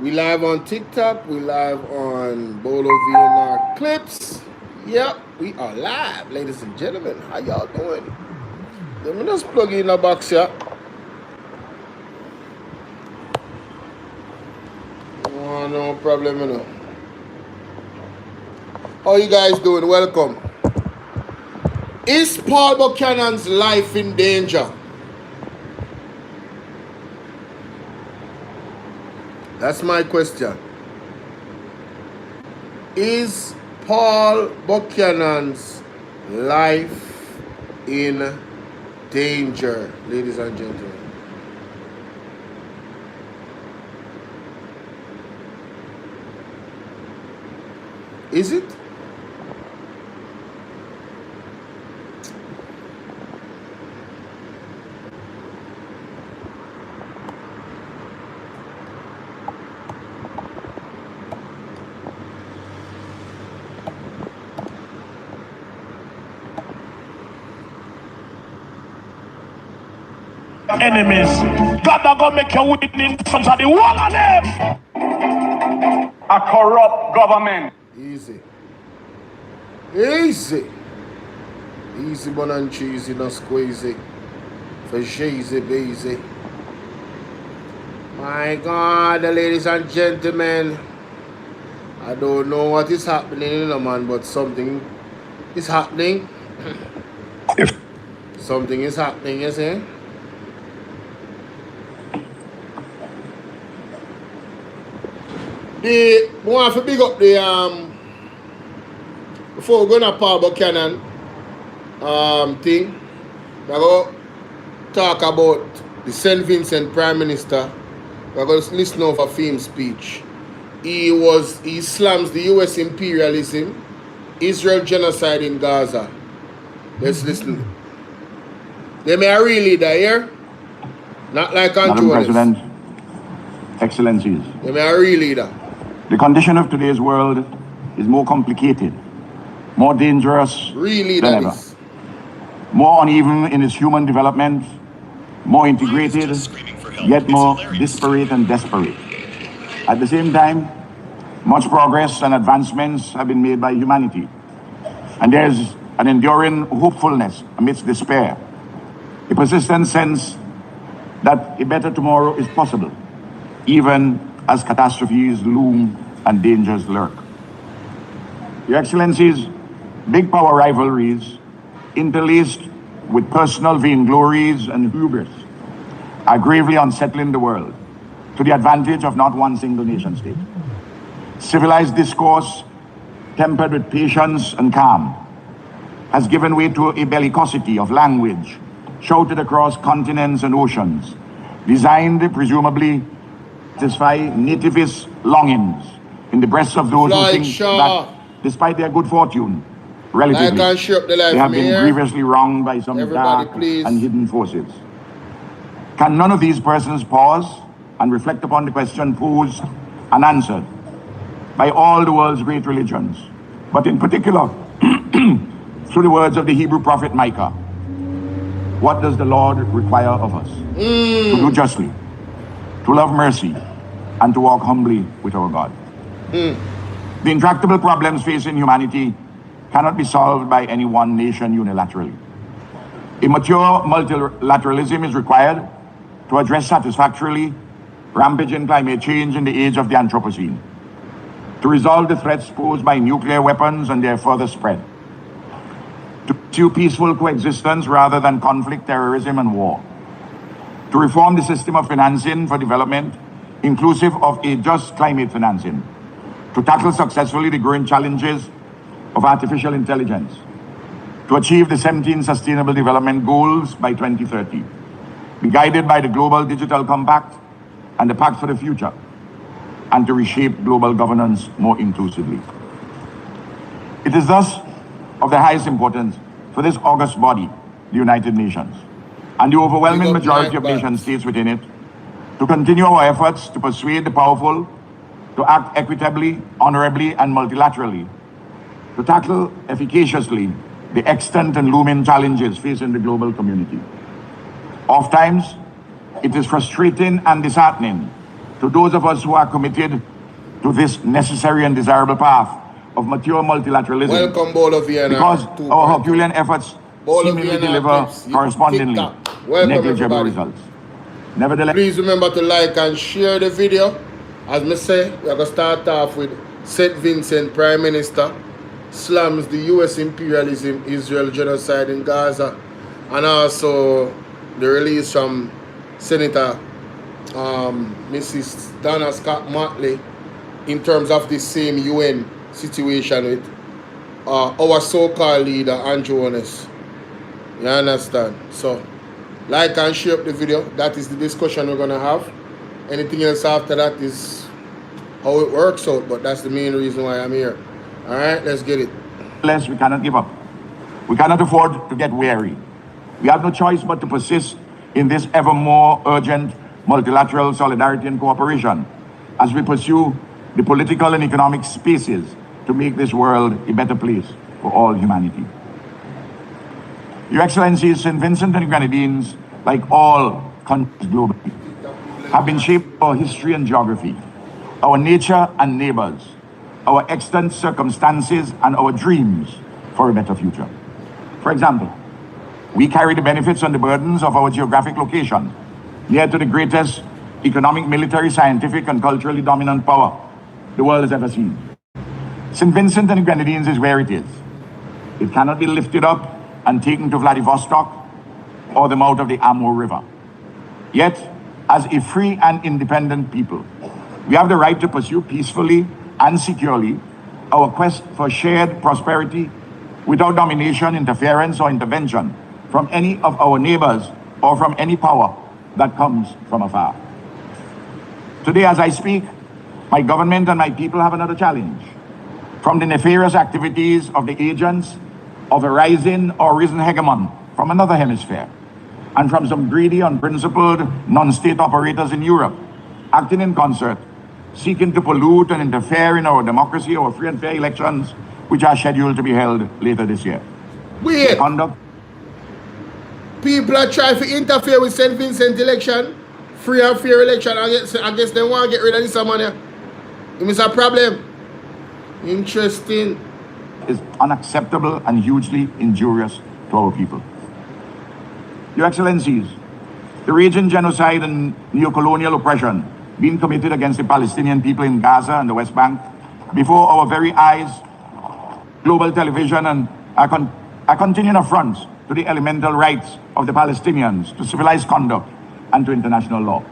We live on TikTok. We live on Bolo VNR Clips. Yep, we are live, ladies and gentlemen. How y'all doing? Let me just plug in a box here. Oh, no problem, you know. How you guys doing? Welcome. Is Paul Buchanan's life in danger? That's my question. Is Paul Buchanan's life in danger, ladies and gentlemen? Is it? Enemies, God are gonna make you win in front of the wall of them. A corrupt government. Easy. Easy. Easy bun and cheesy, not squeezy. For cheesy, busy. My God, ladies and gentlemen. I don't know what is happening, man, but something is happening. Something is happening, you see? We want to big up the before we go to Paul Buchanan thing, we're going to talk about the St. Vincent Prime Minister. We're going to listen over Fame's speech. He slams the US imperialism, Israel genocide in Gaza. Let's listen. They may a real leader here, not like Andrew. Madam President, Excellencies. They may a real leader. The condition of today's world is more complicated, more dangerous than ever, more uneven in its human development, more integrated, yet more disparate and desperate. At the same time, much progress and advancements have been made by humanity, and there's an enduring hopefulness amidst despair, a persistent sense that a better tomorrow is possible, even as catastrophes loom and dangers lurk. Your Excellencies, big power rivalries, interlaced with personal vainglories and hubris, are gravely unsettling the world to the advantage of not one single nation state. Civilized discourse, tempered with patience and calm, has given way to a bellicosity of language shouted across continents and oceans, designed presumably to satisfy nativist longings in the breasts of those who think that, despite their good fortune, relatively, they have been grievously wronged by some dark and hidden forces. Can none of these persons pause and reflect upon the question posed and answered by all the world's great religions, but in particular, through the words of the Hebrew prophet Micah? What does the Lord require of us? To do justly, to love mercy, and to walk humbly with our God. The intractable problems facing humanity cannot be solved by any one nation unilaterally. A mature multilateralism is required to address satisfactorily rampaging climate change in the age of the Anthropocene, to resolve the threats posed by nuclear weapons and their further spread, to pursue peaceful coexistence rather than conflict, terrorism, and war, to reform the system of financing for development, inclusive of a just climate financing, to tackle successfully the growing challenges of artificial intelligence, to achieve the 17 Sustainable Development Goals by 2030, be guided by the Global Digital Compact and the Pact for the Future, and to reshape global governance more inclusively. It is thus of the highest importance for this august body, the United Nations, and the overwhelming majority of nation states within it, to continue our efforts to persuade the powerful to act equitably, honorably, and multilaterally, to tackle efficaciously the extant and looming challenges facing the global community. Oftentimes, it is frustrating and disheartening to those of us who are committed to this necessary and desirable path of mature multilateralism. Welcome, Bolo, because our Herculean efforts seemingly deliver correspondingly negligible results. Nevertheless, please remember to like and share the video. As I say, we're going to start off with St. Vincent Prime Minister slams the US imperialism, Israel genocide in Gaza, and also the release from Senator Mrs. Donna Scott Motley in terms of the same UN situation with our so-called leader Andrew Honest. You understand? So like and share up the video. That is the discussion we're gonna have. Anything else after that is how it works out, but that's the main reason why I'm here. Alright, let's get it. Less we cannot give up. We cannot afford to get weary. We have no choice but to persist in this ever more urgent multilateral solidarity and cooperation as we pursue the political and economic spaces to make this world a better place for all humanity. Your Excellencies, St. Vincent and the Grenadines, like all countries globally, have been shaped by our history and geography, our nature and neighbors, our extant circumstances and our dreams for a better future. For example, we carry the benefits and the burdens of our geographic location, near to the greatest economic, military, scientific, and culturally dominant power the world has ever seen. St. Vincent and the Grenadines is where it is. It cannot be lifted up and taken to Vladivostok or the mouth of the Amur River. Yet, as a free and independent people, we have the right to pursue peacefully and securely our quest for shared prosperity without domination, interference, or intervention from any of our neighbors or from any power that comes from afar. Today, as I speak, my government and my people have another challenge. From the nefarious activities of the agents of a rising or risen hegemon from another hemisphere, and from some greedy, unprincipled, non-state operators in Europe, acting in concert, seeking to pollute and interfere in our democracy, our free and fair elections, which are scheduled to be held later this year. Wait. People are trying to interfere with St. Vincent election, free and fair election. I guess they want to get rid of this money. It's a problem. Interesting. Is unacceptable and hugely injurious to our people. Your Excellencies, the raging genocide and neo-colonial oppression being committed against the Palestinian people in Gaza and the West Bank before our very eyes, global television, and are continuing affronts to the elemental rights of the Palestinians to civilized conduct and to international law.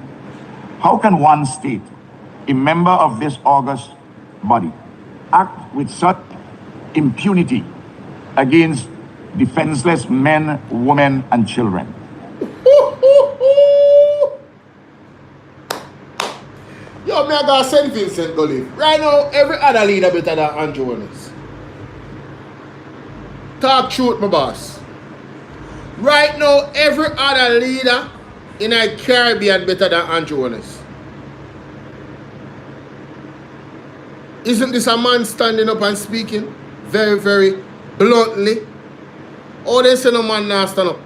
How can one state, a member of this august body, act with such impunity against defenseless men, women, and children? Yo, me I got St. Vincent go live. Right now, every other leader better than Andrew Honest. Talk truth, my boss. Right now, every other leader in the Caribbean better than Andrew Honest. Isn't this a man standing up and speaking very, very bluntly? Or they say no man now stand up?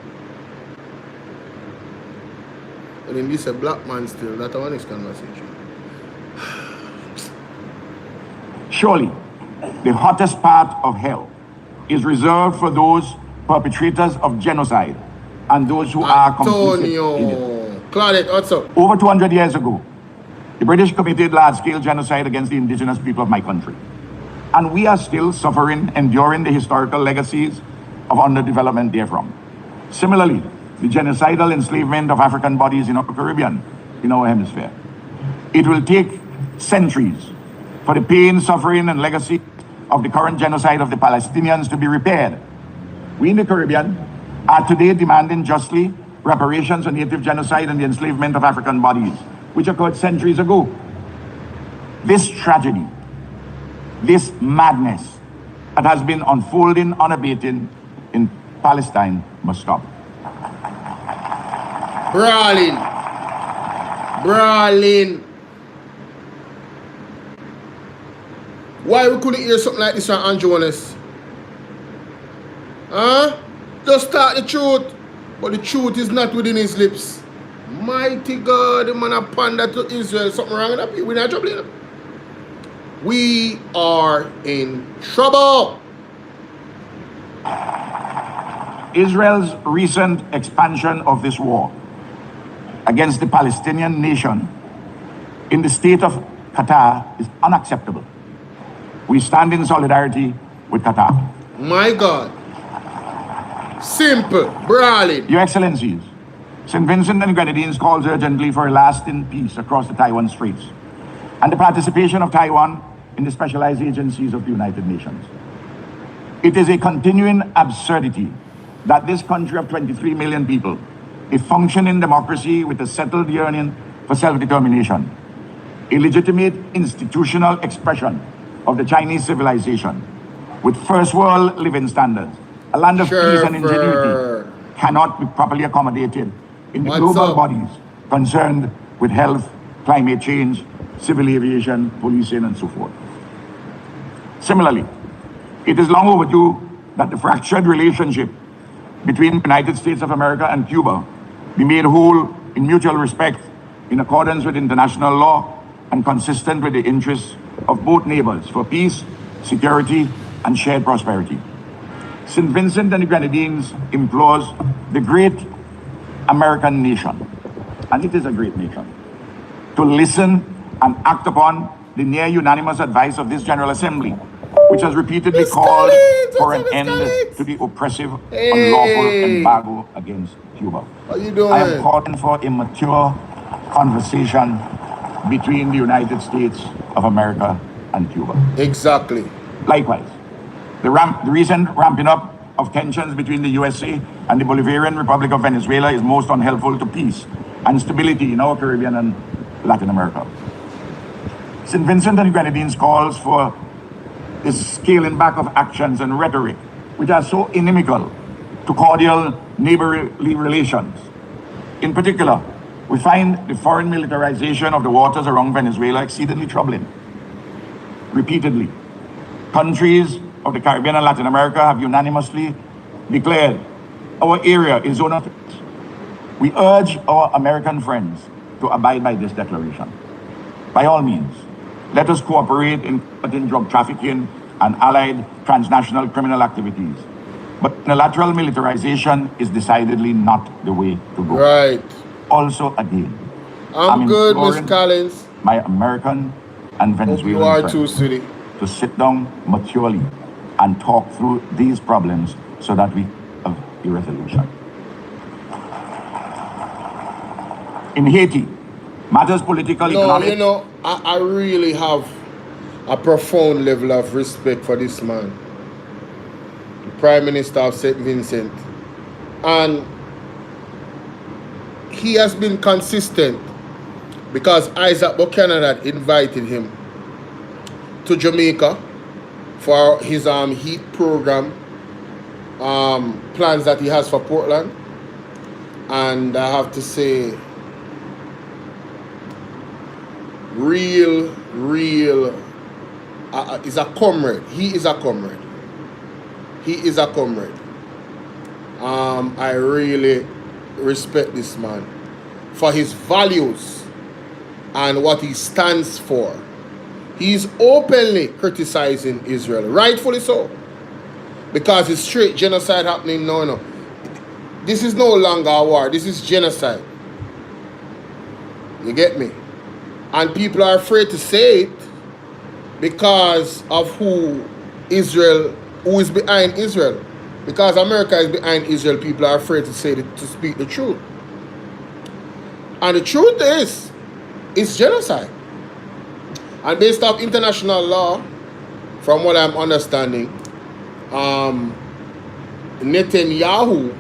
And then this a black man still. That's our next conversation. Surely, the hottest part of hell is reserved for those perpetrators of genocide and those who are complicit in it. Claudette, what's up? Over 200 years ago, the British committed large-scale genocide against the indigenous people of my country. And we are still enduring the historical legacies of underdevelopment therefrom. Similarly, the genocidal enslavement of African bodies in our Caribbean, in our hemisphere. It will take centuries for the pain, suffering, and legacy of the current genocide of the Palestinians to be repaired. We in the Caribbean are today demanding justly reparations on native genocide and the enslavement of African bodies, which occurred centuries ago. This tragedy, this madness that has been unfolding unabated in Palestine must stop. Brawling. Why we couldn't hear something like this from Andrew Honest? Huh? Just start the truth. But the truth is not within his lips. Mighty God, the man a pander to Israel. Something wrong with that people. We're not trouble. We are in trouble. Israel's recent expansion of this war against the Palestinian nation in the state of Qatar is unacceptable. We stand in solidarity with Qatar. My God. Simple, brawling. Your Excellencies, St. Vincent and the Grenadines calls urgently for a lasting peace across the Taiwan Straits and the participation of Taiwan in the specialized agencies of the United Nations. It is a continuing absurdity that this country of 23 million people, a functioning democracy with a settled yearning for self-determination, a legitimate institutional expression of the Chinese civilization, with first world living standards, a land of peace and ingenuity, cannot be properly accommodated in the global bodies concerned with health, climate change, civil aviation, policing, and so forth. Similarly, it is long overdue that the fractured relationship between the United States of America and Cuba be made whole in mutual respect, in accordance with international law and consistent with the interests of both neighbors for peace, security, and shared prosperity. St. Vincent and the Grenadines implores the great American nation, and it is a great nation, to listen and act upon the near unanimous advice of this General Assembly, which has repeatedly called for an end to the oppressive, unlawful embargo against Cuba. How you doing? I am calling for a mature conversation between the United States of America and Cuba. Exactly. Likewise, the recent ramping up of tensions between the USA and the Bolivarian Republic of Venezuela is most unhelpful to peace and stability in our Caribbean and Latin America. St. Vincent and the Grenadines calls for the scaling back of actions and rhetoric which are so inimical to cordial neighborly relations. In particular, we find the foreign militarization of the waters around Venezuela exceedingly troubling. Repeatedly, countries of the Caribbean and Latin America have unanimously declared our area is zone of peace. We urge our American friends to abide by this declaration. By all means, let us cooperate in combating drug trafficking and allied transnational criminal activities. But unilateral militarization is decidedly not the way to go. Right. Also, again, I'm good, Miss Collins. My American and Venezuelan you are friends too, City. to sit down maturely and talk through these problems so that we have a resolution. In Haiti, matters political, economic... You know, I really have a profound level of respect for this man, the Prime Minister of St. Vincent. And he has been consistent because Isaac Buchanan had invited him to Jamaica for his heat program plans that he has for Portland. And I have to say, real is a comrade. He is a comrade. He is a comrade. I really respect this man for his values and what he stands for. He's openly criticizing Israel, rightfully so, because it's straight genocide happening now. No, this is no longer a war. This is genocide. You get me? And people are afraid to say it because of who is behind Israel. Because America is behind Israel, people are afraid to say it, to speak the truth. And the truth is, it's genocide. And based off international law, from what I'm understanding, Netanyahu,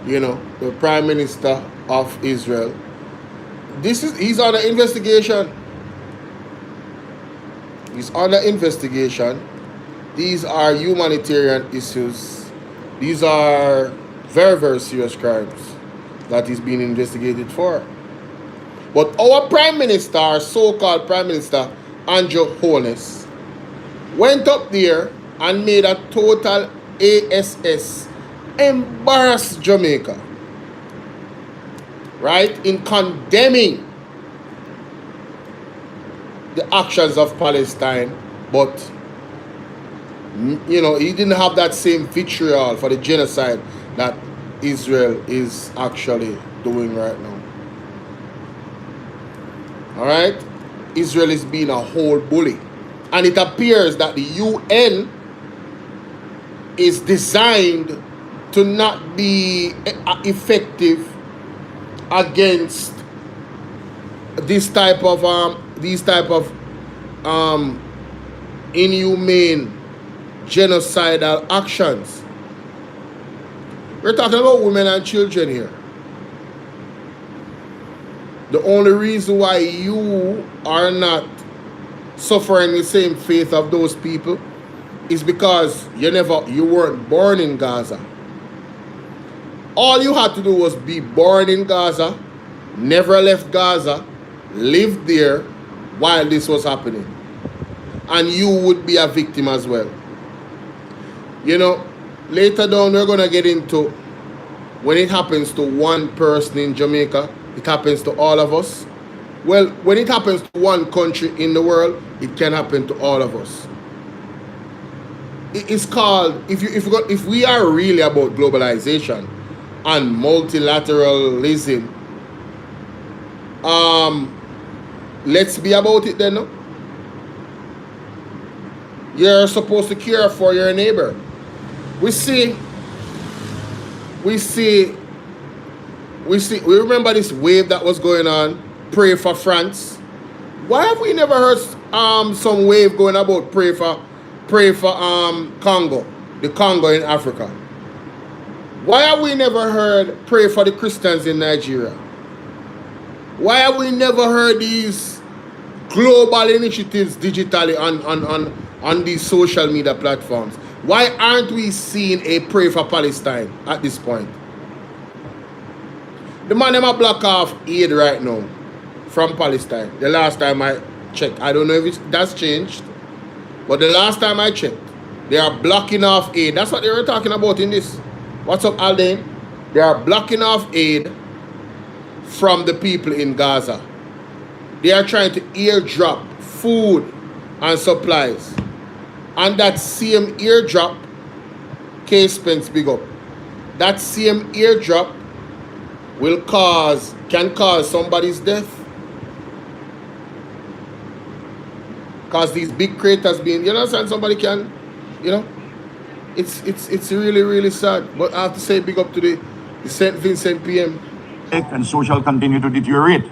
you know, the Prime Minister of Israel, he's under investigation. He's under investigation. These are humanitarian issues. These are very, very serious crimes that he's being investigated for. But our Prime Minister, our so-called Prime Minister, Andrew Holness, went up there and made a total ASS embarrass Jamaica. right, in condemning the actions of Palestine, but you know, he didn't have that same vitriol for the genocide that Israel is actually doing right now. All right, Israel is being a whole bully, and it appears that the UN is designed to not be effective against this type of inhumane genocidal actions. We're talking about women and children here. The only reason why you are not suffering the same fate of those people is because you weren't born in Gaza. All you had to do was be born in Gaza, never left Gaza, lived there while this was happening, and you would be a victim as well. You know, later down we're gonna get into when it happens to one person in Jamaica, it happens to all of us. Well, when it happens to one country in the world, it can happen to all of us. It's called, if we are really about globalization and multilateralism, let's be about it then. No? You're supposed to care for your neighbor. We remember this wave that was going on, pray for France. Why have we never heard some wave going about pray for Congo, the Congo in Africa? Why have we never heard pray for the Christians in Nigeria? Why have we never heard these global initiatives digitally on these social media platforms? Why aren't we seeing a pray for Palestine at this point? The man them a block off aid right now from Palestine. The last time I checked, I don't know if that's changed, but the last time I checked, they are blocking off aid. That's what they were talking about in this. What's up, Alden? They are blocking off aid from the people in Gaza. They are trying to airdrop food and supplies. And that same airdrop, Case Spence big up, that same airdrop can cause somebody's death. Because these big craters being, you understand, somebody can, you know, it's really, really sad. But I have to say big up to the St. Vincent PM. And social continue to deteriorate.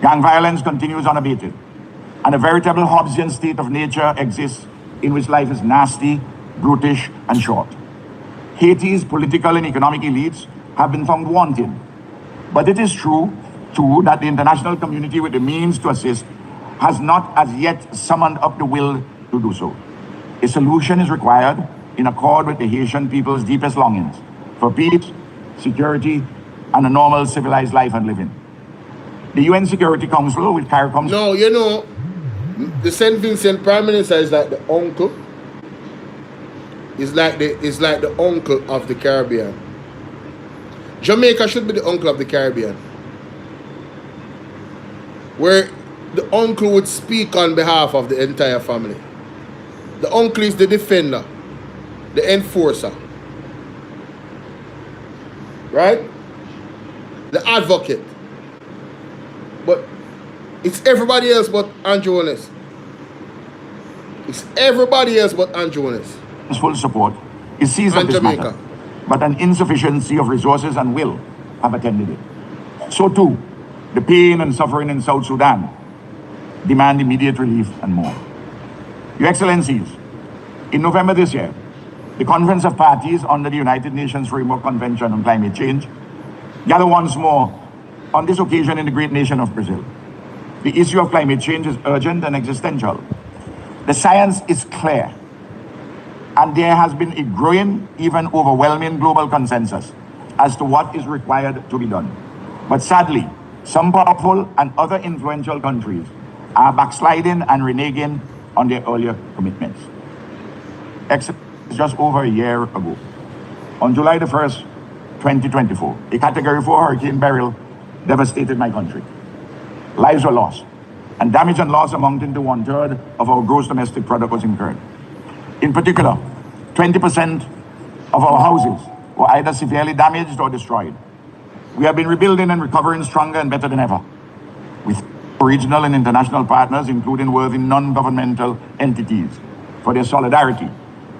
Gang violence continues unabated. And a veritable Hobbesian state of nature exists in which life is nasty, brutish, and short. Haiti's political and economic elites have been found wanting. But it is true, too, that the international community with the means to assist has not as yet summoned up the will to do so. A solution is required in accord with the Haitian people's deepest longings for peace, security, and a normal civilized life and living. The UN Security Council will carry... No, you know, the St. Vincent Prime Minister is like the uncle. It's like the uncle of the Caribbean. Jamaica should be the uncle of the Caribbean, where the uncle would speak on behalf of the entire family. The uncle is the defender, the enforcer, right? The advocate. But it's everybody else but Andrew Honest. It's everybody else but Andrew Honest. Full support is seized of this matter, but an insufficiency of resources and will have attended it. So too, the pain and suffering in South Sudan demand immediate relief and more. Your Excellencies, in November this year, the Conference of Parties under the United Nations Framework Convention on Climate Change gathered once more on this occasion in the great nation of Brazil. The issue of climate change is urgent and existential. The science is clear, and there has been a growing, even overwhelming global consensus as to what is required to be done. But sadly, some powerful and other influential countries are backsliding and reneging on their earlier commitments. Just over a year ago, on July the 1st, 2024, a Category 4 hurricane Beryl devastated my country. Lives were lost, and damage and loss amounting to 1/3 of our gross domestic product was incurred. In particular, 20% of our houses were either severely damaged or destroyed. We have been rebuilding and recovering stronger and better than ever, with regional and international partners, including worthy non-governmental entities, for their solidarity,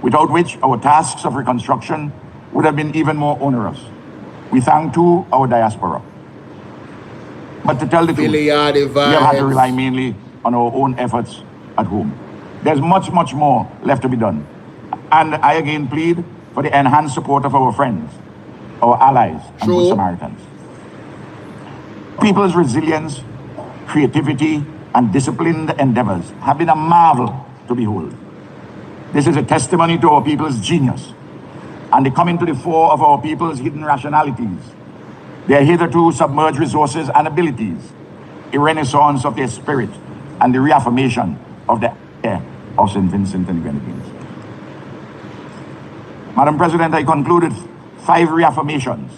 without which our tasks of reconstruction would have been even more onerous. We thank too our diaspora. But to tell the truth, we have had to rely mainly on our own efforts at home. There's much, much more left to be done. And I again plead for the enhanced support of our friends, our allies, and good Samaritans. People's resilience, creativity, and disciplined endeavors have been a marvel to behold. This is a testimony to our people's genius and the coming to the fore of our people's hidden rationalities, their hitherto submerged resources and abilities, a renaissance of their spirit, and the reaffirmation of the idea of St. Vincent and the Grenadines. Madam President, I concluded 5 reaffirmations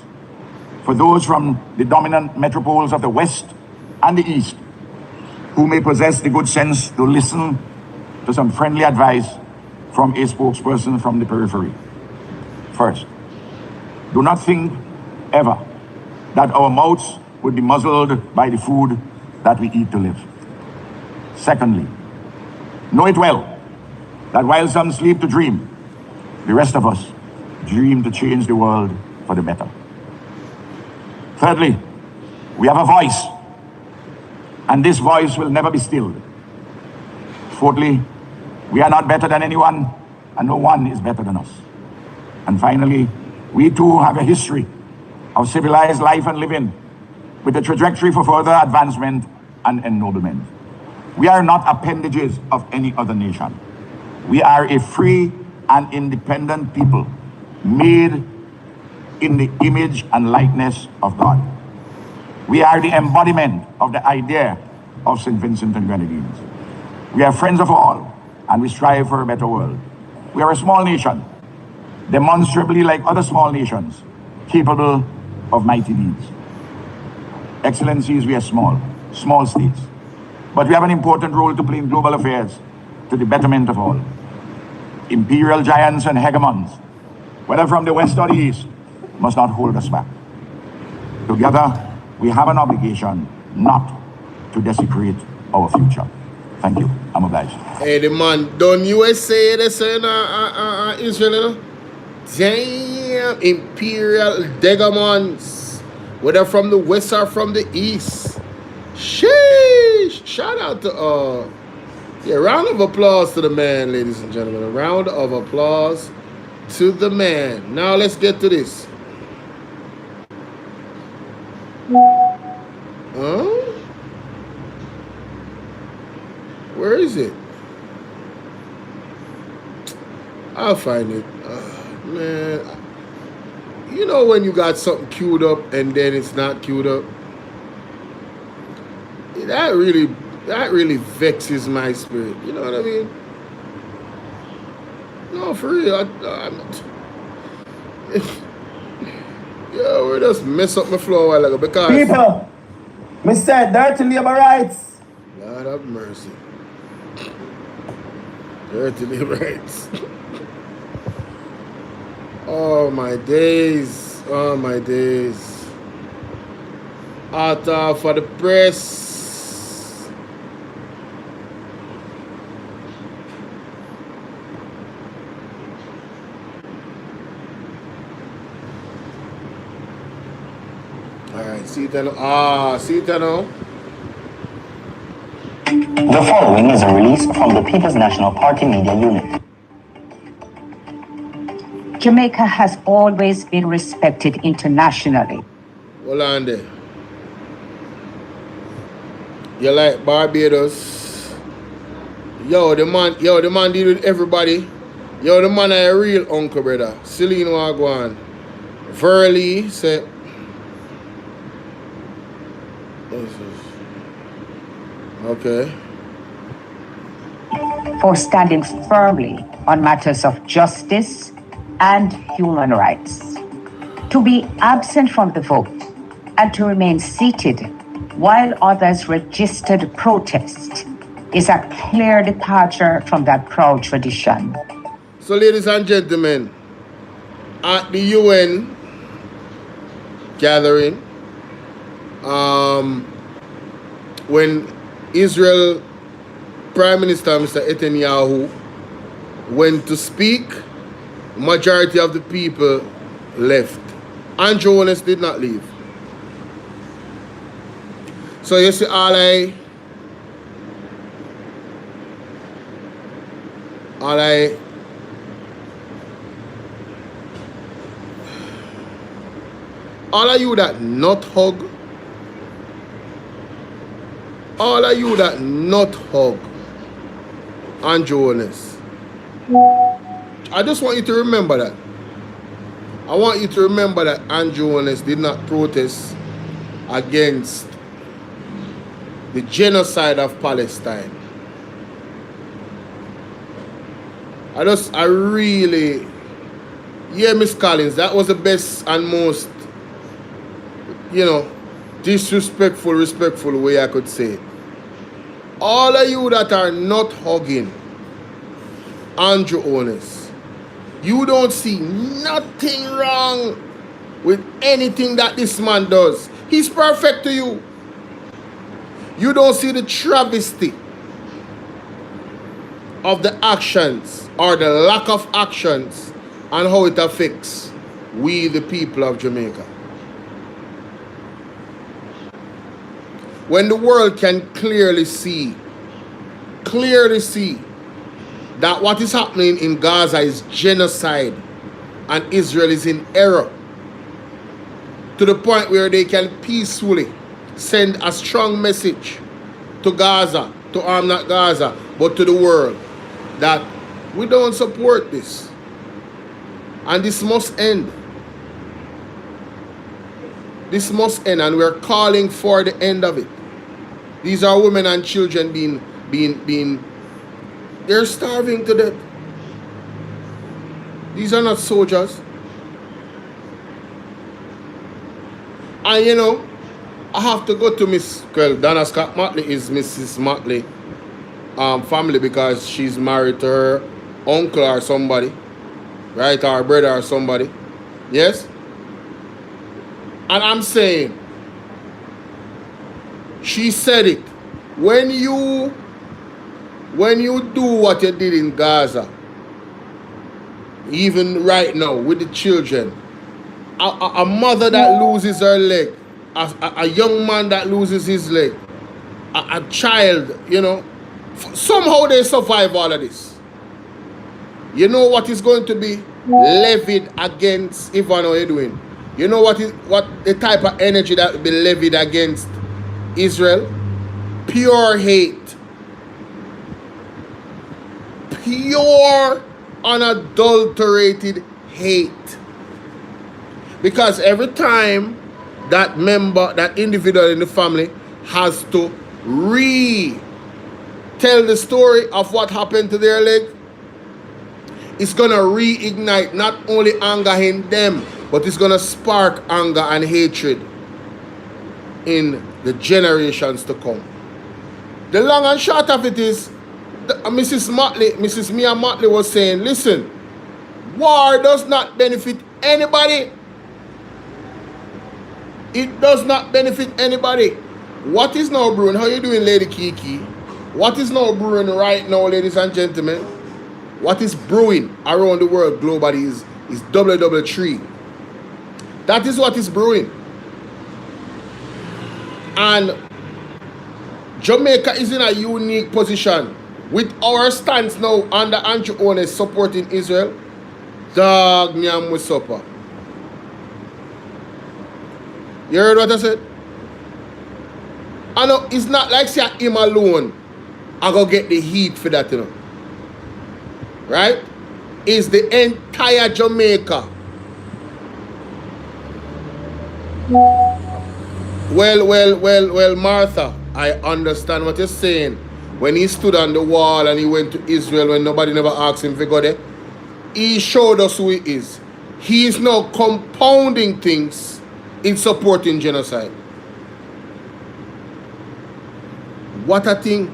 for those from the dominant metropoles of the West and the East who may possess the good sense to listen to some friendly advice from a spokesperson from the periphery. First, do not think ever that our mouths would be muzzled by the food that we eat to live. Secondly, know it well that while some sleep to dream, the rest of us dream to change the world for the better. Thirdly, we have a voice, and this voice will never be stilled. Fourthly, we are not better than anyone, and no one is better than us. And finally, we too have a history of civilized life and living with a trajectory for further advancement and ennoblement. We are not appendages of any other nation. We are a free and independent people made in the image and likeness of God. We are the embodiment of the idea of St. Vincent and Grenadines. We are friends of all, and we strive for a better world. We are a small nation, demonstrably like other small nations, capable of mighty deeds. Excellencies, we are small states, but we have an important role to play in global affairs to the betterment of all. Imperial giants and hegemons, whether from the West or the East, must not hold us back. Together, we have an obligation not to desecrate our future. Thank you. I'm obliged. Hey, the man, don't USA this in Israel? Damn, imperial hegemons, whether from the West or from the East. Sheesh! Shout out to yeah, round of applause to the man, ladies and gentlemen. A round of applause to the man. Now let's get to this. Where is it? I'll find it. Man, you know when you got something queued up and then it's not queued up? That really vexes my spirit. You know what I mean? No, for real. I'm not. Yo, we just mess up my flow a while ago because people, me said dirty labor rights. God have mercy. Dirty labor rights. Oh my days. Oh my days. Out for the press. Alright, see that now. See that now. The following is a release from the People's National Party Media Unit. Jamaica has always been respected internationally. Hold on there. You like Barbados? Yo, the man deal with everybody. Yo, the man a real uncle, brother. Celine Wagwan. Verily say. Okay. For standing firmly on matters of justice and human rights. To be absent from the vote and to remain seated while others registered protest is a clear departure from that proud tradition. So, ladies and gentlemen, at the UN gathering, when Israel Prime Minister Mr. Netanyahu went to speak, majority of the people left. And Jonas did not leave. So you see all of you that not hug, and Jonas, I just want you to remember that. I want you to remember that Andrew Jonas did not protest against the genocide of Palestine. Miss Collins, that was the best and most, respectful way I could say it. All of you that are not hugging Andrew Jonas, you don't see nothing wrong with anything that this man does. He's perfect to you. You don't see the travesty of the actions or the lack of actions and how it affects we, the people of Jamaica. When the world can clearly see that what is happening in Gaza is genocide and Israel is in error, to the point where they can peacefully send a strong message to Gaza, not Gaza, but to the world, that we don't support this and this must end. This must end, and we're calling for the end of it. These are women and children they're starving to death. These are not soldiers. And I have to go to Donna Scott Motley is Mrs. Motley family, because she's married to her uncle or somebody, right? Or brother or somebody. Yes? And I'm saying, she said it. When you do what you did in Gaza, even right now with the children, a mother that loses her leg, a young man that loses his leg, a child, somehow they survive all of this. You know what is going to be levied against Ivan or Edwin? You know what the type of energy that will be levied against Israel? Pure hate. Pure, unadulterated hate. Because every time that individual in the family has to tell the story of what happened to their leg, it's going to reignite not only anger in them, but it's going to spark anger and hatred in the generations to come. The long and short of it is, Mrs. Mia Motley was saying, listen, war does not benefit anybody. It does not benefit anybody. What is now brewing? How you doing, Lady Kiki? What is now brewing right now, ladies and gentlemen? What is brewing around the world globally is WW3. That is what is brewing. And Jamaica is in a unique position with our stance now under Andrew Jonas supporting Israel. Dog nyam with supper. You heard what I said? I know it's not like say him alone I go get the heat for that, Right? It's the entire Jamaica. Well, Martha, I understand what you're saying. When he stood on the wall and he went to Israel when nobody never asked him to go there, he showed us who he is. He is now compounding things in supporting genocide. What a thing.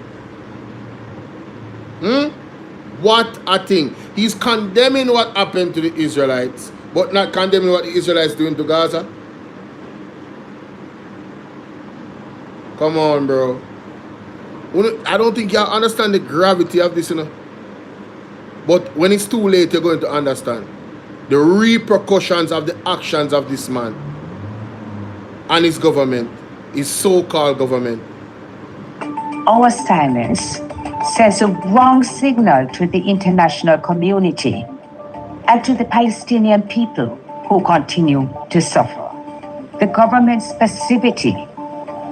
What a thing. He's condemning what happened to the Israelites, but not condemning what the Israelites doing to Gaza. Come on, bro. I don't think you understand the gravity of this, you know. But when it's too late, you're going to understand the repercussions of the actions of this man and his government, his so-called government. Our silence sends a wrong signal to the international community and to the Palestinian people who continue to suffer. The government's passivity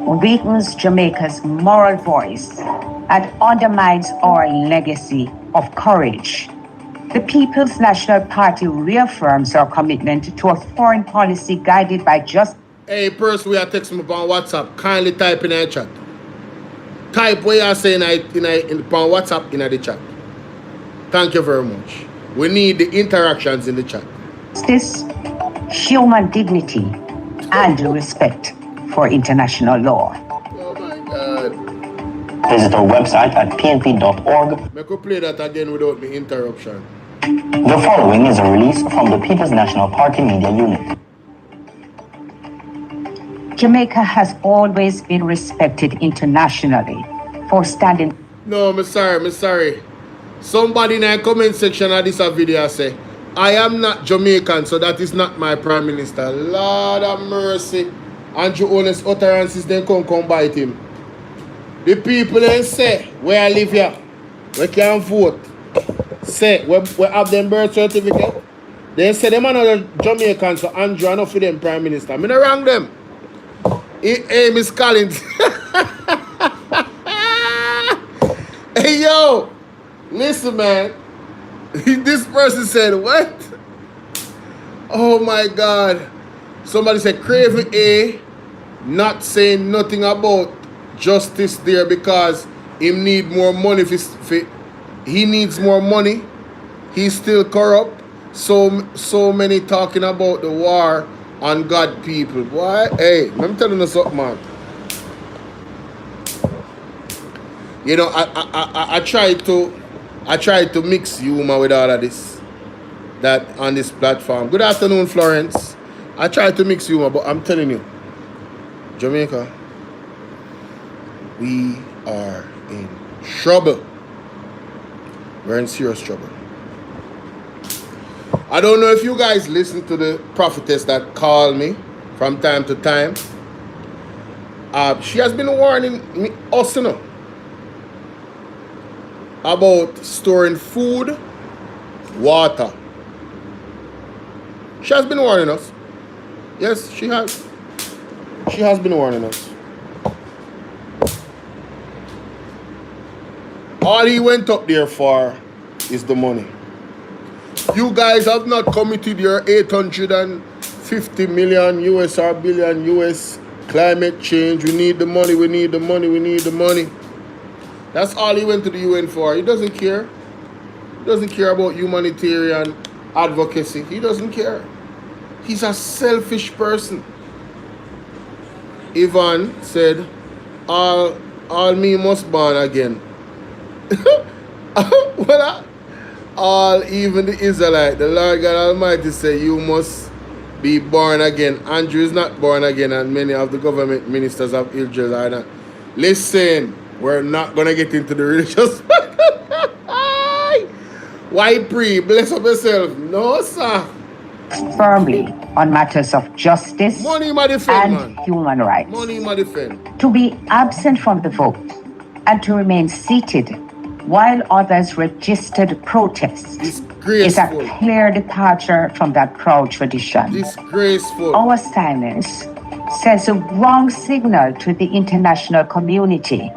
weakens Jamaica's moral voice and undermines our legacy of courage. The People's National Party reaffirms our commitment to a foreign policy guided by justice. Hey, person, we are texting me on WhatsApp. Kindly type in the chat. Type what you are saying on WhatsApp in the chat. Thank you very much. We need the interactions in the chat. Justice, human dignity, and respect for international law. Oh my God. Visit our website at pnp.org. I could play that again without the interruption. The following is a release from the People's National Party Media Unit. Jamaica has always been respected internationally for standing. No, I'm sorry. Somebody in the comment section of this video say, I am not Jamaican, so that is not my prime minister. Lord have mercy. Andrew honest utterances then come bite him. The people then say, where I live here, we can vote. Say, we have them birth certificate. They say them are not Jamaican, so Andrew enough for them prime minister. I'm not wrong them. Hey, Miss Collins. Hey, yo. Listen, man. This person said, what? Oh, my God. Somebody said, Craven A not saying nothing about justice there because he need more money. He needs more money. He's still corrupt. So many talking about the war on God people. Why? Hey, let me tell you something, man. You know, I try to mix humor with all of this that on this platform. Good afternoon, Florence. I try to mix humor, but I'm telling you, Jamaica, we are in trouble. We're in serious trouble. I don't know if you guys listen to the prophetess that call me from time to time. She has been warning us, you know, about storing food, water. She has been warning us. Yes, she has. She has been warning us. All he went up there for is the money. You guys have not committed your 850 million US or billion US climate change. We need the money, we need the money, we need the money. That's all he went to the UN for. He doesn't care. He doesn't care about humanitarian advocacy. He doesn't care. He's a selfish person. Ivan said, all me must born again. Well, all, even the Israelite, the Lord God Almighty said, you must be born again. Andrew is not born again, and many of the government ministers of Israel are not. Listen, we're not going to get into the religious. Why pray? Bless up yourself. No, sir. Firmly on matters of justice Money ma defend, and man. human rights. Money ma defend. To be absent from the vote and to remain seated while others registered protests is a clear departure from that proud tradition. Disgraceful. Our silence sends a wrong signal to the international community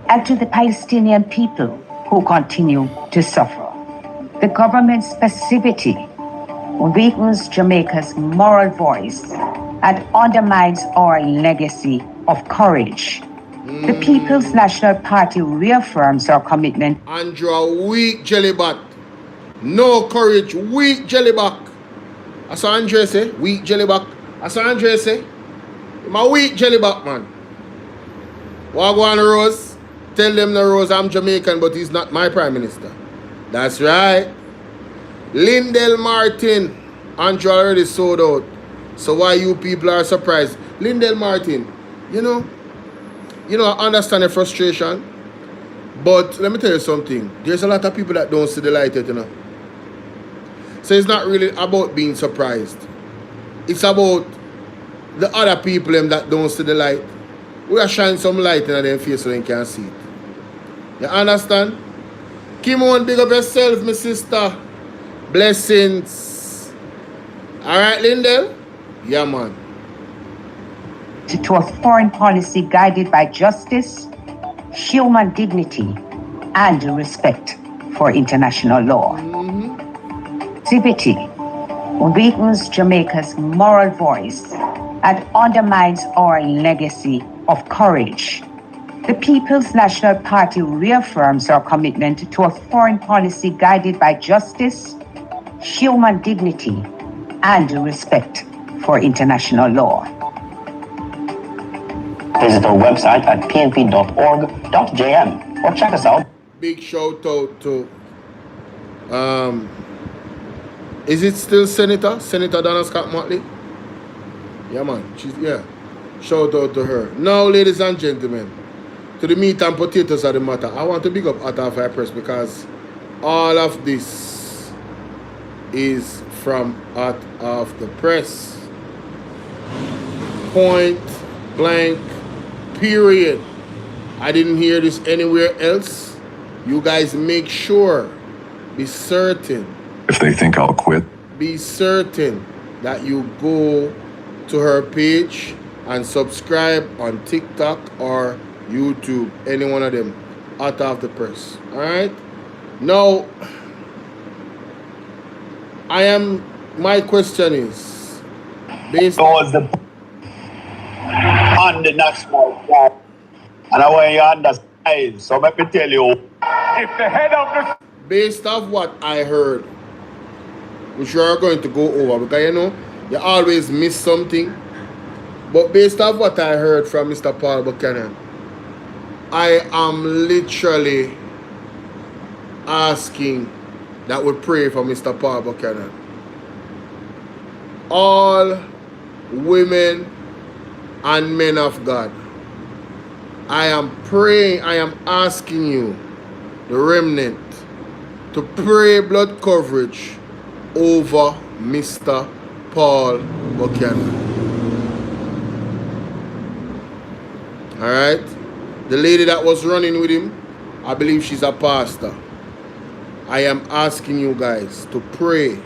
and to the Palestinian people who continue to suffer. The government's passivity weakens Jamaica's moral voice and undermines our legacy of courage. The People's National Party reaffirms our commitment. Andrew, a weak jellybat. No courage, weak jellyback. That's what Andre say. Weak jellyback. That's what Andre say. I'm a weak jelly back, man. Wagwan Rose, tell them the Rose I'm Jamaican, but he's not my prime minister. That's right. Lindell Martin, Andrew already sold out. So why you people are surprised? Lindell Martin, you know, I understand the frustration, but let me tell you something. There's a lot of people that don't see the light yet, you know. So it's not really about being surprised. It's about the other people that don't see the light. We are shining some light in their face so they can see it. You understand? Kim on, big up yourself, my sister. Blessings. Alright, Lindell? Yeah, man. To a foreign policy guided by justice, human dignity, and respect for international law. Civic weakens Jamaica's moral voice and undermines our legacy of courage. The People's National Party reaffirms our commitment to a foreign policy guided by justice, human dignity, and respect for international law. Visit our website at pnp.org.jm or check us out. Big shout out to is it still Senator Donna Scott Motley? Yeah, man. Shout out to her. Now, ladies and gentlemen, to the meat and potatoes of the matter, I want to big up At Half Press because all of this is from At Half the Press. Point blank, period. I didn't hear this anywhere else. You guys make sure, be certain. If they think I'll quit, be certain that you go to her page and subscribe on TikTok or YouTube, any one of them, At Half the Press. Alright? Now, my question is, based on the national flag, and I want you to understand, so let me tell you, If the head of the based off what I heard, which we are going to go over, because you know, you always miss something. But based off what I heard from Mr. Paul Buchanan, I am literally asking that we pray for Mr. Paul Buchanan. All women and men of God, I am praying, I am asking you, the remnant, to pray blood coverage over Mr. Paul Buchanan. Alright? The lady that was running with him, I believe she's a pastor. I am asking you guys to pray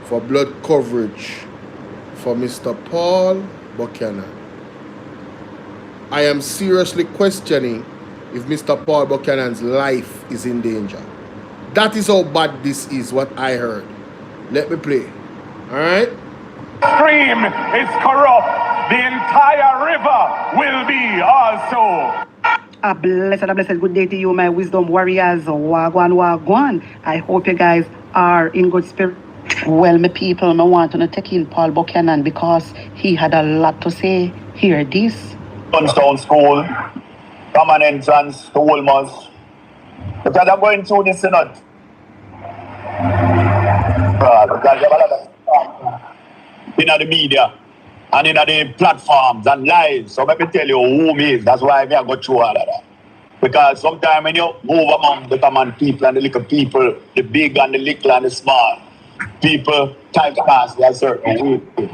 for blood coverage for Mr. Paul Buchanan. I am seriously questioning if Mr. Paul Buchanan's life is in danger. That is how bad this is, what I heard. Let me play. Alright? stream is corrupt, the entire river will be also. A blessed good day to you, my wisdom warriors. Wagwan. I hope you guys are in good spirit. Well, my people, I want to take in Paul Buchanan because he had a lot to say. Hear this. Johnstown School, common entrance to Wolmer's. Because I'm going through this synod. Because you have a lot of stuff in the media and in the platforms and lives. So let me tell you who me is. That's why I go through all of that. Because sometimes when you move among the common people and the little people, the big and the little and the small, people typecast a certain way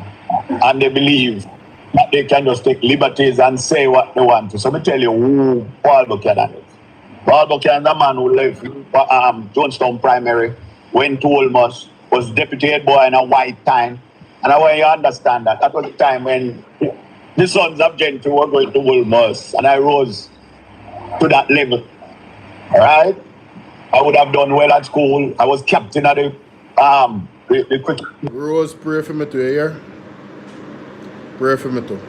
and they believe that they can just take liberties and say what they want to. So let me tell you who Paul Buchanan is. Paul Buchanan, the man who left Johnstown Primary, went to Wolmer's, was deputy head boy in a white time. And I want you to understand that. That was the time when the sons of gentry were going to Wolmer's, and I rose to that level. Alright? I would have done well at school. I was captain of the cricket. Rose, pray for me too, yeah? Pray for me too.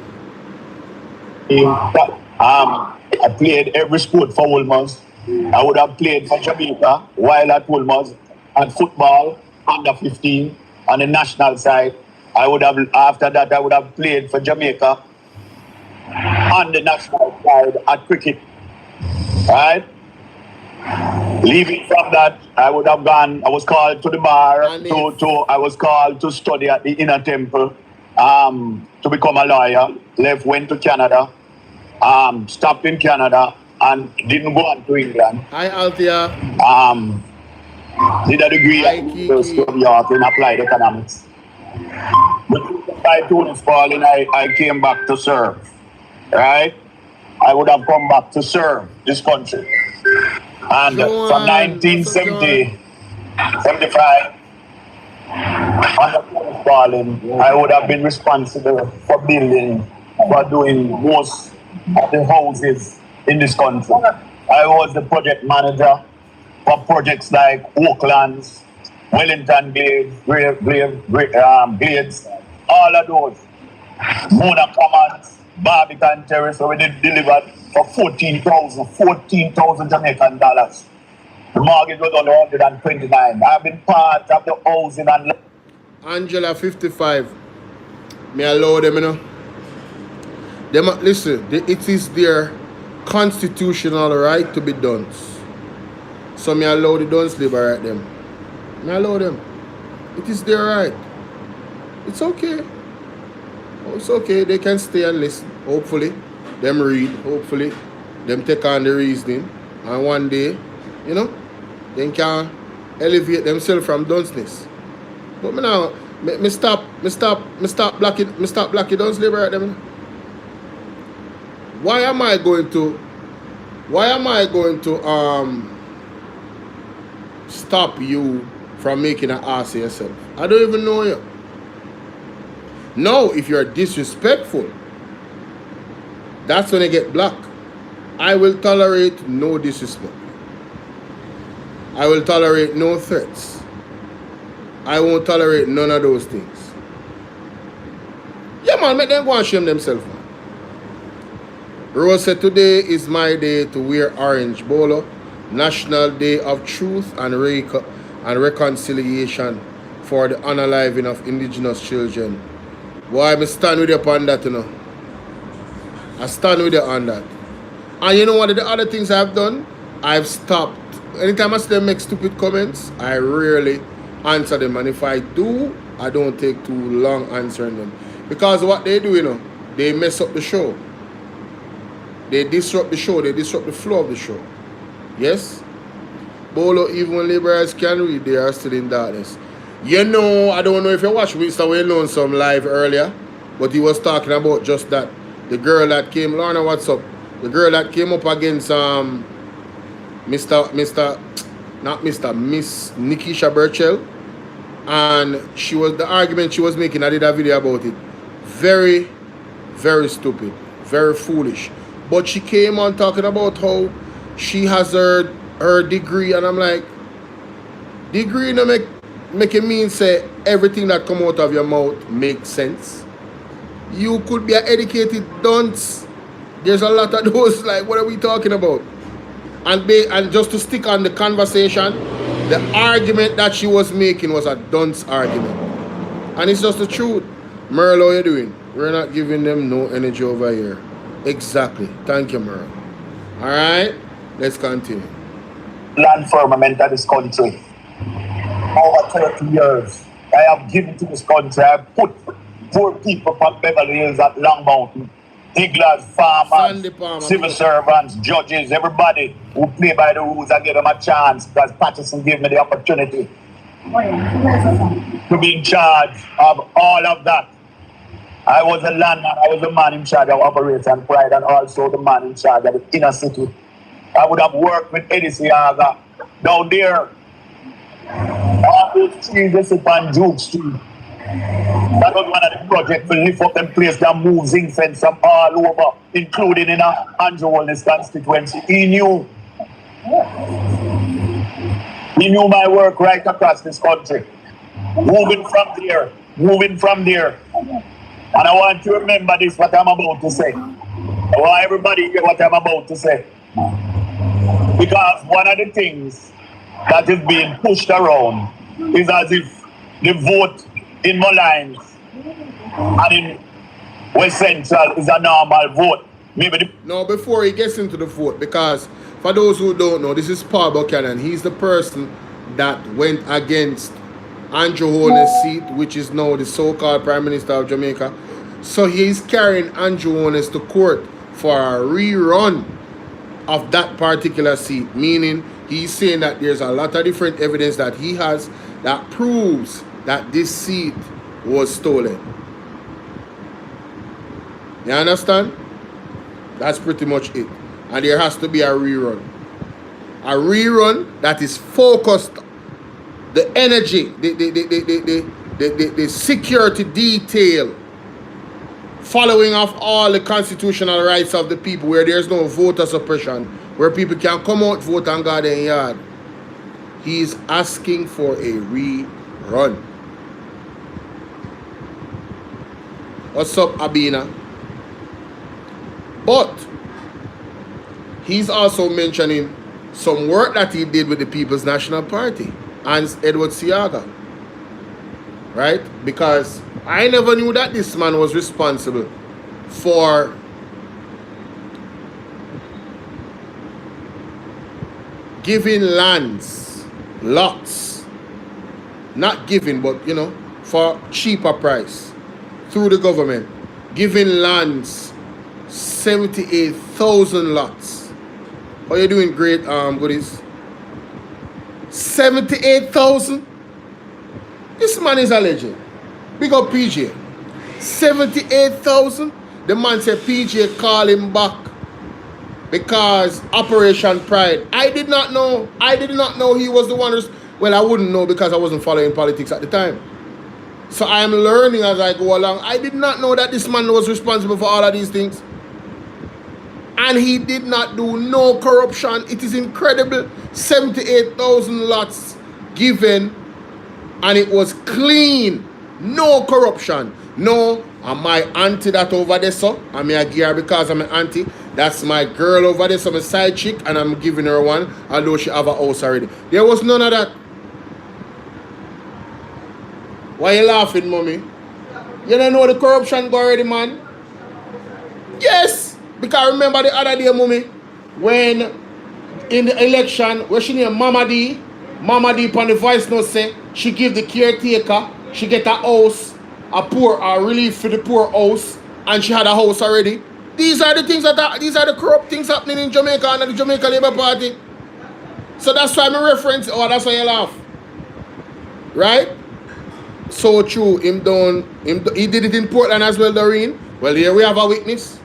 I played every sport for Wolmer's. I would have played for Jamaica while at Wolmer's, and football, under 15, on the national side. I would have, after that, I would have played for Jamaica on the national side at cricket. Right? Leaving from that, I would have gone, I was called to the bar, I was called to study at the Inner Temple, to become a lawyer. Left, went to Canada, stopped in Canada, and didn't go on to England. Hi, Althea. Did a degree at the University of York in applied economics. By Tunis falling, I came back to serve. Right? I would have come back to serve this country. And from 1970, 75, under Tunis falling, I would have been responsible for building, for doing most of the houses in this country. I was the project manager for projects like Oaklands, Wellington Glades, all of those. Mona Commons, Barbican Terrace, so we did deliver for 14,000 Jamaican dollars. The mortgage was only 129. I've been part of the housing and... Angela 55. May I allow them, you know? Listen, it is their constitutional right to be done. So may I allow the dons liberate them. May I allow them. It is their right. It's okay. Oh, it's okay. They can stay and listen. Hopefully. Them read. Hopefully. Them take on the reasoning. And one day, you know, they can elevate themselves from dunceness. But me now, me stop blackie dons liberate them. Why am I going to stop you from making an ass of yourself? I don't even know you. Now, if you're disrespectful, that's when I get blocked. I will tolerate no disrespect. I will tolerate no threats. I won't tolerate none of those things. Yeah, man, make them go and shame themselves, man. Rose said, today is my day to wear orange. Bolo, National Day of Truth and Reconciliation for the unaliving of indigenous children. Why I stand with you upon that, you know? I stand with you on that. And you know what the other things I've done? I've stopped. Anytime I see them make stupid comments, I rarely answer them. And if I do, I don't take too long answering them. Because what they do, you know, they mess up the show. They disrupt the show. They disrupt the flow of the show. Yes? Bolo, even when liberals can read, they are still in darkness. You know, I don't know if you watched Mr. Well some live earlier, but he was talking about just that. The girl that came, Lorna, what's up? The girl that came up against Miss Nikisha Burchell, and she was the argument she was making. I did a video about it. Very, very stupid, very foolish. But she came on talking about how she has her degree, and I'm like, degree no make it mean say everything that come out of your mouth makes sense. You could be an educated dunce. There's a lot of those, like, what are we talking about? And just to stick on the conversation, the argument that she was making was a dunce argument. And it's just the truth. Merle, how you doing? We're not giving them no energy over here. Exactly. Thank you, Merle. Alright? Let's continue. Land firmament of this country. Over 30 years, I have given to this country. I have put poor people from Beverly Hills at Long Mountain. Higglers, farmers, civil servants, judges, everybody who play by the rules. I give them a chance because Patterson gave me the opportunity to be in charge of all of that. I was a landman, I was the man in charge of Operation Pride and also the man in charge of the inner city. I would have worked with Eddie Siaga down there. All those trees they sit on Duke Street. That was one of the projects to lift up and place that moves in fence from all over, including in Andrew Walden's constituency. He knew my work right across this country. Moving from there. And I want you to remember this, what I'm about to say. I want everybody to hear what I'm about to say. Because one of the things that is being pushed around is as if the vote in Mullines And in West Central is a normal vote. Maybe no, before he gets into the vote, because for those who don't know, this is Paul Buchanan. He's the person that went against Andrew Holness' seat, which is now the so-called Prime Minister of Jamaica. So he's carrying Andrew Holness to court for a rerun of that particular seat, meaning he's saying that there's a lot of different evidence that he has that proves that this seat was stolen. You understand? That's pretty much it. And there has to be a rerun. A rerun that is focused, the energy, the security detail, following of all the constitutional rights of the people, where there's no voter suppression, where people can come out, vote and go their yard. He's asking for a rerun. What's up, Abina? But he's also mentioning some work that he did with the People's National Party and Edward Siaga, right? Because I never knew that this man was responsible for giving lands, lots, not giving, but you know, for cheaper price through the government, giving lands, 78,000 lots. How you doing, great goodies? 78,000? This man is a legend. Big up PJ. 78,000? The man said PJ call him back because Operation Pride. I did not know he was the one. Well, I wouldn't know because I wasn't following politics at the time. So I am learning as I go along. I did not know that this man was responsible for all of these things. And he did not do no corruption. It is incredible. 78,000 lots given, and it was clean. No corruption. No, and my auntie that over there, so I'm a gear because I'm an auntie. That's my girl over there, so I'm a side chick, and I'm giving her one, although she have a house already. There was none of that. Why you laughing, mommy? You don't know the corruption go already, man? Yes. Because remember the other day, mommy, when in the election, where she named Mama D on the voice note say, she give the caretaker, she get a house, a relief for the poor house, and she had a house already. These are the things these are the corrupt things happening in Jamaica under the Jamaica Labour Party. So that's why I'm reference, that's why you laugh. Right? So true, he did it in Portland as well, Doreen. Well, here we have a witness.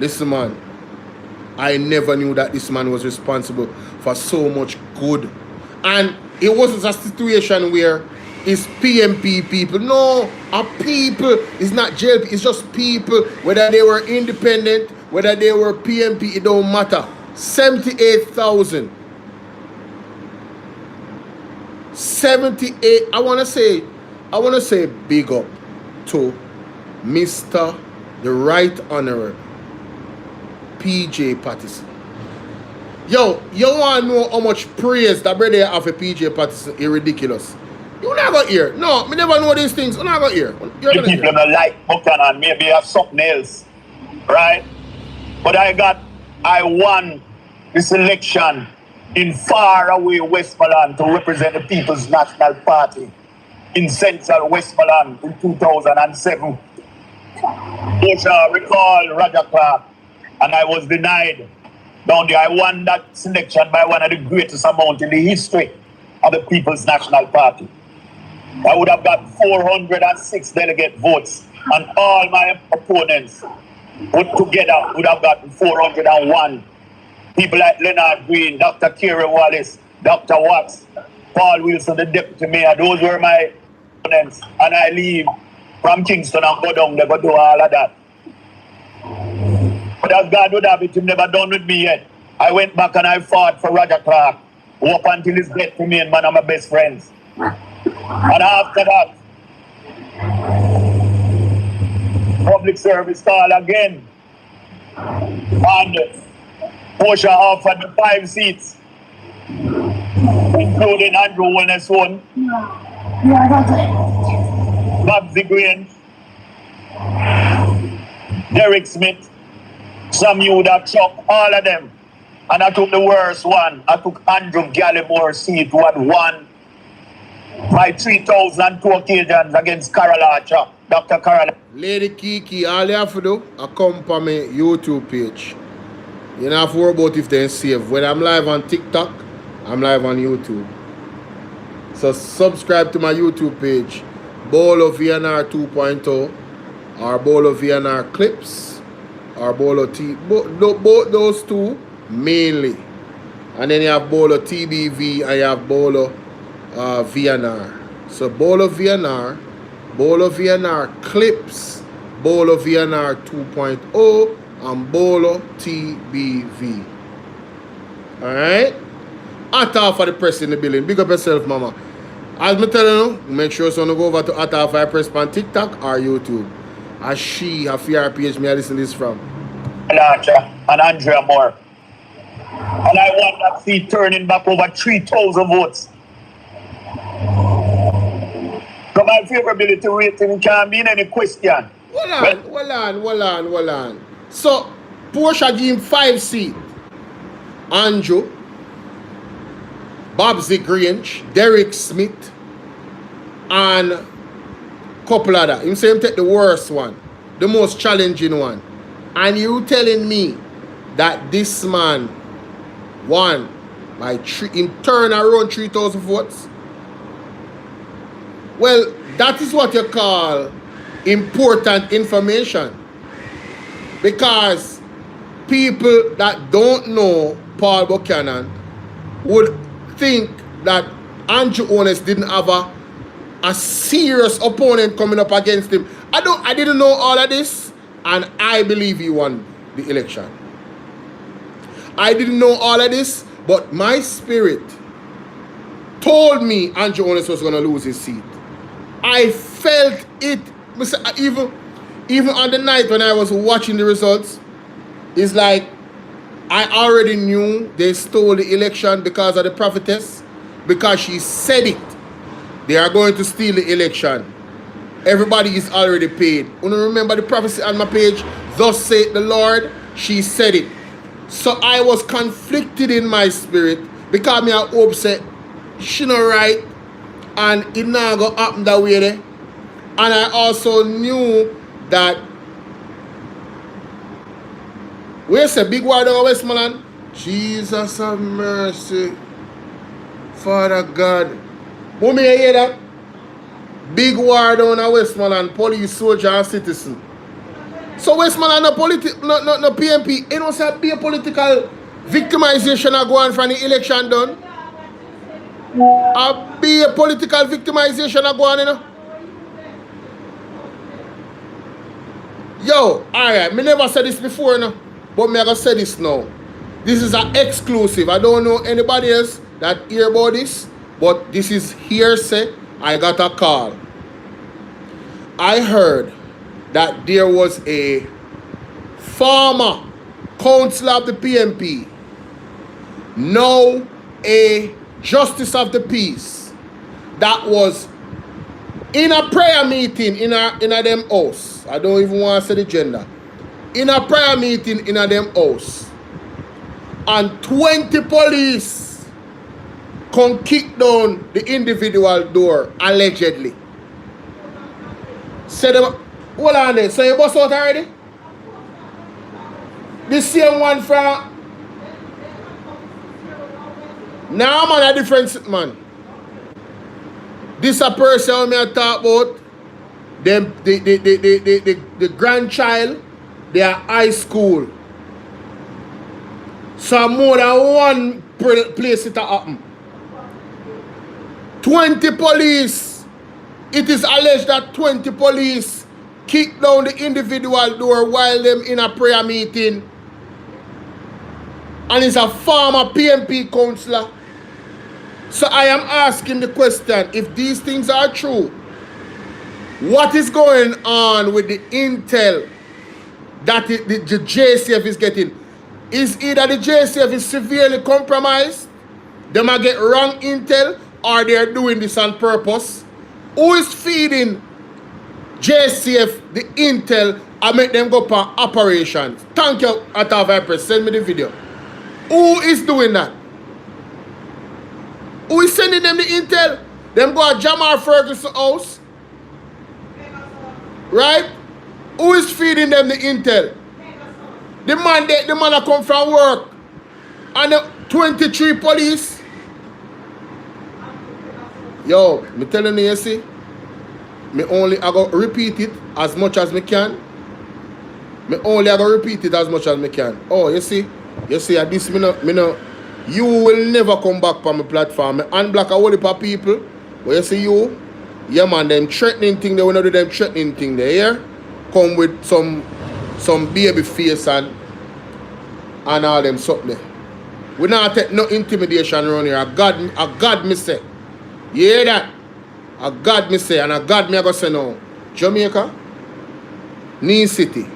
Listen, man, I never knew that this man was responsible for so much good. And it wasn't a situation where it's PMP people. No, a people is not jail. It's just people, whether they were independent, whether they were PMP, it don't matter. 78,000. 78. I want to say big up to Mr. the Right Honorable PJ Patterson. Yo, you want to know how much praise that brother have for PJ Patterson is ridiculous. You never hear. No, me never know these things. You never hear. The people don't like Buchanan, maybe have something else. Right? But I won this election in far away Westmoreland to represent the People's National Party in central Westmoreland in 2007. Which recall Roger Clark. And I was denied down there. I won that selection by one of the greatest amount in the history of the People's National Party. I would have got 406 delegate votes, and all my opponents put together would have gotten 401. People like Leonard Green, Dr. Kerry Wallace, Dr. Watts, Paul Wilson, the deputy mayor, those were my opponents. And I leave from Kingston and go down there, go do all of that. But as God would have it, him never done with me yet. I went back and I fought for Roger Clark, who up until his death to me and one of my best friends. And after that, public service call again. And Portia offered the 5 seats, including Andrew Wellness, Babsy Green, Derek Smith, Samuda, Chuck, all of them. And I took the worst one. I took Andrew Gallimore's seat, who had won by 3,002 occasions against Carol Archer, Dr. Carol. Lady Kiki, all you have to do, accompany my YouTube page. You don't have to worry about if they're safe. When I'm live on TikTok, I'm live on YouTube. So subscribe to my YouTube page, Bolo VNR 2.0, or Bolo VNR Clips, or Bolo T. Both those two mainly. And then you have Bolo TBV and you have Bolo VNR. So Bolo VNR, Bolo VNR Clips, Bolo VNR 2.0, and Bolo TBV. Alright? Atta for the press in the building. Big up yourself, mama. As me telling you, make sure you go over to Atta for press on TikTok or YouTube. As she, a fear page, me I listen to this from. And Andrea Moore. And I want that seat turning back over 3,000 votes. So my favorability rating can't be in any question. Hold on. So, Portia give him 5 seats. Andrew, Babsy Grange, Derek Smith, and couple of that. Him say him take the worst one, the most challenging one. And you telling me that this man won by in turn around 3,000 votes? Well, that is what you call important information. Because people that don't know Paul Buchanan would think that Andrew Honest didn't have a serious opponent coming up against him. I didn't know all of this, and I believe he won the election. I didn't know all of this, but my spirit told me Andrew Honest was going to lose his seat. I felt it. Even on the night when I was watching the results, it's like I already knew they stole the election because of the prophetess, because she said it. They are going to steal the election. Everybody is already paid. You remember the prophecy on my page? Thus saith the Lord, she said it. So I was conflicted in my spirit because me I upset. She not right, and it not go happen that way there. And I also knew that where's a big war down Westmoreland? Jesus have mercy. Father God. Who may hear that? Big war down in Westmoreland, police, soldier, and citizen. So Westmoreland no PMP. It don't say be a political victimization go on from the election done. Be a political victimization go on, you know. Yo, alright, me never said this before, no, but me gonna say this now. This is an exclusive. I don't know anybody else that hear about this, but this is hearsay. I got a call. I heard that there was a former councillor of the PMP, now a justice of the peace, that was in a prayer meeting in a them house. I don't even want to say the gender. In a prayer meeting in a them house. And 20 police come kick down the individual door, allegedly. Say them, hold on there. So you bust out already? The same one from... Now man a different man. This a person me I talk about. Them the grandchild, they are high school. So more than one place it happen. 20 police. It is alleged that 20 police kicked down the individual door while them in a prayer meeting. And it's a former PMP councillor. So I am asking the question, if these things are true, what is going on with the intel that the JCF is getting? is either the JCF is severely compromised, they might get wrong intel, or they're doing this on purpose. Who is feeding JCF the intel and make them go for operations? Thank you, Atta Vipers. Send me the video. Who is doing that? Who is sending them the intel? Them go to Jamal Ferguson's house. Right? Who is feeding them the intel? The man that come from work. And the 23 police. Yo, me telling you, see, I go repeat it as much as me can. I go repeat it as much as me can. Oh, you see, at this you will never come back from my platform. I unblock a whole heap of people. But you see you, yeah man, them threatening thing, they will not do them threatening thing there, yeah? Come with some baby face and all them something there. We not take no intimidation around here. A God me say. You hear that? A God me say, and a God me I go say no. Jamaica, Knee City.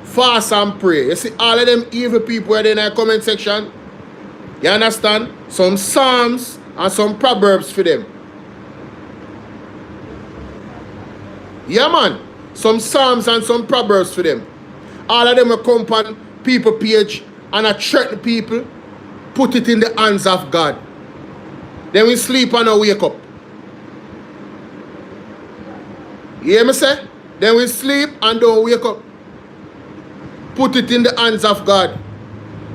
Fast and pray. You see all of them evil people in the comment section? You understand? Some Psalms and some Proverbs for them. Yeah man. Some Psalms and some Proverbs for them. All of them will come on people page and threaten people. Put it in the hands of God. Then we sleep and we wake up. You hear me say? Then we sleep and don't wake up. Put it in the hands of God.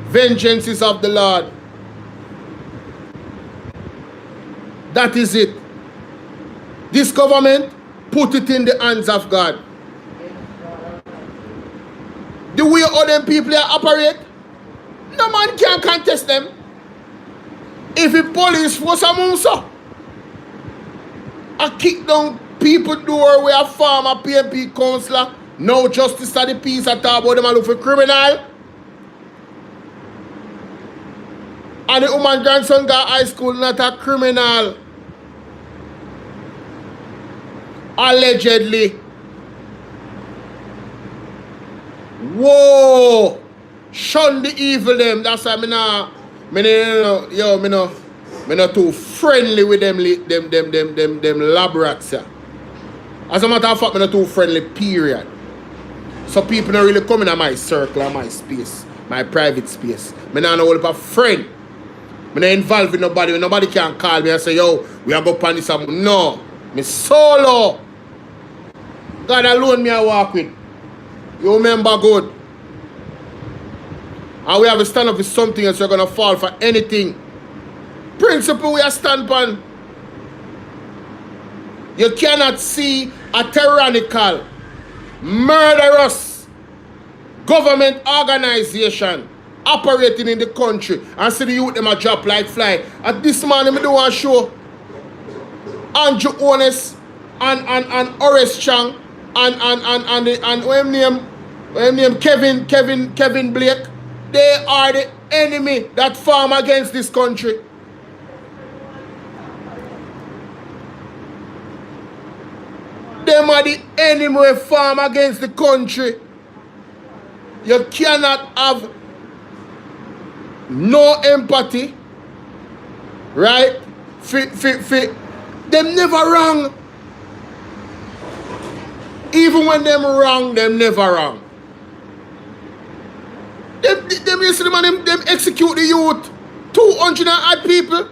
Vengeance is of the Lord. That is it. This government, put it in the hands of God. The way all them people operate, no man can contest them. If the police force a move so, I kick down people door where a farmer PMP councillor, no justice of the peace at all about them and look for criminal. And the woman grandson got high school, not a criminal. Allegedly. Whoa! Shun the evil them. That's why me not too friendly with them lab rats. Yeah. As a matter of fact, me not too friendly, period. So people don't really come in my circle or my space, my private space. Me not know a friend. Me not involved with nobody. Nobody can call me and say, yo, we are going to this. No. Me solo. God alone me I walk with. You remember good. And we have to stand up for something else. We're going to fall for anything. Principle we are stand on. You cannot see a tyrannical, murderous government organization operating in the country and see the youth them a drop like fly. At this morning, I do want to show Andrew Ones and Horace Chang and when name Kevin Blake. They are the enemy that farm against this country. Them are the enemy who farm against the country. You cannot have no empathy, right? Them never wrong. Even when them wrong, them never wrong. Them yesterday, them execute the youth. 200 odd people.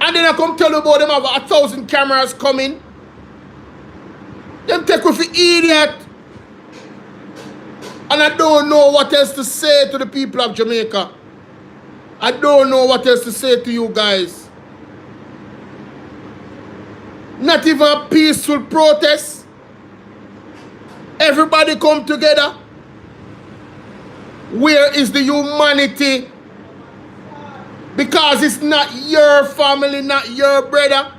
And then I come tell you about them have 1,000 cameras coming. Them take with the idiot. And I don't know what else to say to the people of Jamaica. I don't know what else to say to you guys. Not even a peaceful protest. Everybody come together. Where is the humanity? Because it's not your family, not your brother.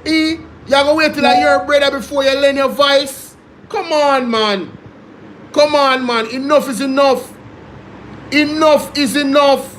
You're going to wait till your brother before you lend your voice? Come on, man. Come on, man. Enough is enough. Enough is enough.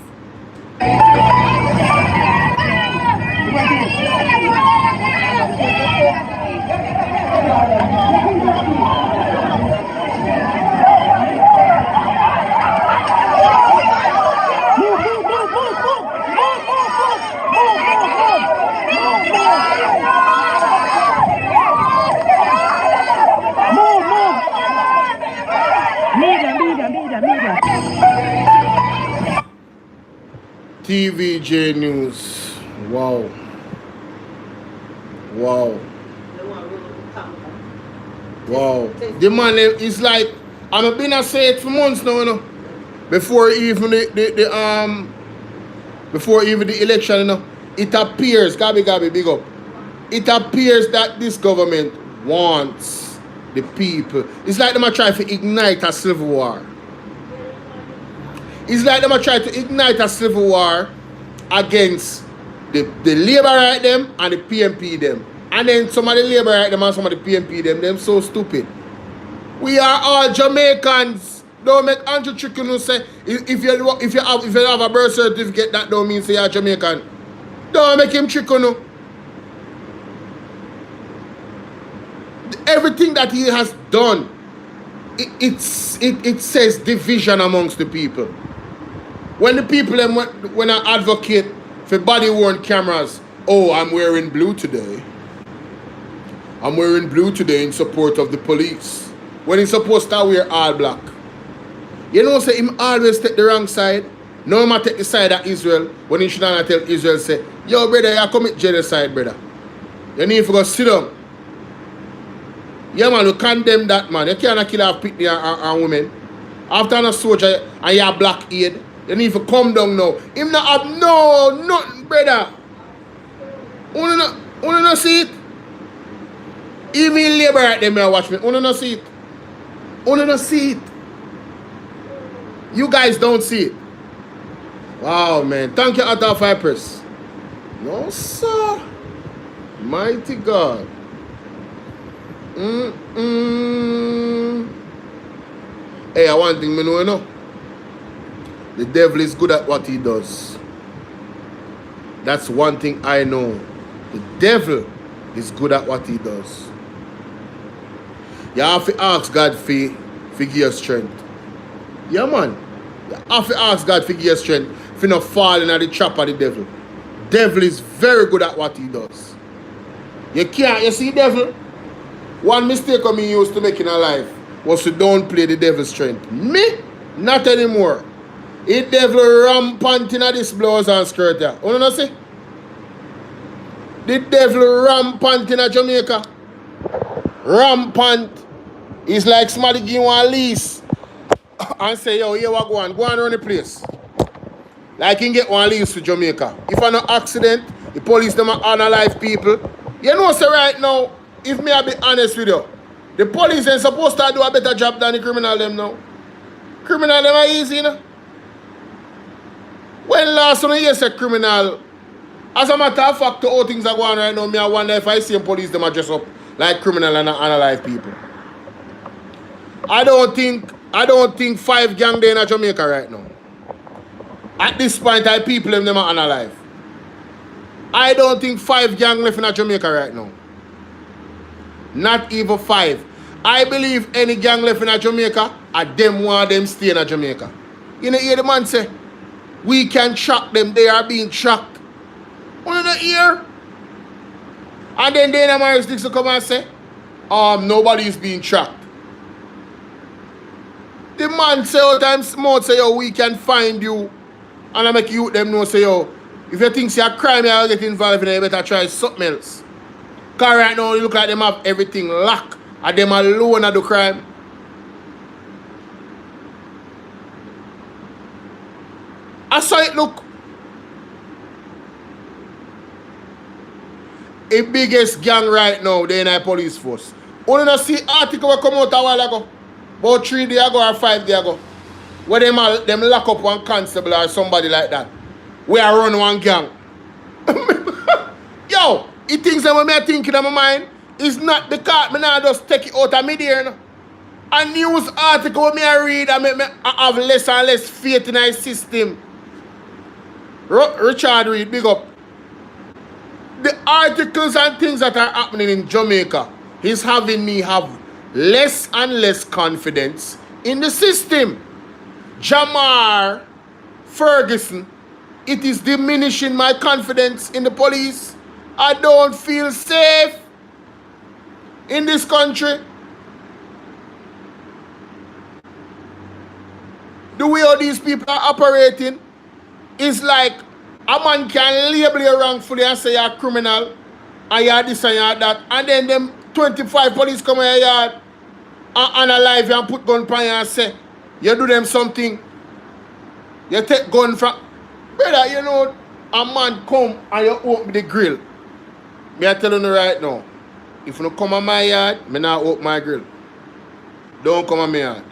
TVJ News. Wow. Wow. Wow. The man is like, I've been saying it for months now, you know. Before even before even the election, you know. It appears, Gabi, big up. It appears that this government wants the people. It's like them are trying to ignite a civil war. It's like them are trying to ignite a civil war against the labor right them and the PMP them. And then some of the labor right them and some of the PMP them so stupid. We are all Jamaicans. Don't make Andrew Chicken who say if you have a birth certificate, that don't mean say you're Jamaican. Don't make him chicken. No. Everything that he has done, it says division amongst the people. When the people when I advocate for body-worn cameras, oh, I'm wearing blue today. I'm wearing blue today in support of the police. When he's supposed to wear all black. You know, say him always take the wrong side. No matter take the side of Israel. When he should not tell Israel, say, yo, brother, you commit genocide, brother. You need to go sit down. Yeah, man, we condemn that, man. You can't kill off people and women. After a soldier and you have black aid, you need to come down now. Him not have nothing, brother. Wanna not see it? Even labor right there, may watch me. Wanna not see it? Wanna not see it? You guys don't see it. Wow, man. Thank you, Atta Vipers. No, sir. Mighty God. Hey, I one thing me know, you know. The devil is good at what he does. That's one thing I know. The devil is good at what he does. You have to ask God for give you strength. Yeah, man. You have to ask God for give you strength for not falling at the trap of the devil. Devil is very good at what he does. You see devil? One mistake of me used to make in a life was to downplay the devil's strength. Me? Not anymore. The devil rampant in this blouse and skirt here. You know see? The devil rampant in Jamaica. Rampant. It's like somebody give one lease and say, yo, here we go on around the place. Like you can get one lease to Jamaica. If an accident, the police them are unalive people. You know, say right now, if me I be honest with you, the police ain't supposed to do a better job than the criminal them now. Criminal them are easy, you know. When last one you say criminal, as a matter of fact, to how things are going right now, me I wonder if I see police them are dress up like criminal and unalive people. I don't think 5 gang there in Jamaica right now. At this point, people them are unalive. I don't think 5 gang left in Jamaica right now. Not even 5. I believe any gang left in Jamaica, them want them stay in Jamaica. You know, hear the man say, we can track them, they are being tracked. You know hear? And then Dana Morris Dixon come and say, nobody is being tracked. The man say all time smart say, yo, we can find you. And I make you them know, say, yo, if you think you're a crime, you'll get involved in it, you better try something else. Because right now, you look like them have everything locked. And them alone at the crime. I saw it look. The biggest gang right now, they in the police force. Only not see article will come out a while ago. About 3 days ago or 5 days ago. Where them lock up one constable or somebody like that. We are run one gang. Yo, it things that when I thinking in my mind is not because me now just take it out of me there. No? A news article when I read I have less and less faith in our system. Richard Reed, big up. The articles and things that are happening in Jamaica is having me have less and less confidence in the system. Jamar Ferguson, it is diminishing my confidence in the police. I don't feel safe in this country. The way all these people are operating is like A man can label you wrongfully and say you're a criminal, and you're this and you're that, and then them 25 police come in your yard and analyze you and put gun on you and say, you do them something, you take gun from... Brother, you know, a man come and you open the grill. Me I tell you right now, if you don't come on my yard, me not open my grill. Don't come on my yard.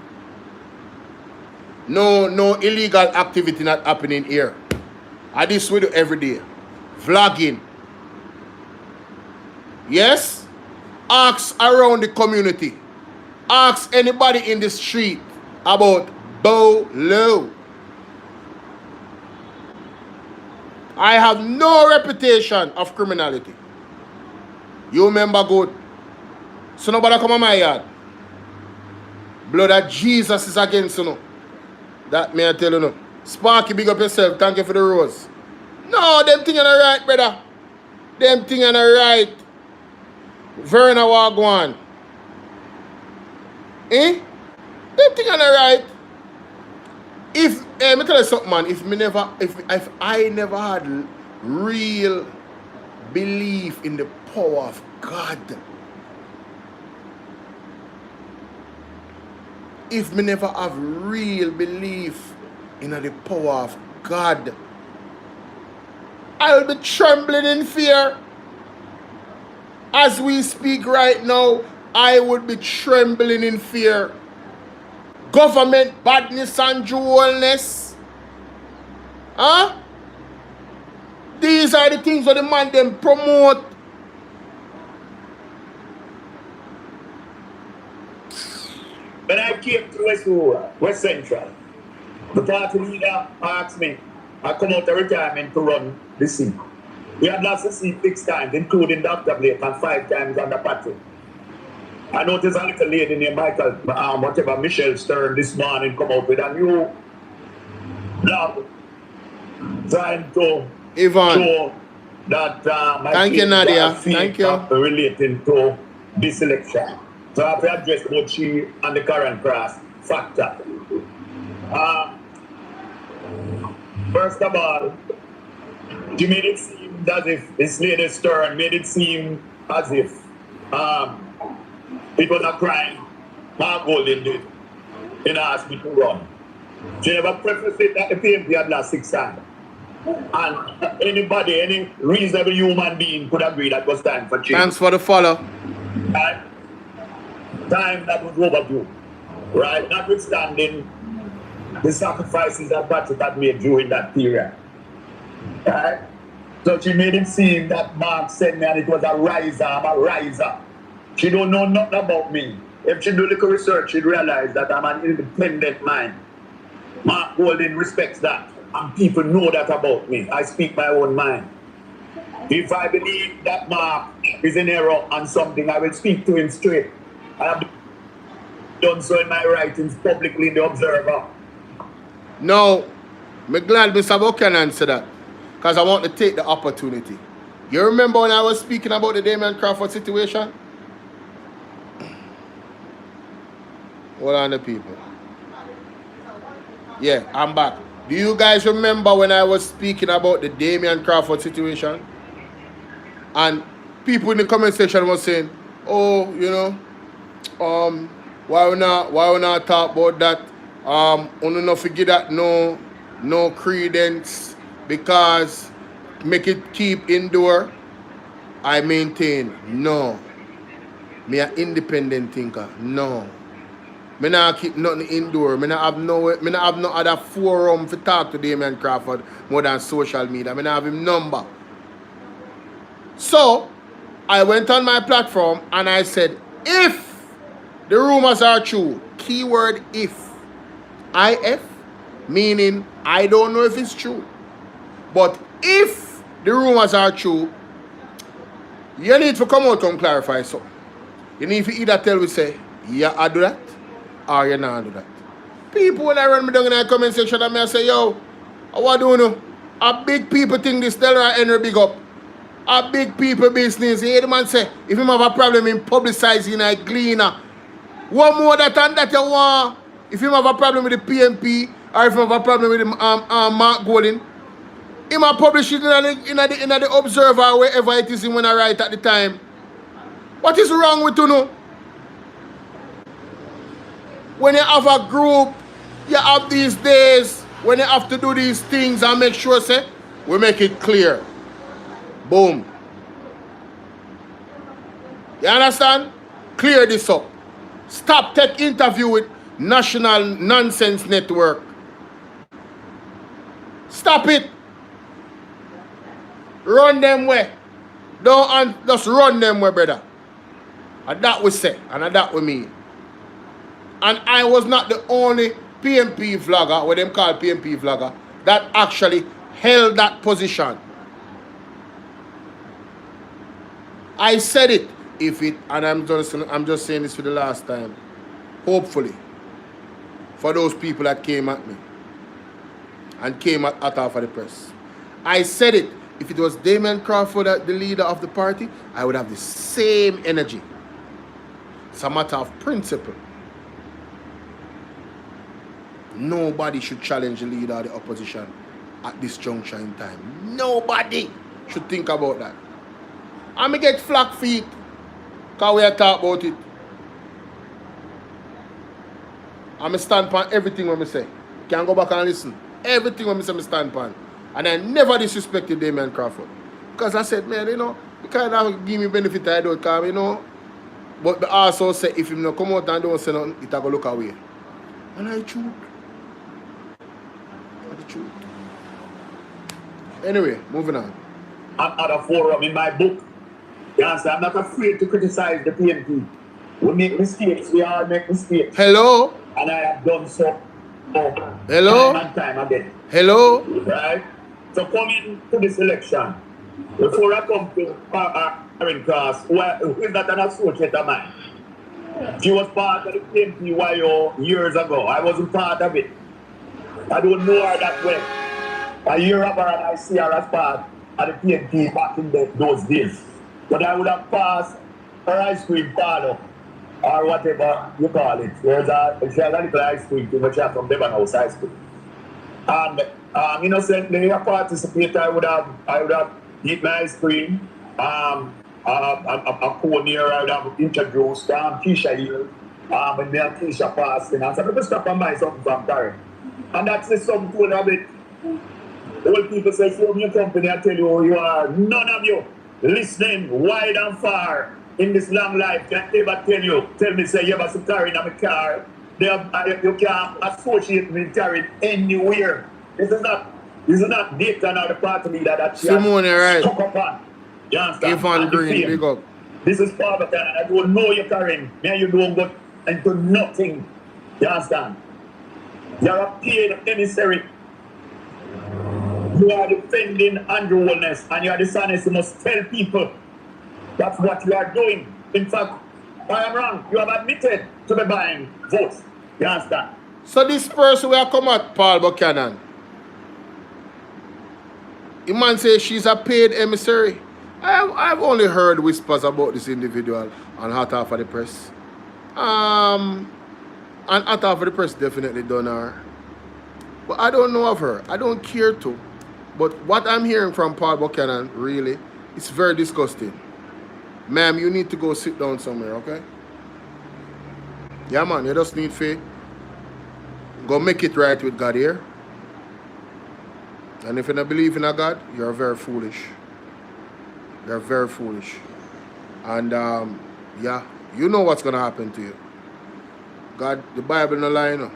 No illegal activity not happening here. I this we do every day. Vlogging. Yes? Ask around the community. Ask anybody in the street about Bolo. I have no reputation of criminality. You remember good. So nobody come on my yard. Blood of Jesus is against you. That may I tell you no. Sparky, big up yourself. Thank you for the rose. No, them thing are not right, brother. Them thing are not right. Verna Wagwan. Eh? Them thing are not right. If let me tell you something, man. If I never had real belief in the power of God, if me never have real belief in the power of God, I'll be trembling in fear. As we speak right now, I would be trembling in fear. Government badness and jewelness. Huh? These are the things that the man them promote. When I came to West Central, the party leader asked me, I come out of retirement to run the seat. We had lost the seat 6 times, including Dr. Blake, and 5 times on the party. I noticed a little lady named Michelle Stern this morning come out with a new blog trying to show that my Thank you. relating to this election. So I have to address both she and the current cross factor. First of all, she made it seem as if this lady Stern made it seem as if people are crying. Mark Golden did. They asked me to run. She never prefaced it that the PMP had lost 6 times. And anybody, any reasonable human being could agree that was time for change. Thanks for the follow. Time that was overdue. Right? Notwithstanding the sacrifices that Patrick had made during that period. Right? So she made it seem that Mark sent me and it was a riser, I'm a riser. She don't know nothing about me. If she do little research, she'd realize that I'm an independent mind. Mark Golden respects that. And people know that about me. I speak my own mind. If I believe that Mark is in error on something, I will speak to him straight. I have done so in my writings publicly in the Observer. No, I'm glad Mr. Buchanan said that, because I want to take the opportunity. You remember when I was speaking about the Damian Crawford situation? Hold on, the people. Yeah, I'm back. Do you guys remember when I was speaking about the Damian Crawford situation? And people in the comment section were saying, oh, you know, why we not talk about that? Only not forget that no credence, because make it keep indoor. I maintain no. Me an independent thinker. No. Me not keep nothing indoor. Me not have no other forum to talk to Damian Crawford more than social media. Me not have him number. So I went on my platform and I said, if the rumors are true, keyword if. IF, meaning I don't know if it's true. But if the rumors are true, you need to come out and clarify so. You need to either tell me, say, yeah, I do that, or you not do that. People, when I run me down in the comment section, I say, yo, what do you know? A big people think this, tell her Henry big up. A big people business. You hear the man say, if you have a problem in publicizing a cleaner, one more that and that you want. If you have a problem with the PMP, or if you have a problem with the Mark Golden, He might publish it in the Observer, wherever it is when I write at the time. What is wrong with you know? When you have a group, you have these days, when you have to do these things and make sure, say, we make it clear. Boom. You understand? Clear this up. Stop take interview with National Nonsense Network. Stop it. Run them way. Don't just run them way, brother. And that we say, and that we mean. And I was not the only PMP vlogger, what them call PMP vlogger, that actually held that position. I said it. If it, and I'm just saying this for the last time, hopefully, for those people that came at me and came at half of the press. I said it. If it was Damien Crawford, the leader of the party, I would have the same energy. It's a matter of principle. Nobody should challenge the leader of the opposition at this juncture in time. Nobody should think about that. I'm going to get flack feet because we are talking about it. I'm going to stand upon everything when I say. You can go back and listen. Everything when I say, I stand upon. And I never disrespected Damien Crawford. Because I said, man, you know, you can't give me benefit I don't come, you know. But the also say, if you don't come out and don't say nothing, it's going to look away. And I choose. Anyway, moving on. I'm at a forum in my book. Yes, I'm not afraid to criticize the PMP. We make mistakes, we all make mistakes. Hello? And I have done so. Hello? Time and time again. Hello? Right? So coming to this election, before I come to Karen Cross, who is that an associate of mine? She was part of the PMP YO years ago. I wasn't part of it. I don't know her that way. I hear of her and I see her as part of the PMP back in those days. But I would have passed her ice cream parlor or whatever you call it. She has a little ice cream thing, but she has from Devon House Ice Cream. And innocently, I participate. I would have eaten my ice cream. A pioneer, I would have introduced Keisha Hill. When me and Keisha passed, and I said, let me stop and buy something from Karen. And that's the sum total of it. Old people say, from your company, I tell you, you are none of you listening wide and far in this long life can ever tell me, say, you have some carrying in my car. You can't associate me carrying anywhere. This is not Dayton or the party leader that she Simone, right. stuck upon. You understand? Evan Green, big up. This is part of that. I don't know you're carrying. Me and you don't go into nothing. You understand? You're a paid emissary. You are defending Andrew Wellness and you are dishonest. You must tell people that's what you are doing. In fact, I am wrong. You have admitted to be buying votes. You understand? So this person will come at Paul Buchanan. The man says she's a paid emissary. I've only heard whispers about this individual on Hot Half of the Press. And Hot Half of the Press definitely done her. But I don't know of her. I don't care to. But what I'm hearing from Paul Buchanan, really, it's very disgusting. Ma'am, you need to go sit down somewhere, okay? Yeah, man, you just need to go make it right with God here. And if you don't believe in a God, you're very foolish. You're very foolish. And, yeah, you know what's going to happen to you. God, the Bible no lie, no.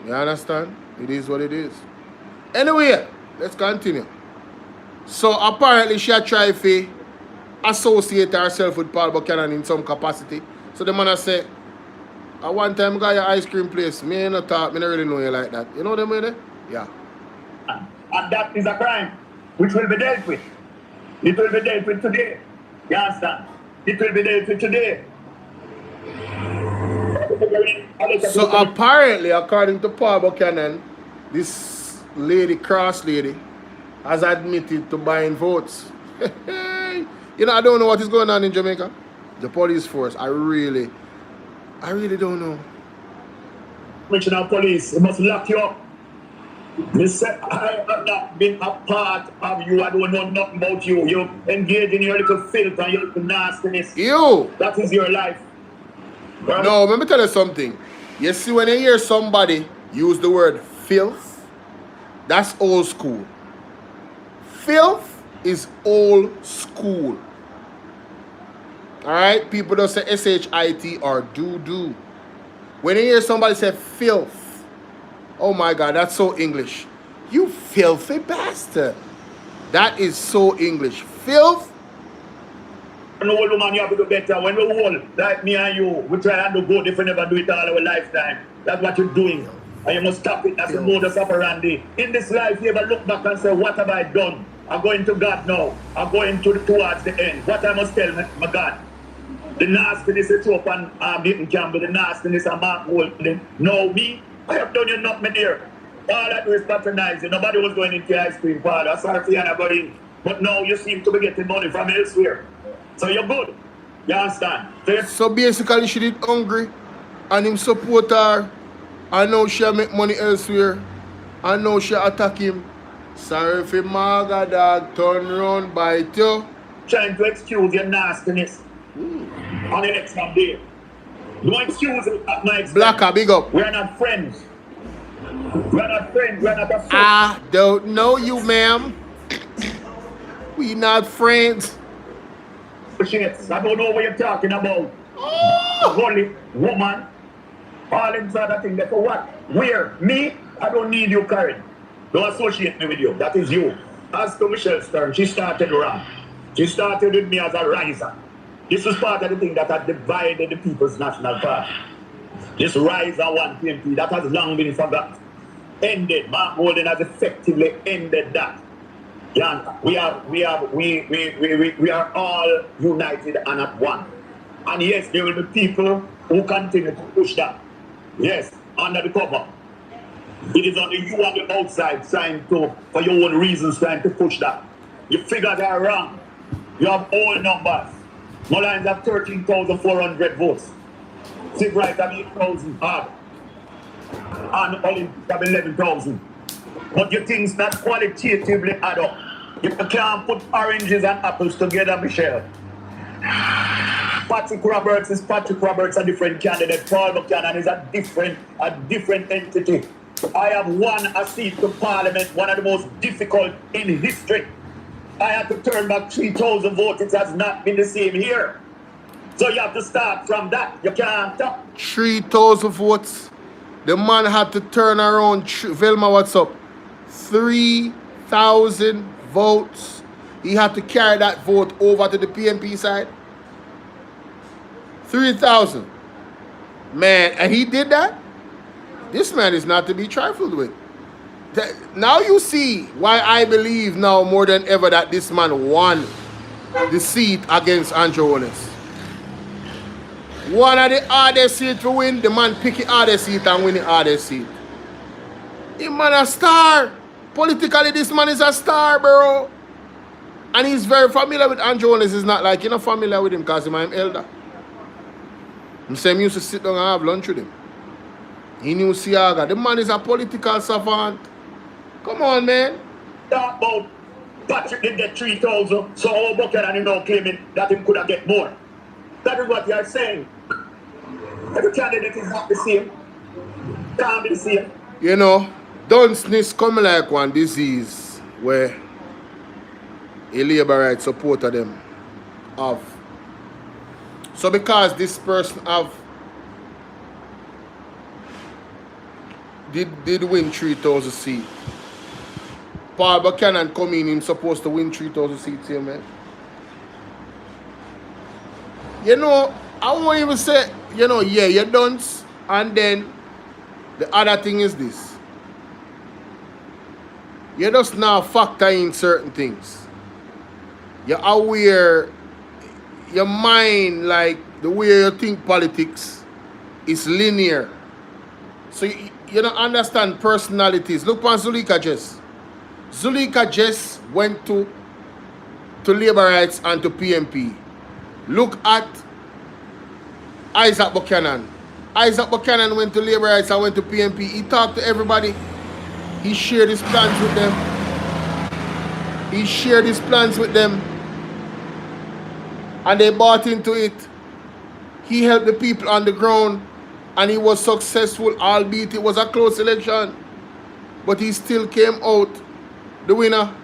You understand? It is what it is. Anyway, let's continue. So apparently she had tried to associate herself with Paul Buchanan in some capacity. So the man say, at one time I got your ice cream place. Me ain't not talk, me don't really know you like that. You know them way? Yeah. And that is a crime which will be dealt with. It will be dealt with today. You understand? It will be dealt with today. So apparently, according to Paul Buchanan, this lady, Cross lady, has admitted to buying votes. You know, I don't know what is going on in Jamaica. The police force, I really don't know. Commissioner of Police, it must lock you up. I have not been a part of you. I don't know nothing about you. You engage in your little filth and your little nastiness. You. That is your life. Right? No, let me tell you something. You see, when you hear somebody use the word filth, that's old school. Filth is old school. Alright? People don't say S-H-I-T or do-do. When you hear somebody say filth, oh my God, that's so English. You filthy bastard. That is so English. Filth. An old woman, you have to do better. When we're old, like me and you, we try and do good if we never do it all our lifetime. That's what you're doing. And you must stop it. That's the modus operandi. In this life, you ever look back and say, what have I done? I'm going to God now. I'm going towards the end. What I must tell my God? The nastiness is up and Newton Campbell, the nastiness and Mark Holden. No, me, I have done you nothing there. All I do is patronize you. Nobody was going into ice cream parlor. Sorry for you not going. But now you seem to be getting money from elsewhere. So you're good. You understand? So basically she did hungry and him support her. I know she make money elsewhere. I know she attack him. Sorry for Maga dog turn around bite you. Trying to excuse your nastiness. On the next day. Don't excuse it at my expense. Blacker, big up. We're not friends. We're not friends. We're not a friend. I don't know you, ma'am. We not friends. I don't know what you're talking about. Holy woman. All them sort of things. For what? Where? Me? I don't need you, Karen. Don't associate me with you. That is you. As to Michelle Stern, she started wrong. She started with me as a riser. This was part of the thing that had divided the People's National Party. This rise of one PMP, that has long been forgotten. Ended. Mark Holden has effectively ended that. Yeah, we are all united and at one. And yes, there will be people who continue to push that. Yes, under the cover. It is only you on the outside trying to, for your own reasons, trying to push that. You figured that wrong. You have all numbers. Mullines have 13,400 votes. Civic have 8,000 hard. And Olympic have 11,000. But your things not qualitatively add up. If you can't put oranges and apples together, Michelle. Patrick Roberts is Patrick Roberts, a different candidate. Paul Buchanan is a different entity. I have won a seat to Parliament, one of the most difficult in history. I had to turn back 3,000 votes. It has not been the same here. So you have to start from that. You can't stop. 3,000 votes. The man had to turn around. Velma, what's up? 3,000 votes. He had to carry that vote over to the PMP side. 3,000. Man, and he did that? This man is not to be trifled with. Now you see why I believe now more than ever that this man won the seat against Andrew Holness. One of the hardest seats to win, the man pick the hardest seat and win the hardest seat. This man a star. Politically, this man is a star, bro. And he's very familiar with Andrew Holness. It's not like you're not familiar with him because he's my elder. I'm saying he used to sit down and have lunch with him. He knew Siaga. The man is a political savant. Come on, man. Talk about Patrick did get 3,000, so all Buchanan is now claiming that he could have get more. That is what you are saying. Every candidate is not the same. Can't be the same. You know, dunceness come like one disease where a labor right supporter them have. So because this person did win 3,000 seats. Paul Buchanan come in, him supposed to win 3,000 seats here, man. You know, I won't even say, you know, yeah, you're done. And then the other thing is this. You just now factor in certain things. You're aware, your mind, like the way you think politics is linear. So you don't understand personalities. Look on Zulika Jess. Zulika Jess went to Labour Rights and to PMP. Look at Isaac Buchanan. Isaac Buchanan went to Labour Rights and went to PMP. He talked to everybody. He shared his plans with them. He shared his plans with them. And they bought into it. He helped the people on the ground. And he was successful, albeit it was a close election. But he still came out the winner.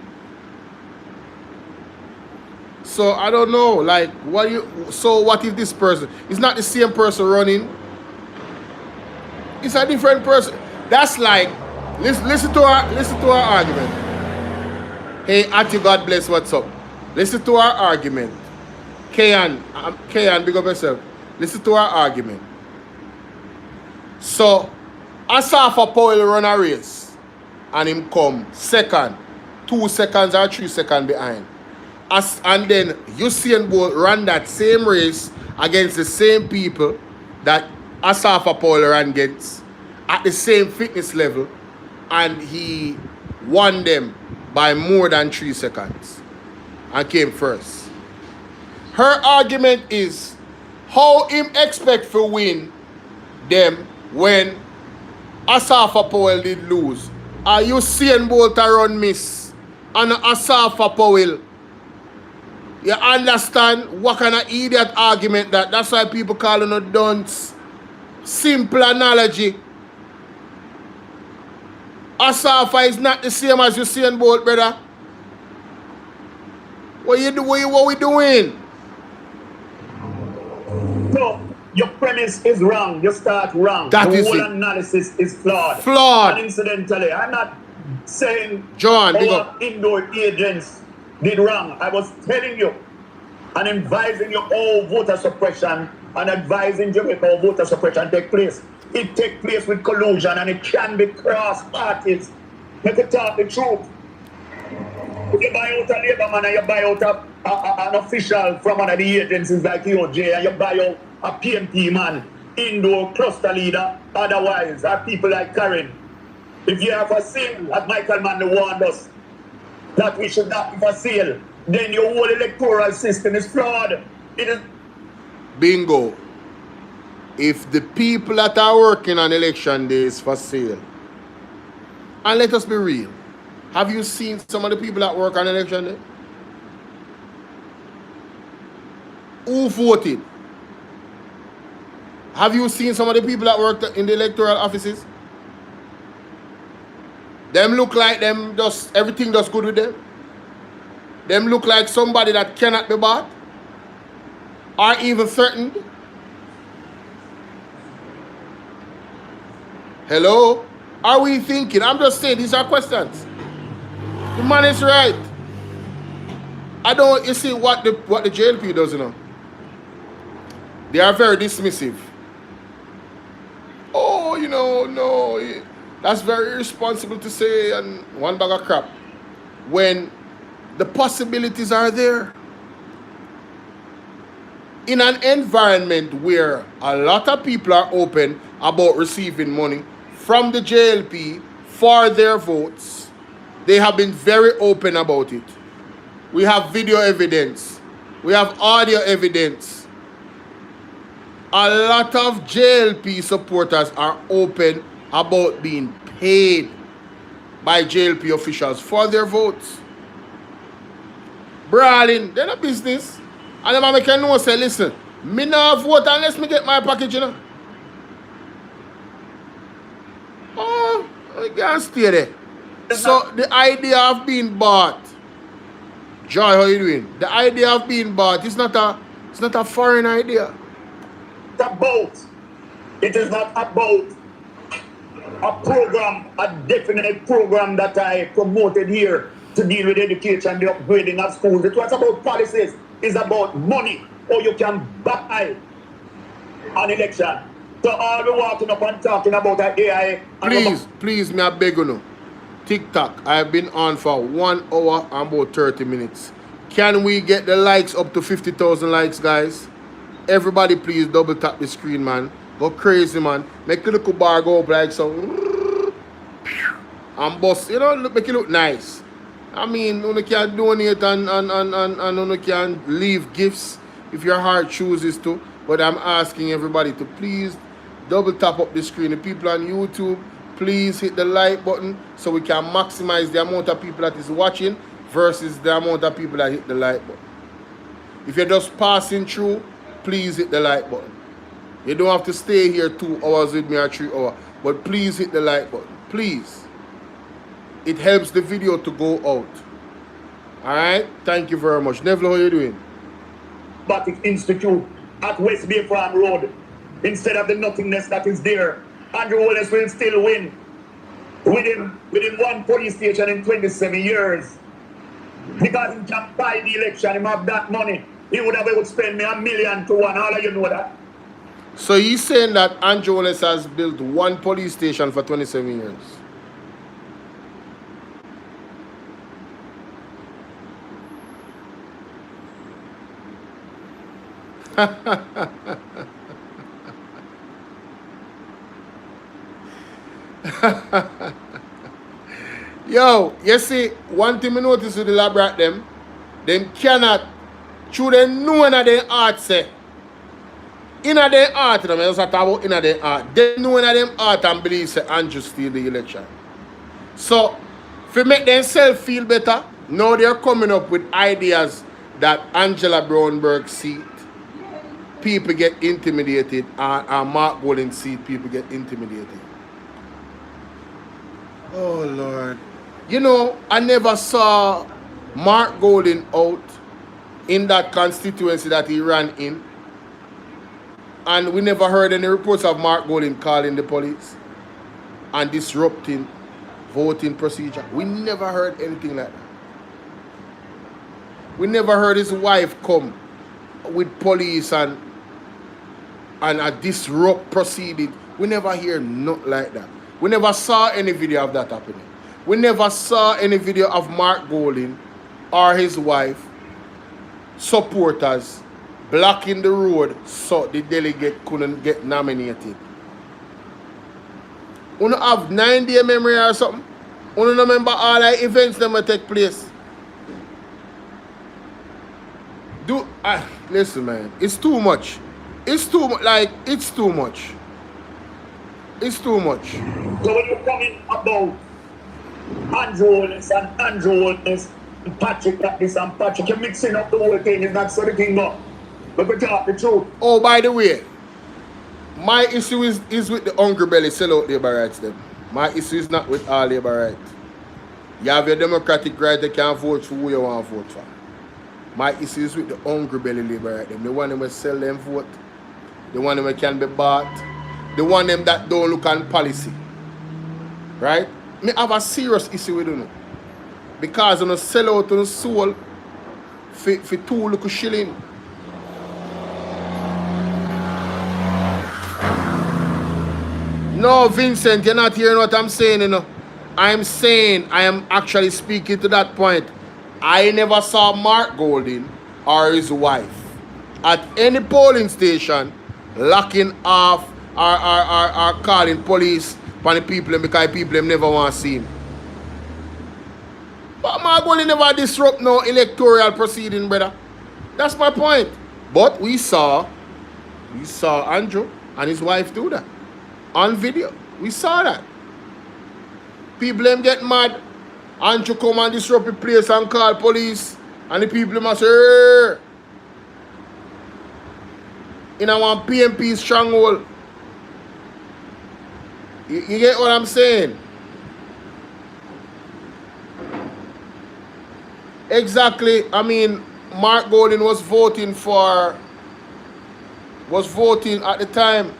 So I don't know, like, what if this person is not the same person running? It's a different person. That's like, listen to our argument. Hey, Ati, God bless, what's up? Listen to our argument. Kayan, big up yourself. Listen to our argument. So, Asafa Powell run a race and him come second, 2 seconds or 3 seconds behind. And then Usain Bolt ran that same race against the same people that Asafa Powell ran against at the same fitness level, and he won them by more than 3 seconds and came first. Her argument is how him expect to win them when Asafa Powell did lose. Are Usain Bolt a run miss and Asafa Powell? You understand what kind of idiot argument that? That's why people call it a dunce. Simple analogy. Asafa is not the same as Usain Bolt, brother. What we doing? No, your premise is wrong. You start wrong. That the is whole it. analysis is flawed. Flawed. And incidentally, I'm not saying John, big our up. indoor agents did wrong. I was telling you and advising you all voter suppression and advising Jamaica how voter suppression take place. It take place with collusion and it can be cross parties. Make it talk the truth. If you buy out a labor man and you buy out an official from one of the agencies like EOJ and you buy out a PMP man, indoor cluster leader, otherwise, are people like Karen. If you have a sale, as Michael Manley warned us, that we should not be for sale, then your whole electoral system is flawed. It is. Bingo. If the people that are working on election days for sale, and let us be real, have you seen some of the people that work on election day? Who voted? Have you seen some of the people that work in the electoral offices? Them look like them just everything just good with them. Them look like somebody that cannot be bought or even threatened. Hello? Are we thinking? I'm just saying these are questions. The man is right. I don't, you see what the JLP does, you know. They are very dismissive. Oh, you know, no, that's very irresponsible to say and one bag of crap. When the possibilities are there. In an environment where a lot of people are open about receiving money from the JLP for their votes, they have been very open about it. We have video evidence. We have audio evidence. A lot of JLP supporters are open about being paid by JLP officials for their votes. Brawling, they're not business. And the man can know say, listen, me not vote unless me get my package, you know. Oh, I can't stay there. So the idea of being bought, Joy, how you doing? The idea of being bought is not a foreign idea. It is not about a program, a definite program that I promoted here to deal with education, the upgrading of schools. It was about policies. It's about money, or you can buy an election. So all we walking up and talking about the AI. Please, me I beg you. TikTok, I've been on for 1 hour and about 30 minutes. Can we get the likes up to 50,000 likes, guys? Everybody, please double tap the screen, man. Go crazy, man. Make the little bar go up like so. And bust, you know, make it look nice. I mean, you can donate and you can leave gifts if your heart chooses to. But I'm asking everybody to please double tap up the screen. The people on YouTube, please hit the like button so we can maximize the amount of people that is watching versus the amount of people that hit the like button. If you're just passing through, please hit the like button. You don't have to stay here 2 hours with me or 3 hours, but please hit the like button. Please. It helps the video to go out. Alright? Thank you very much. Neville, how are you doing? Robotic Institute at West Bay Farm Road. Instead of the nothingness that is there, Andrew Wallace will still win within 1 police station in 27 years. Because he can buy the election, he have that money. He would have able to spend me $1 million to 1. All of you know that. So he's saying that Andrew Wallace has built 1 police station for 27 years. Yo, you see, one thing I notice with the laborate them cannot, through them know in their heart say, in their heart, I just talk about in their heart, they know in their heart and believe say Andrew steal the election. So, to make themselves feel better, now they're coming up with ideas that Angela Brownberg seat, people get intimidated, and Mark Golden seat, people get intimidated. Oh, Lord. You know, I never saw Mark Golden out in that constituency that he ran in. And we never heard any reports of Mark Golden calling the police and disrupting voting procedure. We never heard anything like that. We never heard his wife come with police and a disrupt proceeding. We never hear nothing like that. We never saw any video of that happening. We never saw any video of Mark Golden or his wife, supporters, blocking the road so the delegate couldn't get nominated. You don't have 9-day memory or something? You don't remember all the events that will take place? Listen, man, it's too much. It's too much. Like, it's too much. It's too much. So when you're coming about Andrew Wallace and Andrew Wallace, Patrick like this and Patrick, you're mixing up the whole thing. It's not so the thing up. But we talk the truth. Oh, by the way, my issue is with the hungry belly sellout labor rights them. My issue is not with all labor rights. You have your democratic right, you can vote for who you want to vote for. My issue is with the hungry belly labor right them. The one that sell them vote. The one that can be bought. The one them that don't look on policy. Right? Me have a serious issue with them. Because you sell out to the soul for 2 little shilling. No, Vincent, you're not hearing what I'm saying, you know. I'm saying, I am actually speaking to that point. I never saw Mark Golden or his wife at any polling station locking off or calling police for the people because people never want to see him. But Mark Golden never disrupt no electoral proceeding, brother. That's my point. But we saw Andrew and his wife do that. On video. We saw that. People them get mad. Andrew come and disrupt the place and call police. And the people must say, in a one PMP stronghold. You get what I'm saying? Exactly. I mean, Mark Golden was voting at the time.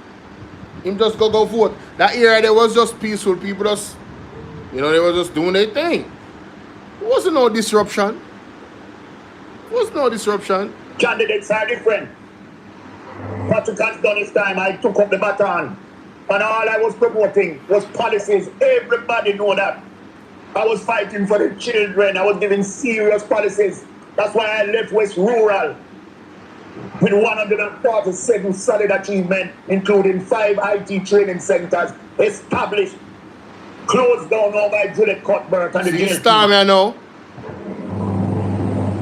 Him just go vote. That era there was just peaceful. People just, they were just doing their thing. There wasn't no disruption. There was no disruption. Candidates are different. Patrick has done his time. I took up the baton. And all I was promoting was policies. Everybody know that. I was fighting for the children. I was giving serious policies. That's why I left West Rural with 147 solid achievements, including 5 IT training centers established, closed down all by Juliet Cuthbert and the jail. Time, I know.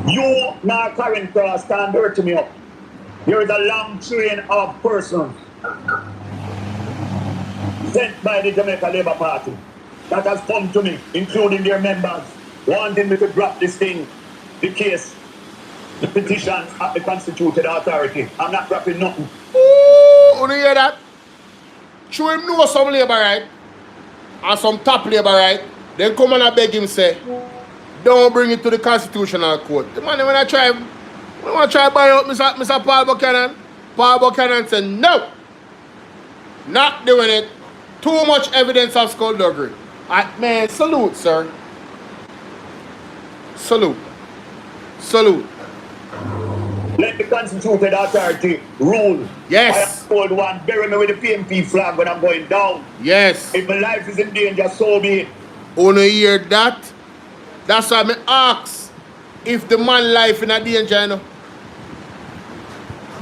You now current cross stand dirty me up. There is a long train of persons sent by the Jamaica Labour Party that has come to me, including their members, wanting me to drop this thing, the case, the petition at the constituted authority. I'm not dropping nothing. Ooh, you hear that? Show him know some labor right and some top labor right. Then come and beg him say, don't bring it to the constitutional court. The man when I want to try buy out Mr. Paul Buchanan. Paul Buchanan said no. Not doing it. Too much evidence of skullduggery. Man, salute, sir. Salute. Salute. Let the constituted authority rule. Yes. I am told one, bury me with the PMP flag when I'm going down. Yes. If my life is in danger, so be it. Wanna hear that? That's why I ask if the man life in a danger, you know.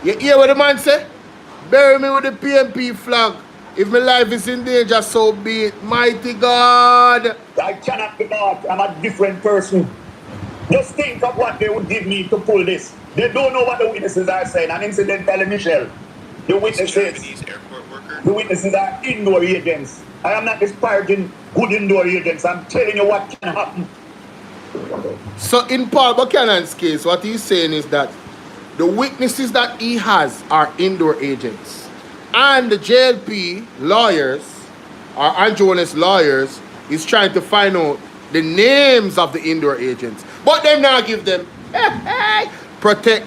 You hear what the man say? Bury me with the PMP flag. If my life is in danger, so be it. Mighty God. I cannot be bought. I'm a different person. Just think of what they would give me to pull this. They don't know what the witnesses are saying. And incidentally, Michelle, the witnesses are indoor agents. I am not disparaging good indoor agents. I'm telling you what can happen. So in Paul Buchanan's case, what he's saying is that the witnesses that he has are indoor agents. And the JLP lawyers, or Anjones lawyers, is trying to find out the names of the indoor agents. But them now give them, protect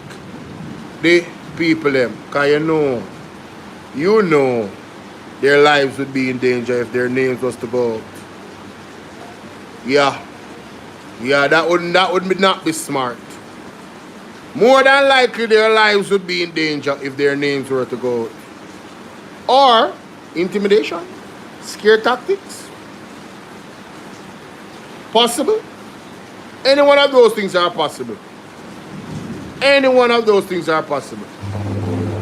the people them. Because you know, their lives would be in danger if their names was to go out. Yeah, that would not be smart. More than likely, their lives would be in danger if their names were to go out. Or intimidation, scare tactics. Possible. Any one of those things are possible. Any one of those things are possible.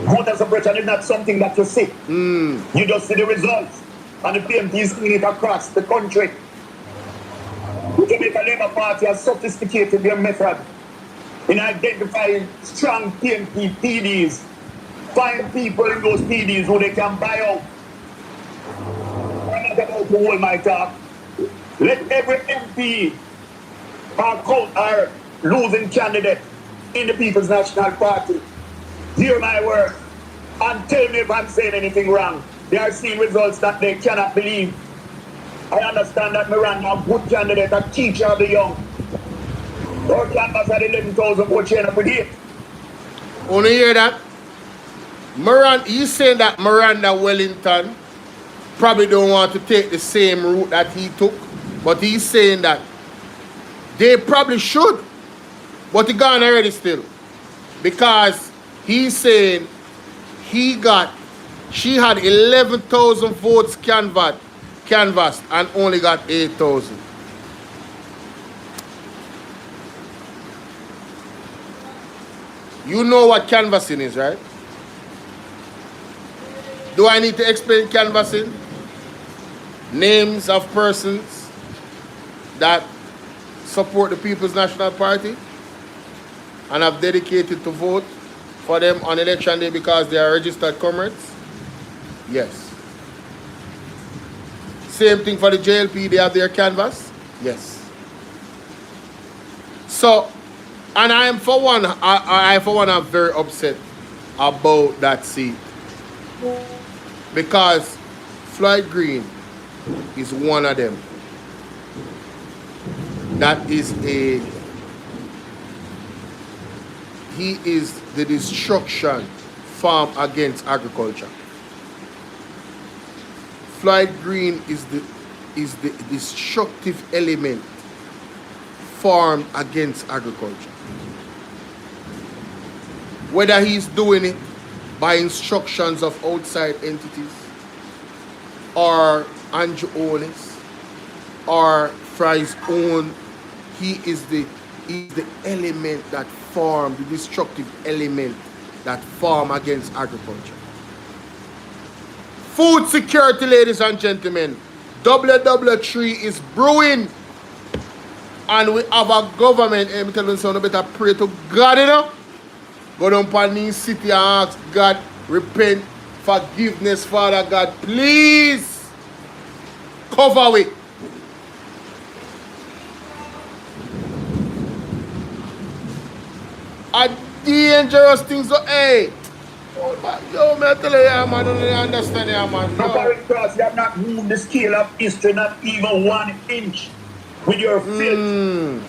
Voter suppression is not something that you see. You just see the results. And the PMP is seeing it across the country. The Jamaica Labour Party has sophisticated their method in identifying strong PMP PDs. Find people in those PDs who they can buy out. I'm not about to hold my talk. Let every MP or losing candidate in the People's National Party hear my word and tell me if I'm saying anything wrong. They are seeing results that they cannot believe. I understand that Miranda, a good candidate, a teacher of the young. Our canvas at 11,000 vote chain up with it. Only hear that? He's saying that Miranda Wellington probably don't want to take the same route that he took, but he's saying that they probably should, but he gone already still, because he's saying she had 11,000 votes canvassed and only got 8,000. You know what canvassing is, right? Do I need to explain canvassing? Names of persons that support the People's National Party and have dedicated to vote for them on election day because they are registered comrades? Yes. Same thing for the JLP, they have their canvas? Yes. So, and I for one am very upset about that seat, because Floyd Green is one of them. He is the destruction farm against agriculture. Floyd Green is the destructive element farmed against agriculture. Whether he's doing it by instructions of outside entities, or Andrew Owens, or for his own, he is the element that form, the destructive element that form against agriculture. Food security, ladies and gentlemen. WW3 is brewing. And we have a government, I'm telling you, so you better pray to God, you know. Go down to the city and ask God, repent, forgiveness, Father God, please. cover with. A dangerous thing, so hey. Yo, man, I tell you, yeah, man, I don't really understand, yeah, man. No, Karen Cross, you have not moved the scale of history, not even 1 inch with your filth.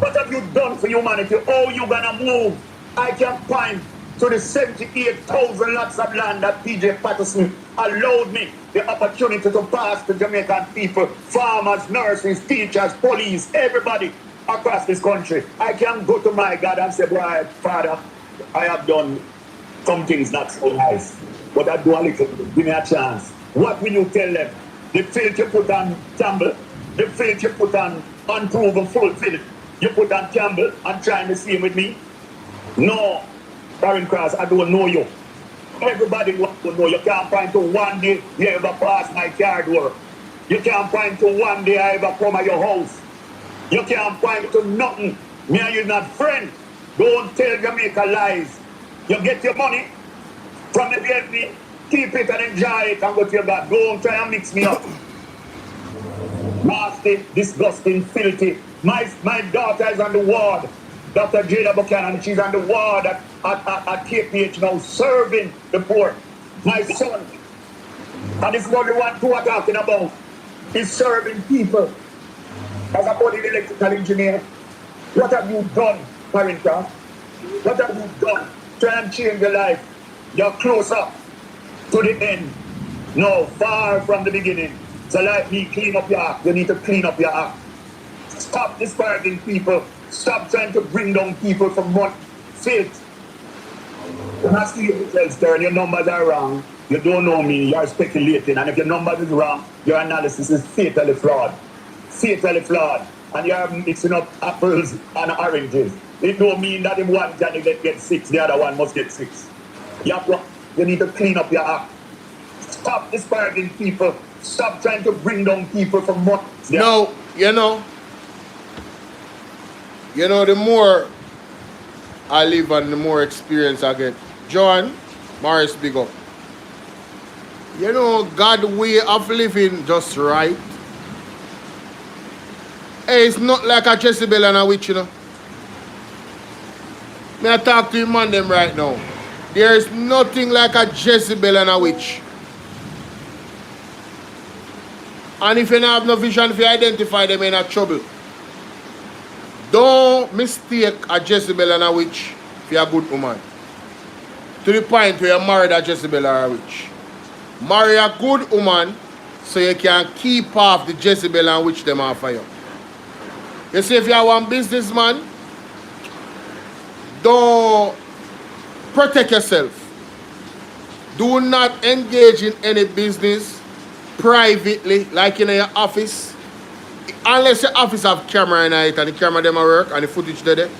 What have you done for humanity? Oh, you gonna move? I can point to the 78,000 lots of land that PJ Patterson allowed me the opportunity to pass to Jamaican people, farmers, nurses, teachers, police, everybody across this country. I can go to my God and say, boy, Father, I have done some things not so nice, but I do a little bit. Give me a chance. What will you tell them? The filth you put on Campbell, the filth you put on unproven fulfilled, you put on Campbell and trying to see with me? No, Karen Cross, I don't know you. Everybody wants to know. You can't point to one day you ever pass my car door. You can't point to one day I ever come at your house. You can't point to nothing. Me and you not friends. Don't tell Jamaica lies. You get your money from the BNP, keep it and enjoy it and go to your God. Don't try and mix me up. Nasty, disgusting, filthy. My daughter is on the ward. Dr. Jada Buchanan, she's on the ward at KPH now, serving the poor. My son, and this is what we want to talking about, is serving people. As a body electrical engineer, what have you done, Parinka? What have you done? Try and change your life. You're closer to the end. No, far from the beginning. So like me, clean up your act. You need to clean up your act. Stop disparaging people. Stop trying to bring down people from what faith. When I see your results there and your numbers are wrong, you don't know me, you're speculating. And if your numbers is wrong, your analysis is fatally flawed. Fatally flawed. And you're mixing up apples and oranges. It don't mean that if one candidate gets 6, the other one must get 6. You need to clean up your act. Stop disparaging people. Stop trying to bring down people from what. No, you know, the more I live and the more experience I get. John, Morris, big up. You know, God's way of living just right. Hey, it's not like a Jezebel and a witch, you know. May I talk to him on them right now. There is nothing like a Jezebel and a witch. And if you don't have no vision, if you identify them, you're in trouble. Don't mistake a Jezebel and a witch if you're a good woman. To the point where you married a Jezebel or a witch. Marry a good woman so you can keep off the Jezebel and witch them off of you. You see, if you are one businessman, don't protect yourself. Do not engage in any business privately, like in your office. Unless your office have camera in it and the camera them work and the footage there.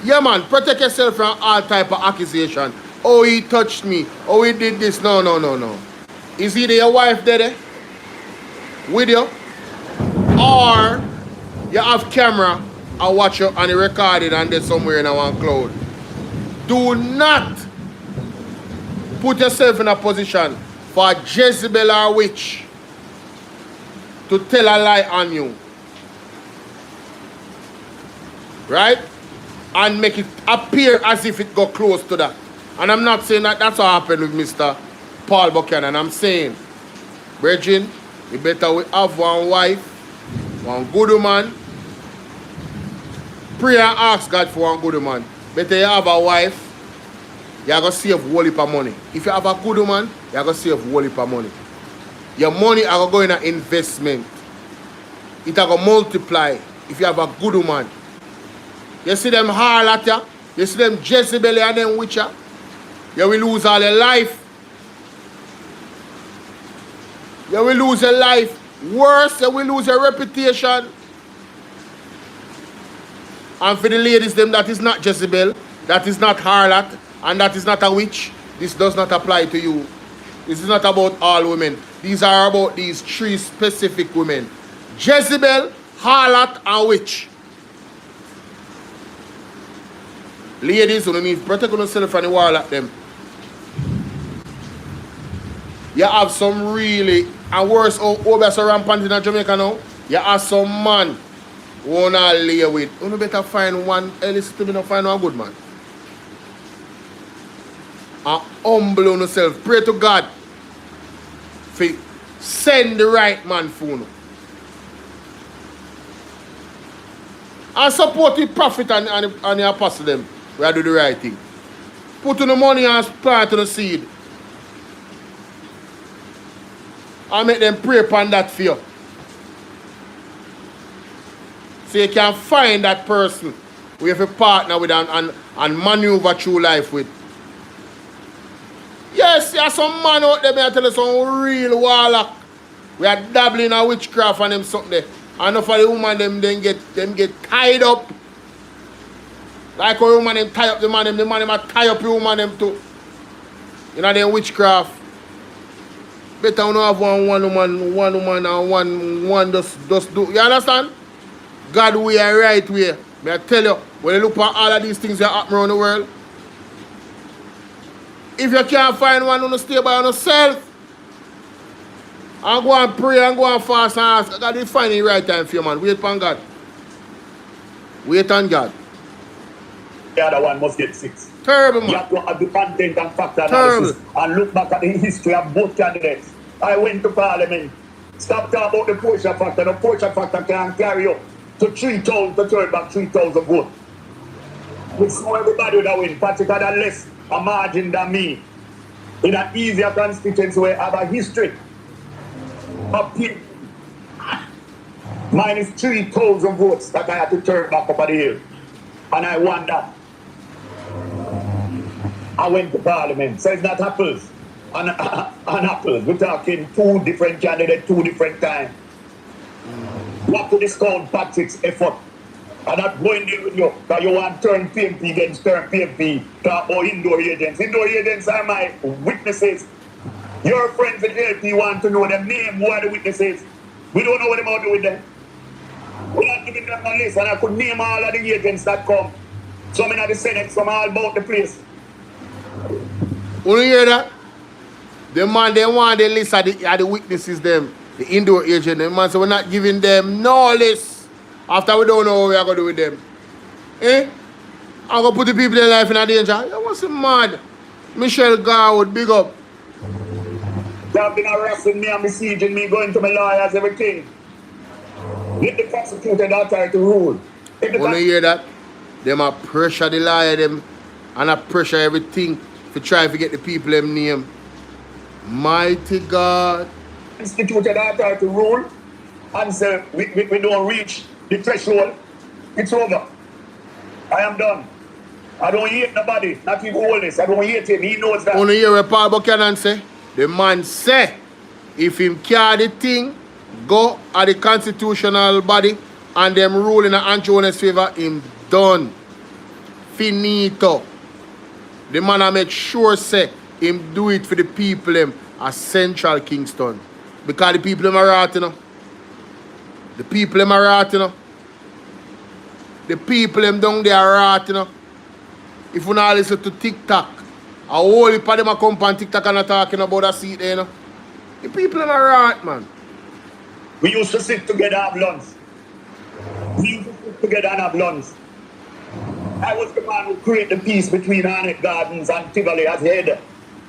Yeah, man, protect yourself from all type of accusation. Oh, he touched me. Oh, he did this. No. Is either your wife there with you, or you have camera and watch you and you record it and there's somewhere in one cloud. Do not put yourself in a position for a Jezebel or witch to tell a lie on you. Right? And make it appear as if it got close to that. And I'm not saying that that's what happened with Mr. Paul Buchanan. I'm saying, Virgin, you better have one wife, one good woman. Pray and ask God for one good woman. Better you have a wife, you're going to save a whole heap of money. If you have a good woman, you're going to save a whole heap of money. Your money are going to go in an investment. It are going to multiply if you have a good woman. You see them harlot, ya? You see them Jezebel and them witcher? You will lose all your life. You will lose your life. Worse, you will lose your reputation. And for the ladies, them that is not Jezebel, that is not harlot, and that is not a witch, this does not apply to you. This is not about all women. These are about these 3 specific women. Jezebel, harlot, and witch. Ladies, you need to protect yourself from the war like them. You have some really, and worse, over so rampant in Jamaica now, you have some man who wanna lay with. You better find one, listen to me, not find one good man. And humble yourself. Pray to God. Send the right man for you. And support the prophet and the apostle them. We do the right thing. Put in the money and plant on the seed. And make them pray upon that fear. So you can find that person we have a partner with and maneuver through life with. Yes, there's some man out there, I tell you, some real warlock. We are dabbling in witchcraft and them something there. And enough of the woman them get tied up. Like how the woman them tie up the man them tie up the woman them too. You know them witchcraft. Better you not have one woman and one just do. You understand? God way and right way. May I tell you, when you look at all of these things that happen around the world, if you can't find one, you stay by yourself. And go and pray and go and fast and ask. God will find the right time for you, man. Wait on God. Wait on God. The other one must get sick. Terrible, man. You have to have the content and factor analysis and look back at the history of both candidates. I went to Parliament. Stop talking about the portion factor. The portion factor can carry you to 3,000, to turn back 3,000 votes. We saw everybody that win. Patrick had less a margin than me. In an easier constituency where I have a history. Mine is 3,000 votes that I had to turn back up at the hill. And I won that. I went to Parliament. So it's not apples and apples. We're talking two different candidates, two different times. Not to discount Patrick's effort. I'm not going there with you because you want to turn PMP against turn PMP. Talk about indoor agents. Indoor agents are my witnesses. Your friends at LP want to know them name. Who are the witnesses? We don't know what they're doing with them. We're not giving them a list, and I could name all of the agents that come. Some in the Senate, some all about the place. You hear that? The man, they want the list of the witnesses, them, the indoor agent. The man, so we're not giving them no list. After we don't know what we are going to do with them. Eh? I'm going to put the people in their life in a danger. You was mad. Michelle Garwood, big up. They have been harassing me and besieging me, going to my lawyers, everything. Let the prosecutor authority to rule. When you hear that, them a pressure the lawyer them and a pressure everything to try to get the people them name. Mighty God. Instituted authority to rule and say we don't reach the threshold. It's over. I am done. I don't hate nobody, not even Holiness. I don't hate him. He knows that. When you hear what Paul Buchanan say, the man say, if him carry the thing, go at the constitutional body and them rule in the anti-honest favor, him done. Finito. The man I make sure say him do it for the people them at Central Kingston. Because the people them are right, you know. The people them are right, you know. The people them down there are right, you know. If you not listen to TikTok, a whole heap of them come on TikTok and talking about that seat there, you know. The people them are right, man. We used to sit together and have lunch. We used to sit together and have lunch. I was the man who created the peace between Arnett Gardens and Tivoli as head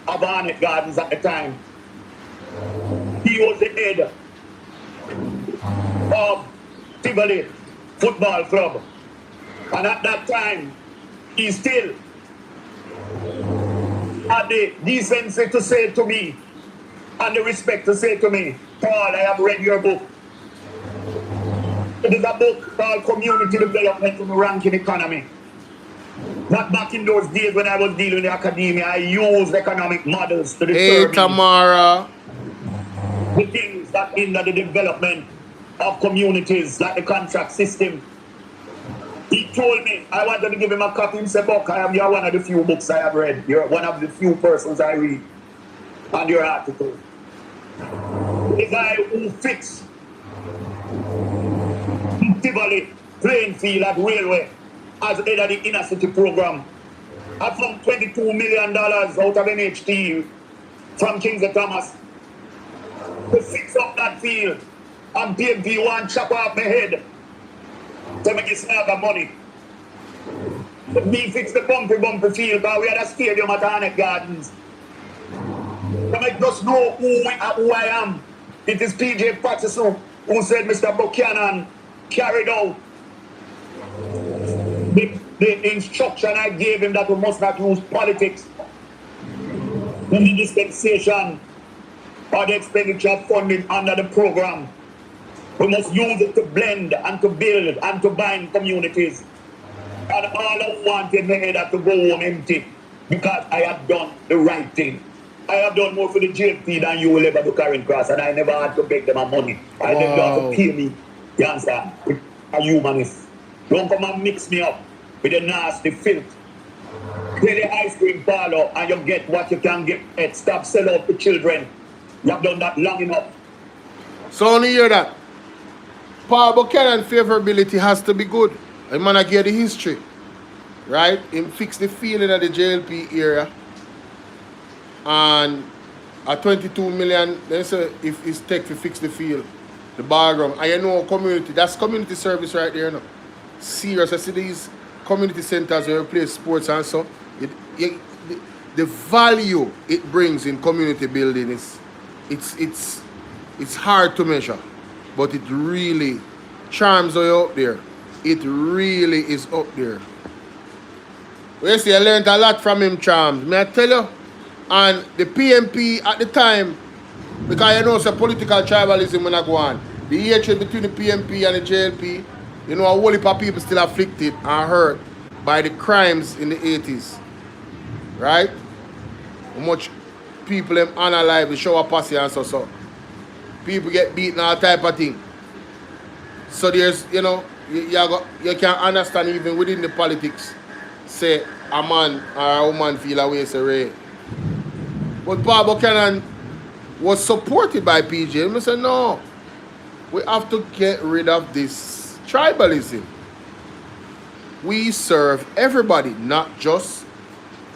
of Arnett Gardens at the time. He was the head of Tivoli Football Club. And at that time, he still had the decency to say to me, and the respect to say to me, Paul, I have read your book. It is a book called Community Development in the Ranking Economy. Not back in those days when I was dealing with academia, I used economic models to determine the things that hinder the development of communities, like the contract system. He told me, I wanted to give him a copy. He said, Buck, you're one of the few books I have read. You're one of the few persons I read on your article. The guy who fixed Tivoli playing field at railway as head of the inner city program. I found $22 million out of NHT from Kingsley Thomas to fix up that field. And PMP want chop off my head to make it snag of money. But me fix the bumpy field, but we had a stadium at Arnett Gardens. To make us know who I am. It is PJ Patterson who said Mr. Buchanan carried out the instruction I gave him that we must not use politics in the dispensation or the expenditure of funding under the program. We must use it to blend and to build and to bind communities. And all I wanted my head had to go home empty because I have done the right thing. I have done more for the JP than you will ever do, Karen Cross, and I never had to beg them a money. I never had to pay me, you understand, with a humanist. Don't come and mix me up with the nasty filth. Play the ice cream parlor and you get what you can get. Stop selling out to children. You have done that long enough. So only hear that. Paul Buchanan favorability has to be good. I'm gonna get the history. Right? Him fix the feeling of the JLP area. And at 22 million, then say if it's take to fix the field, the bar ground. And you know community, that's community service right there, you know. Serious. I see these community centers where you play sports and so. The value it brings in community building is it's hard to measure, but it really charms you up there. It really is up there. Well, you see, I learned a lot from him, Charms. May I tell you? And the PMP at the time, because you know it's a political tribalism when I go on. The hatred between the PMP and the JLP, you know, a whole heap of people still afflicted and hurt by the crimes in the 80s. Right? How much people them unalive, the show of posse and so. People get beaten, all type of thing. So there's, you know, you can understand even within the politics, say a man or a woman feel a way, say, Ray. But Paul Buchanan was supported by PJ. And I said, no, we have to get rid of this tribalism. We serve everybody, not just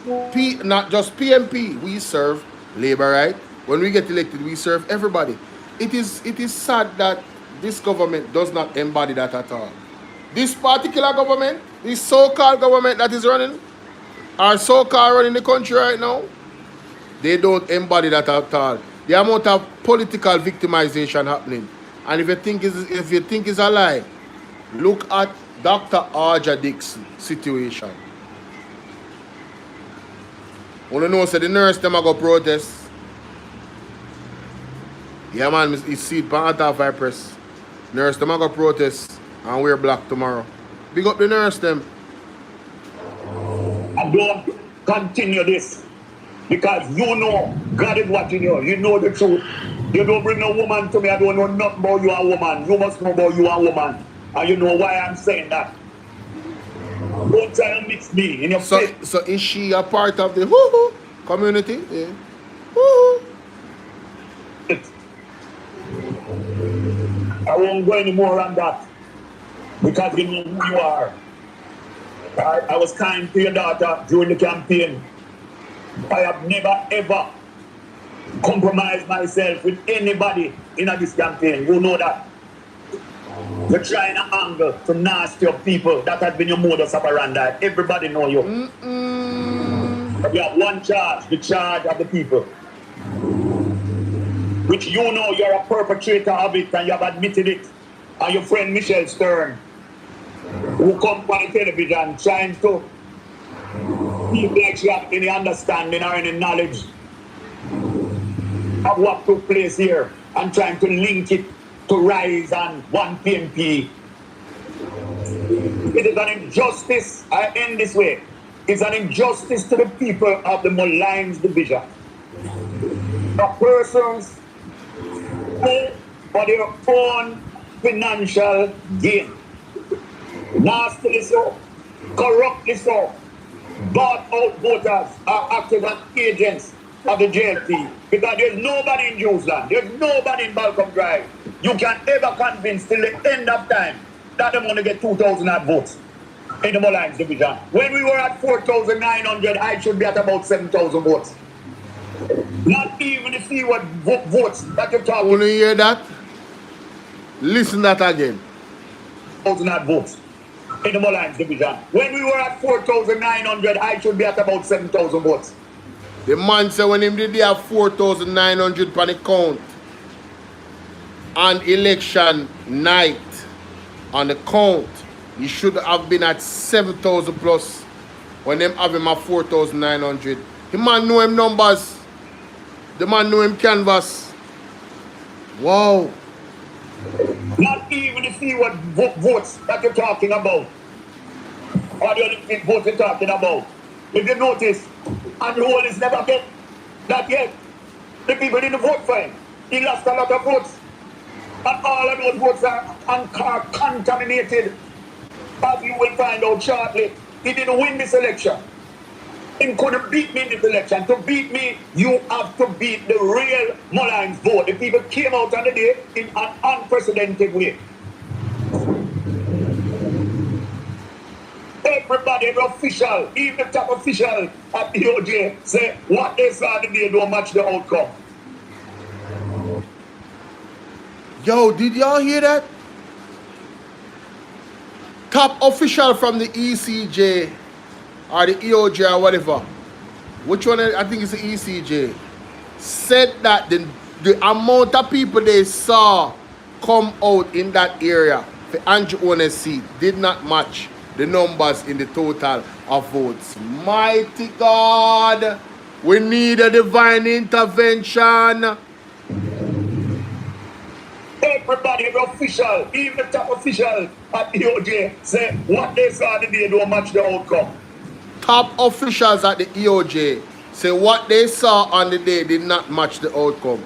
PMP. We serve labor, right? When we get elected, we serve everybody. It is sad that this government does not embody that at all. This particular government, this so-called government that is running, or so-called running the country right now, they don't embody that at all. The amount of political victimization happening. And if you think it's a lie, look at Dr. Arja Dixon situation. When you know, say the nurse them go protest. Yeah, man, you see it on Anti Press. Nurse them go protest and wear black tomorrow. Big up the nurse them. I don't continue this because you know God is watching you. You know the truth. You don't bring no woman to me. I don't know nothing about you a woman. You must know about you a woman. And you know why I'm saying that. Don't try to mix me in your face. So is she a part of the woo-hoo community? Yeah. Woo-hoo. I won't go any more on that because you know who you are. I was kind to your daughter during the campaign. I have never ever compromised myself with anybody in this campaign. You know that. You're trying to angle to nasty up people. That has been your modus operandi. Everybody know you. But you have one charge, the charge of the people. Which you know you're a perpetrator of it and you have admitted it. And your friend Michelle Stern, who come on the television trying to people like she have any understanding or any knowledge of what took place here and trying to link it to rise and one PMP. It is an injustice. I end this way. It's an injustice to the people of the Mullines division. The persons who, for their own financial gain, nastily so, corruptly so, bought out voters are active as agents of the JLP. Because there's nobody in Newsland, there's nobody in Balcom Drive. You can ever convince till the end of time that they're going to get 2,000 odd votes in the Mullines division. When we were at 4,900, I should be at about 7,000 votes. Not even to see what votes that you're talking. Want to hear that? Listen that again. 1,000 votes in the Mullines division. When we were at 4,900, I should be at about 7,000 votes. The man said when him did have 4,900 per the count on election night on the count, he should have been at 7,000 plus when them have him at 4,900. The man know him numbers. The man know him canvas. Wow. Not even to see what votes that you're talking about. Or the other votes you're talking about. If you notice, and the whole is never get that yet. The people didn't vote for him. He lost a lot of votes. And all of those votes are contaminated. As you will find out shortly. He didn't win this election. He couldn't beat me in this election. To beat me, you have to beat the real Mullines vote. The people came out on the day in an unprecedented way. Everybody, every official, even the top official at DOJ, say what they saw the day don't match the outcome. Yo, did y'all hear that? Top official from the ECJ or the EOJ or whatever. Which one? I think it's the ECJ. Said that the amount of people they saw come out in that area for Andrew Owen's seat did not match the numbers in the total of votes. Mighty God, we need a divine intervention. Everybody, every official, even the top official at EOJ, say what they saw the day don't match the outcome. Top officials at the EOJ say what they saw on the day did not match the outcome.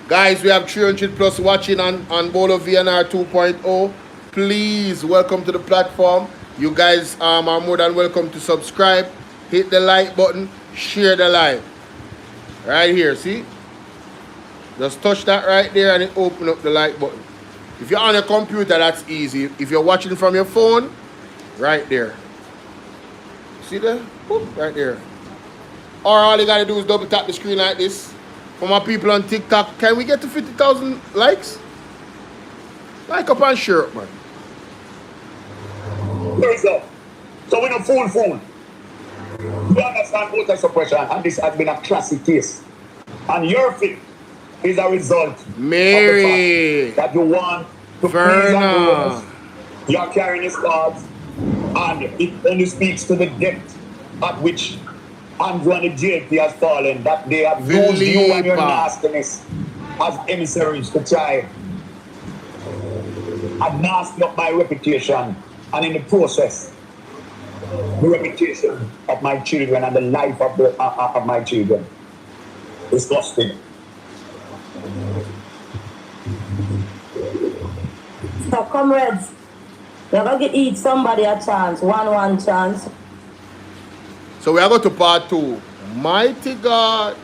Guys, we have 300 plus watching on Bolo VNR 2.0. Please welcome to the platform. You guys are more than welcome to subscribe. Hit the like button. Share the live. Right here, see? Just touch that right there and it open up the like button. If you're on a computer, that's easy. If you're watching from your phone, right there. See there? Boop, right there. Or all you gotta do is double tap the screen like this. For my people on TikTok, can we get to 50,000 likes? Like up and share it, man. There is up. So we don't fool. You understand voter suppression, and this has been a classic case. And your faith is a result Mary of the fact that you want to please and rulers. You are carrying his cards, and it only speaks to the depth at which Andrew and the JP has fallen, that they have used you and your nastiness as emissaries to try and nasty up my reputation, and in the process, the reputation of my children and the life of my children. Disgusting. So, comrades, we're going to eat somebody a chance, one chance. So we are going to part 2. Mighty God.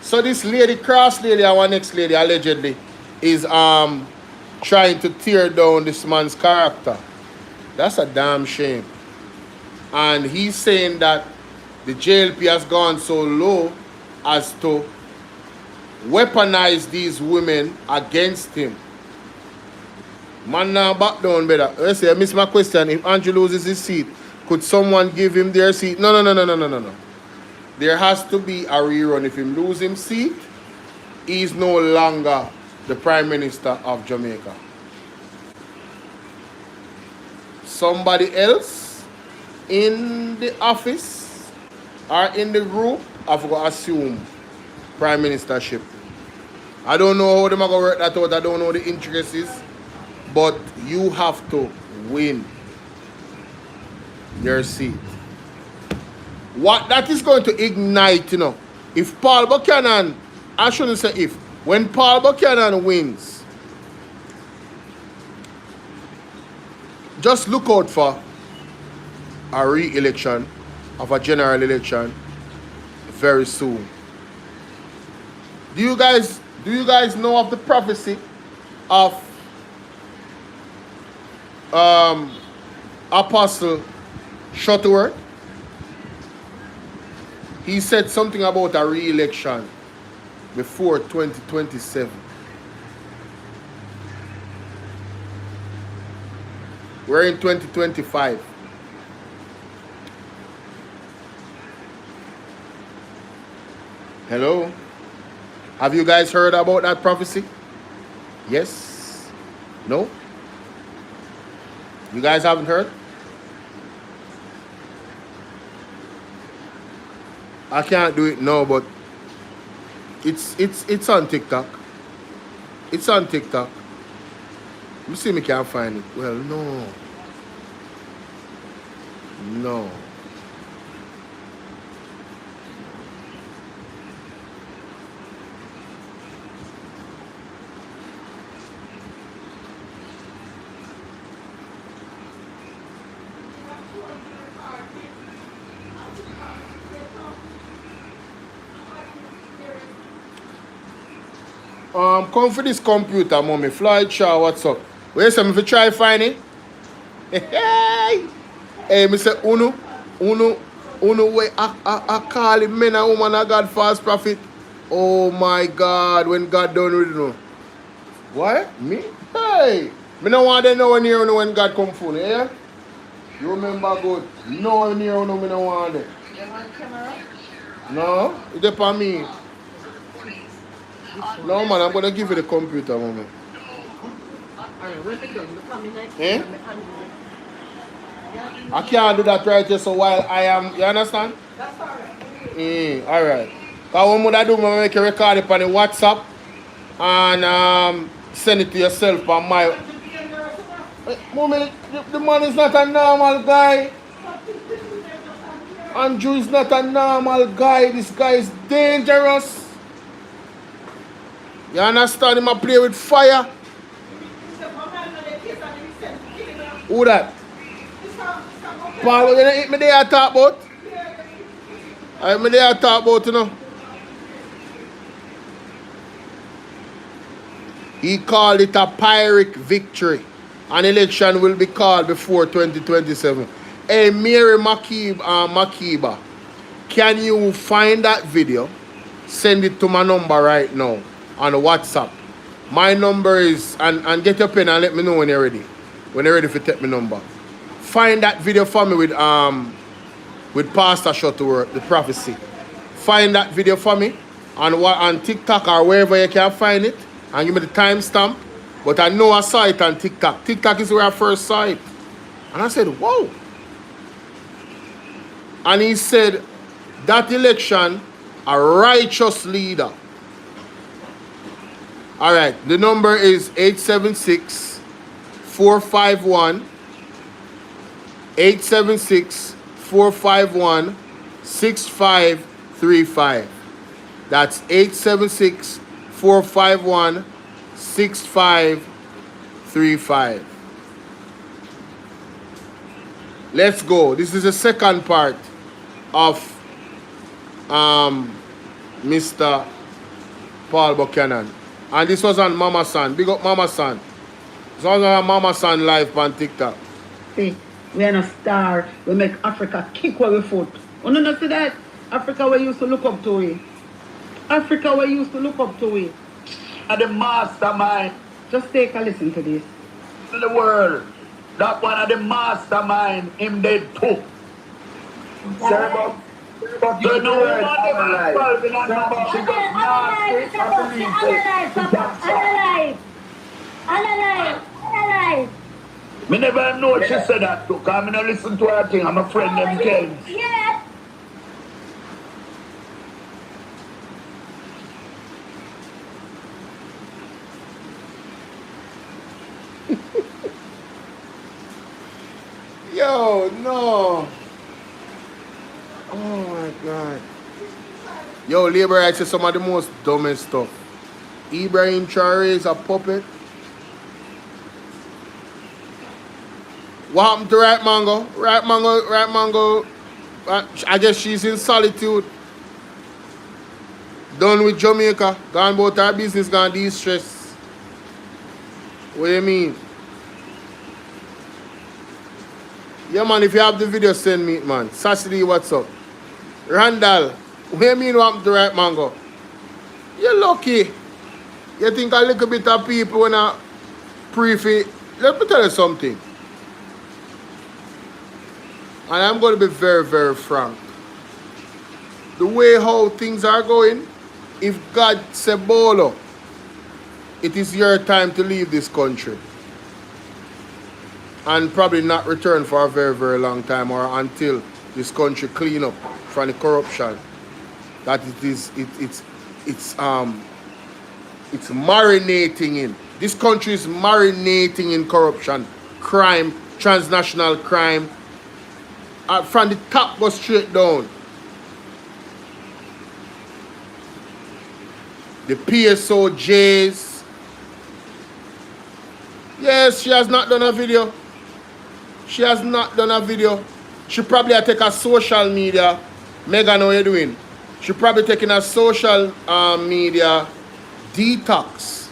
So this lady, cross lady, our next lady, allegedly, is trying to tear down this man's character. That's a damn shame. And he's saying that the JLP has gone so low as to weaponize these women against him. Man, now back down, better. Let's say I missed my question. If Andrew loses his seat, could someone give him their seat? No. There has to be a rerun. If him lose his seat, he's no longer the Prime Minister of Jamaica. Somebody else in the office or in the group, I've got to assume Prime Ministership. I don't know how they're going to work that out. I don't know the intricacies. But you have to win your seat. What that is going to ignite, you know, if Paul Buchanan, I shouldn't say if, when Paul Buchanan wins, just look out for a re-election of a general election very soon. Do you guys know of the prophecy of Apostle Shuttleworth? He said something about a re-election before 2027. We're in 2025. Hello? Have you guys heard about that prophecy? Yes? No? You guys haven't heard? I can't do it now, but it's on TikTok. It's on TikTok. Let me see if I can find it. Well, no. No. Come for this computer, mommy. Floyd Shaw, what's up? Wait some if you try find it. Hey, Mr. Uno, way I call him men and woman of God false prophet. Oh my God, when God done with you. What? Me? Hey, me no want to know when God come for me, yeah? You remember good? No one near no, me no want it. You want camera? No, it depends on me. No man, I'm gonna give you the computer, mommy. Eh? I can't do that right here, so while I am, you understand? That's alright. Alright. Because what I do, I make a record it on the WhatsApp and send it to yourself on my... Mommy, the man is not a normal guy. Andrew is not a normal guy. This guy is dangerous. You understand? Him a play with fire. Who that? Paul, you know hit me there talk about? I hit me there talk about, you know. He called it a Pyrrhic victory. An election will be called before 2027. Hey, Mary Makiba, can you find that video? Send it to my number right now on WhatsApp. My number is, and get your pen and let me know when you're ready. When you're ready to take my number. Find that video for me with Pastor Shuttleworth, the prophecy. Find that video for me on TikTok or wherever you can find it. And give me the timestamp. But I know I saw it on TikTok. TikTok is where I first saw it. And I said, whoa. And he said, that election, a righteous leader. All right, the number is 876-451-6535. That's 876-451-6535. Let's go. This is the second part of Mr. Paul Buchanan. And this was on Mama San. Big up Mama San. This was on Mama San live on TikTok. See, we are a star. We make Africa kick where we foot. You know not see that? Africa we used to look up to it. Africa we used to look up to it. And the mastermind. Just take a listen to this. In the world. That one of the mastermind, him dead too. But you know what Analyze. Me never know she said that too, because I don't listen to her thing. I'm a friend them tell. Yeah. Yo, no. Oh my God. Yo, labor rights is some of the most dumbest stuff. Ibrahim Traore is a puppet. What happened to Right Mango? Right Mango, I guess she's in solitude. Done with Jamaica. Gone about her business, gone de-stress. What do you mean? Yeah, man, if you have the video, send me it, man. Saturday, what's up? Randall, What do you mean what happened to right mango? You're lucky. You think a little bit of people when a prefix. Let me tell you something. And I'm going to be very, very frank. The way how things are going, if God said, Bolo, it is your time to leave this country. And probably not return for a very, very long time or until this country clean up from the corruption that it's marinating in. This country is marinating in corruption, crime, transnational crime. From the top go straight down. The PSOJs. Yes, she has not done a video. She has not done a video. She probably have taken a social media. Megan, how you doing? She probably taking a social media detox.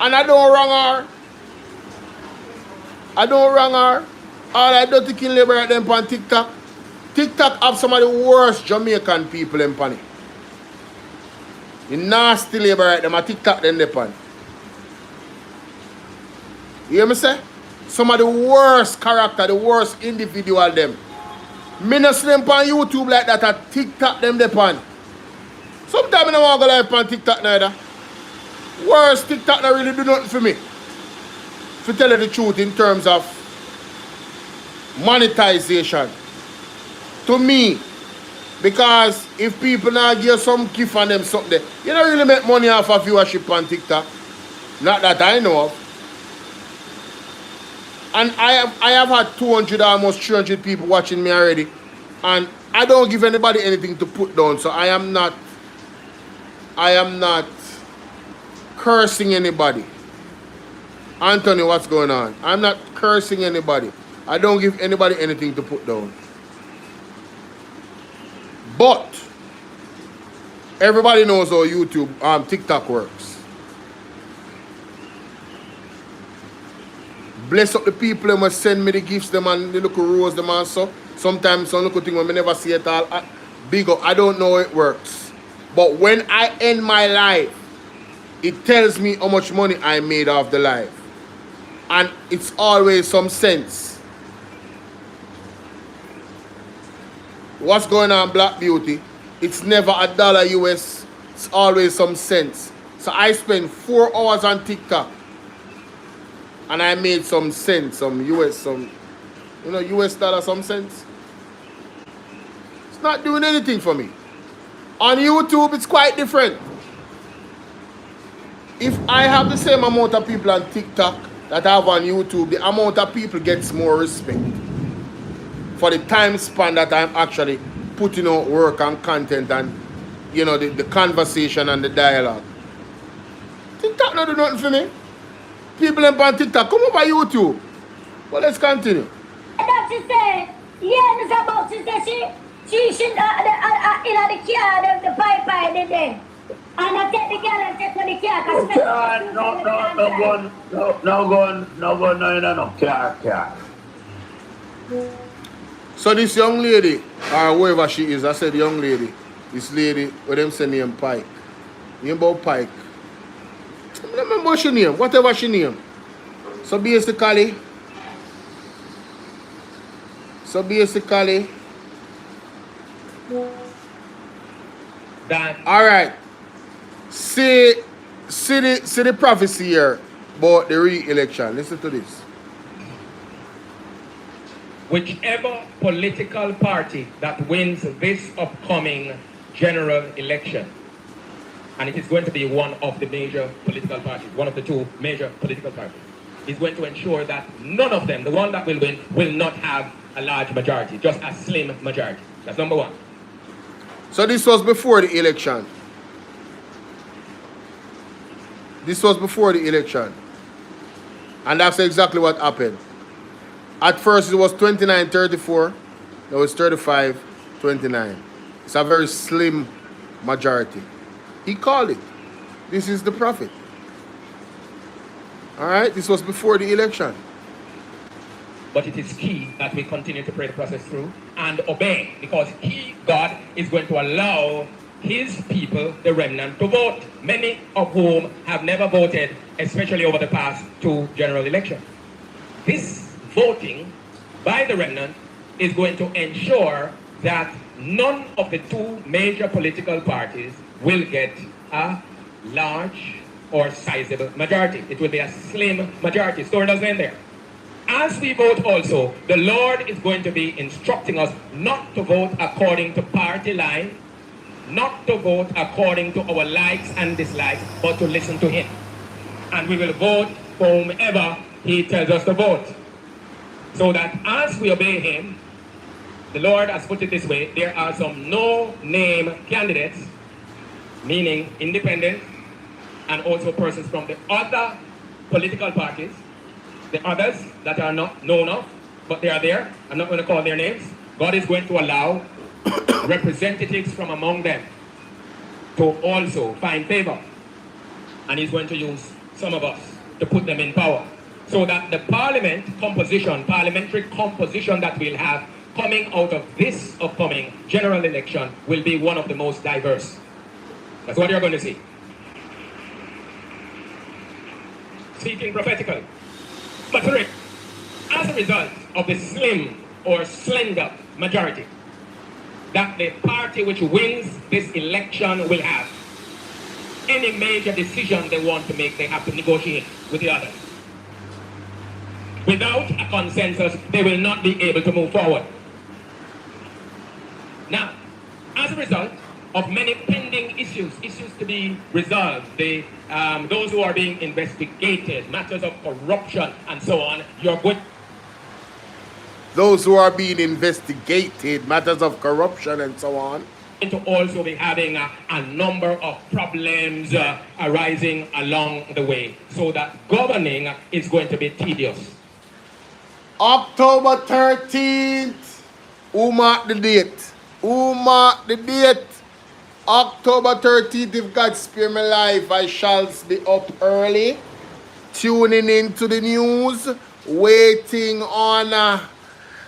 And I don't wrong her. I don't wrong her. All I don't think in liberate them on TikTok. TikTok have some of the worst Jamaican people in pan. The nasty liberate them on TikTok then they pan. You hear me say? Some of the worst character, the worst individual them. Me no see them on YouTube like that at TikTok them they pan. Sometimes I don't want to go live on TikTok neither. Worst TikTok not really do nothing for me. To tell you the truth in terms of monetization. To me. Because if people now give some gift on them something, you don't really make money off of viewership on TikTok. Not that I know of. And I have had 200, almost 300 people watching me already. And I don't give anybody anything to put down. So I am not cursing anybody. Anthony, what's going on? I'm not cursing anybody. I don't give anybody anything to put down. But everybody knows how YouTube, TikTok works. Bless up the people who must send me the gifts them and the little rose them and so. Sometimes some little thing when I never see it all. Big up. I don't know how it works. But when I end my life, it tells me how much money I made off the life. And it's always some sense. What's going on, Black Beauty? It's never $1 US. It's always some sense. So I spent 4 hours on TikTok. And I made some sense, some US, some, US dollar, some sense. It's not doing anything for me. On YouTube, it's quite different. If I have the same amount of people on TikTok that I have on YouTube, the amount of people gets more respect for the time span that I'm actually putting out work and content and, the conversation and the dialogue. TikTok not do nothing for me. People on TikTok, come over YouTube. Well, let's continue. That she said, yeah, Miss about she said she should in the car, the pipe in there. And I take the girl and take for the car. No, car. So this young lady, or whoever she is, I said young lady, this lady, what them say name Pike. Name about Pike. I don't remember what she name, whatever she name. So basically, that. All right. See the prophecy here about the re-election. Listen to this. Whichever political party that wins this upcoming general election, and it is going to be one of the major political parties, one of the 2 major political parties, is going to ensure that none of them, the one that will win, will not have a large majority, just a slim majority. That's number 1. So this was before the election. This was before the election. And that's exactly what happened. At first it was 29-34. Now it's 35-29. It's a very slim majority. He called it. This is the prophet. Alright, this was before the election. But it is key that we continue to pray the process through and obey, because God is going to allow his people, the remnant, to vote, many of whom have never voted, especially over the past 2 general elections. This voting by the remnant is going to ensure that none of the 2 major political parties will get a large or sizable majority. It will be a slim majority. Story doesn't end there. As we vote also, the Lord is going to be instructing us not to vote according to party line, not to vote according to our likes and dislikes, but to listen to him. And we will vote for whomever he tells us to vote. So that as we obey him, the Lord has put it this way, there are some no-name candidates, meaning independent, and also persons from the other political parties, the others that are not known of, but they are there. I'm not going to call their names. God is going to allow representatives from among them to also find favor. And he's going to use some of us to put them in power. So that the parliamentary composition that we'll have coming out of this upcoming general election will be one of the most diverse. That's what you're going to see. Speaking prophetically. But as a result of the slim or slender majority that the party which wins this election will have, any major decision they want to make, they have to negotiate with the others. Without a consensus, they will not be able to move forward. Now, as a result of many pending issues to be resolved, those who are being investigated, matters of corruption and so on, you're good. Those who are being investigated, matters of corruption and so on. To also be having a number of problems arising along the way, so that governing is going to be tedious. October 13th, who mark the date? Who mark the date? October 13th, if God spare my life, I shall be up early, tuning into the news, waiting on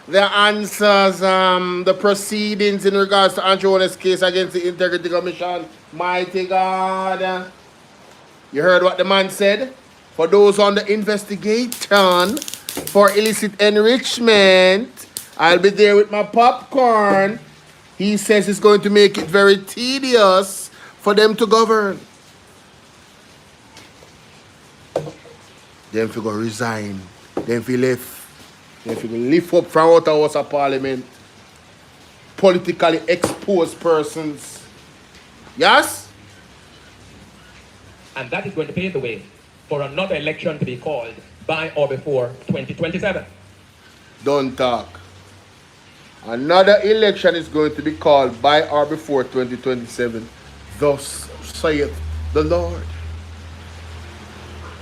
the answers, the proceedings in regards to Andrew case against the Integrity Commission. Mighty God. You heard what the man said? For those on the investigation for illicit enrichment, I'll be there with my popcorn. He says it's going to make it very tedious for them to govern. Then if you go resign, then if you left, then if you lift up from out of House of Parliament, politically exposed persons. Yes? And that is going to pave the way for another election to be called by or before 2027. Don't talk. Another election is going to be called by or before 2027. Thus saith the Lord.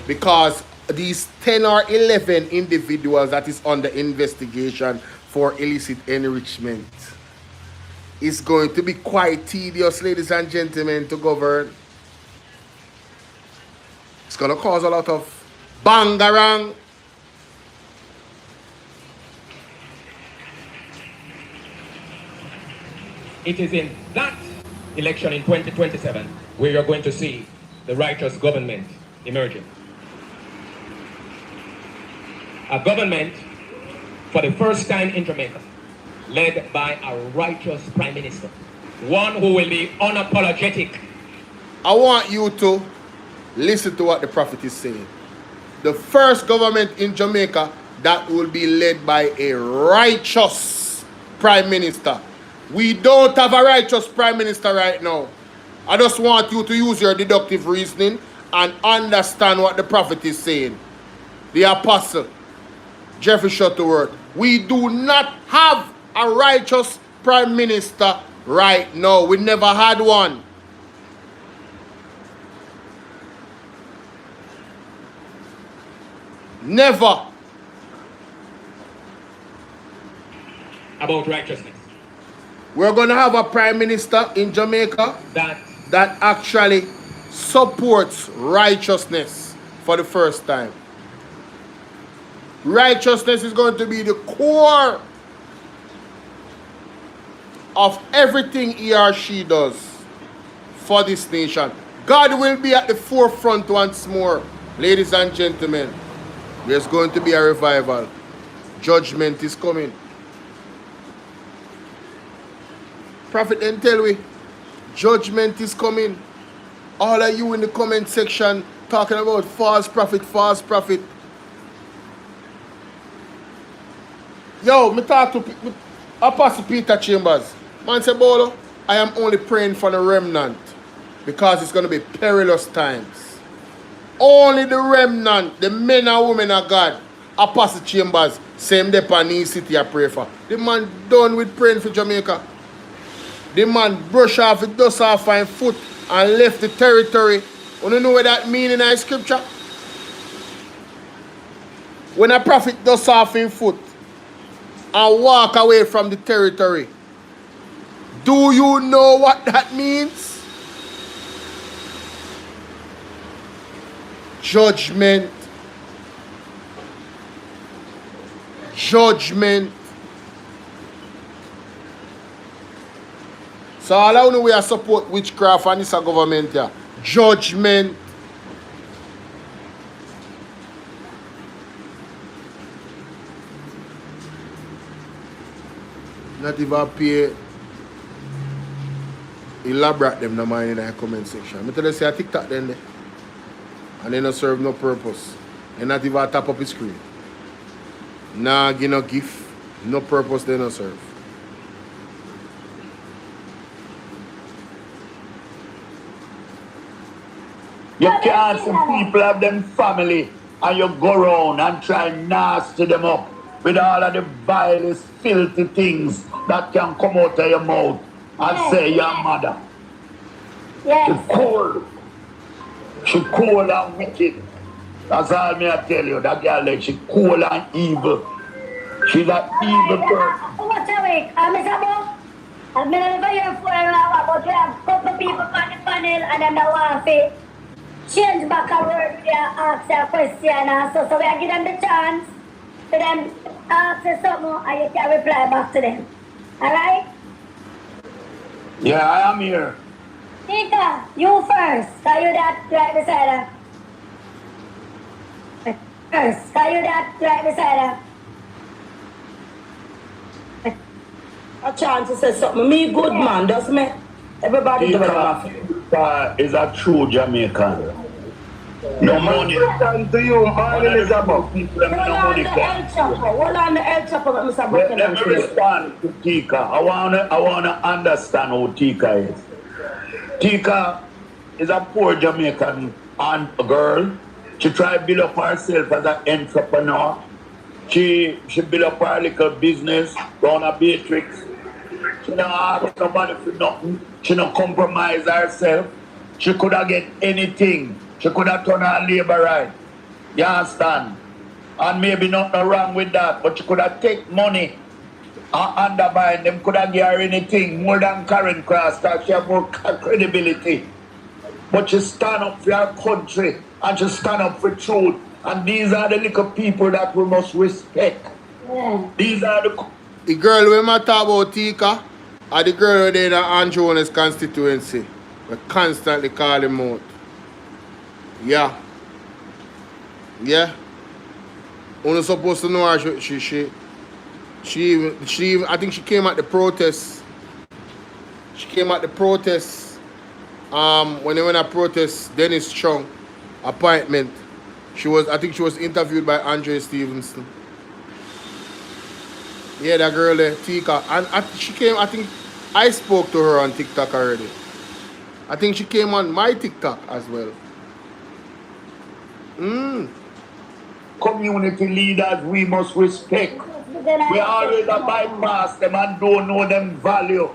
Because these 10 or 11 individuals that is under investigation for illicit enrichment is going to be quite tedious, ladies and gentlemen, to govern. It's going to cause a lot of bangarang. It is in that election in 2027 where you're going to see the righteous government emerging. A government for the first time in Jamaica, led by a righteous prime minister, one who will be unapologetic. I want you to listen to what the prophet is saying. The first government in Jamaica that will be led by a righteous prime minister. We don't have a righteous prime minister right now. I just want you to use your deductive reasoning and understand what the prophet is saying. The apostle, Jeffrey Shuttleworth. We do not have a righteous prime minister right now. We never had one. Never. About righteousness. We're going to have a prime minister in Jamaica that actually supports righteousness for the first time. Righteousness is going to be the core of everything he or she does. for this nation. God will be at the forefront once more. Ladies and gentlemen, there's going to be a revival. Judgment is coming. Prophet then tell we, judgment is coming. All of you in the comment section talking about false prophet, false prophet. Yo, me talk to Apostle Peter Chambers. Man say, Bolo, I am only praying for the remnant because it's going to be perilous times. Only the remnant, the men and women of God, Apostle Chambers, same day on East City I pray for. The man done with praying for Jamaica. The man brush off the dust off his foot and left the territory. You know what that means in the scripture? When a prophet dust off his foot and walk away from the territory, do you know what that means? Judgment. Judgment. So all I know we are support witchcraft and this government here. Judgment. Not even pay elaborate them no mind in the comment section. I tell you say a TikTok then there. And they don't serve no purpose. They not even tap up the screen. Nah, give no gift. No purpose they don't serve. You can't see people have them family and you go around and try nasty them up with all of the vilest, filthy things that can come out of your mouth and say your mother. She's cold. She's cold and wicked. That's all me I tell you. That girl, like, she's cold and evil. She's an evil person. What's a week? Mr. Bo, I've been over here for an hour, but we have a couple people on the panel and then I want to change back a word with ask a question. So we are giving them the chance for them ask you something and you can reply back to them. Alright? Yeah, I am here. Tika, you first. Can you that right beside her? First, can you that right beside her? A chance to say something. Me good man, does me? Everybody do it. Is a true Jamaican. No money. To you, my name is Abba. Hold on the El Chapo, Mr. Buchanan. Let me respond to Tika. I wanna understand who Tika is. Tika is a poor Jamaican and a girl. She tried to build up herself as an entrepreneur. She built up her little business around a Beatrix. She don't ask nobody for nothing. She don't compromise herself. She could have get anything. She could have turned her labor right. You understand? And maybe nothing wrong with that, but she could have take money and undermine them, could have give her anything more than Karen Cross, because she have more credibility. But she stand up for her country and she stand up for truth. And these are the little people that we must respect. Yeah. These are the girl we might talk about Tika are the girl who in Andrew's constituency. We constantly call him out. Yeah. Yeah. Only supposed to know her. She I think she came at the protest. She came at the protest. When they went to protest Dennis Chung appointment. I think she was interviewed by Andre Stevenson. Yeah, that girl there, Tika. And she came, I think I spoke to her on TikTok already. I think she came on my TikTok as well. Community leaders we must respect. We always bypass them and don't know them value.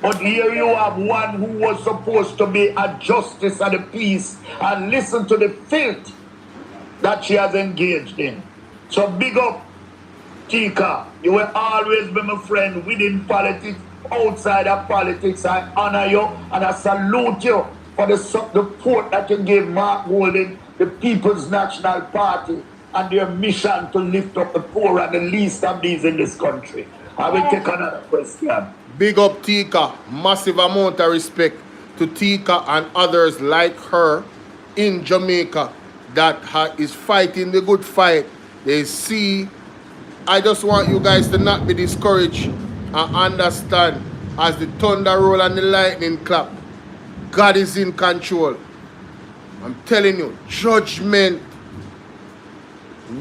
But here you have one who was supposed to be a justice and a peace and listen to the filth that she has engaged in. So big up, Tika. You will always be my friend within politics, outside of politics. I honor you and I salute you for the support that you gave Mark Golding, the People's National Party, and their mission to lift up the poor and the least of these in this country. I will take another question. Big up Tika. Massive amount of respect. to Tika and others like her in Jamaica that is fighting the good fight. They see, I just want you guys to not be discouraged and understand as the thunder roll and the lightning clap, God is in control. I'm telling you, judgment.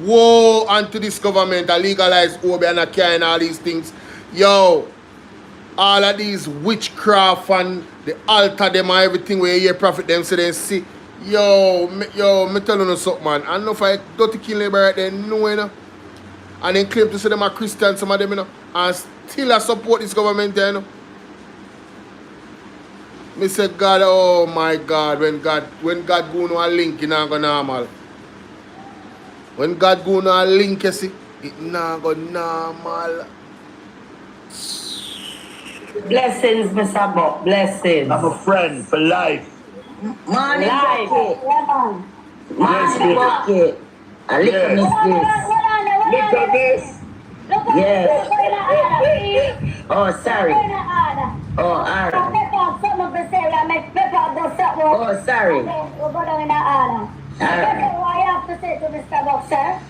Woe unto this government that legalize Obi and Akai and all these things. Yo, all of these witchcraft and the altar them and everything where you hear prophet them say they see. Yo, me telling you something, man. I know if I dirty kill labor right there, no, you know. And then claim to say them are Christians, some of them, you know. And still I support this government, you know. Me say, God, oh my God, when God go to a link, it not go normal. When God go to a link, you see, it not go normal. Blessings, Mr. Buck. Blessings. I'm a friend for life. Money Life. bucket. Yes, Money bucket. A little miss this. Look at this. Yes. Oh, sorry. Oh, alright. Oh, sorry. Alright. What you have to say to Mr. Buck, sir?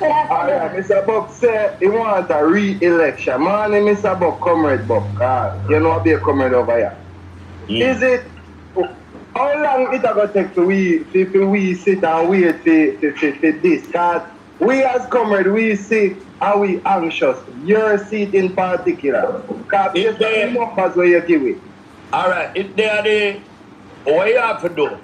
Alright, Mr. Buck said he wants a re-election. Man, Mr. Buck, comrade Buck. You know I'll be a comrade over here. Is it, how long it going to take to we sit and wait for this? Because we as comrade, we sit and we anxious. Your seat in particular. Because it's the numbers where you give it. Alright, if they are the, what you have to do?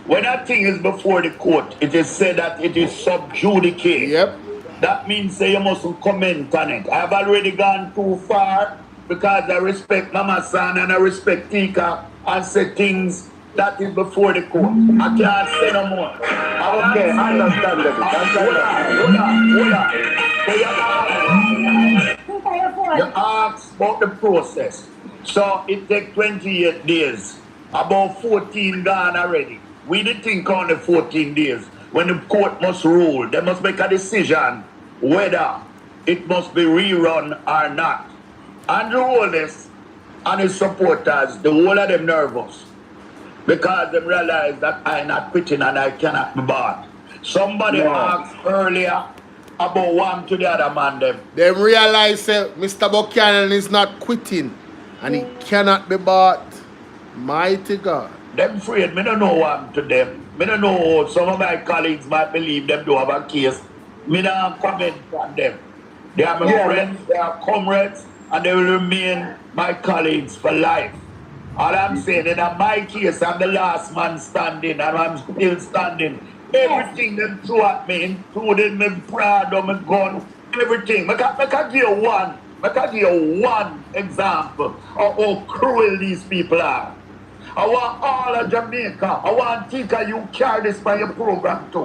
When a thing is before the court, it is said that it is sub judice. Yep. That means you mustn't comment on it. I've already gone too far because I respect Mama San and I respect Tika and say things that is before the court. I can't say no more. Okay, understandable. Hold on. You ask about the process. So it takes 28 days. About 14 gone already. We didn't think on the 14 days. When the court must rule, they must make a decision whether it must be rerun or not. Andrew Wallace and his supporters, the whole of them nervous because they realize that I'm not quitting and I cannot be bought. Somebody asked earlier about one to the other man them. They realize Mr. Buchanan is not quitting and he cannot be bought. Mighty God. Them afraid, me don't know one to them. Me don't know some of my colleagues might believe them do have a case. Me don't comment on them. They are my friends, they are comrades, and they will remain my colleagues for life. All I'm saying is that my case, I'm the last man standing, and I'm still standing. Everything they threw at me, including my Prado, my gun, everything. I can give you one example of how cruel these people are. I want all of Jamaica. I want Tika, you carry this by your program too.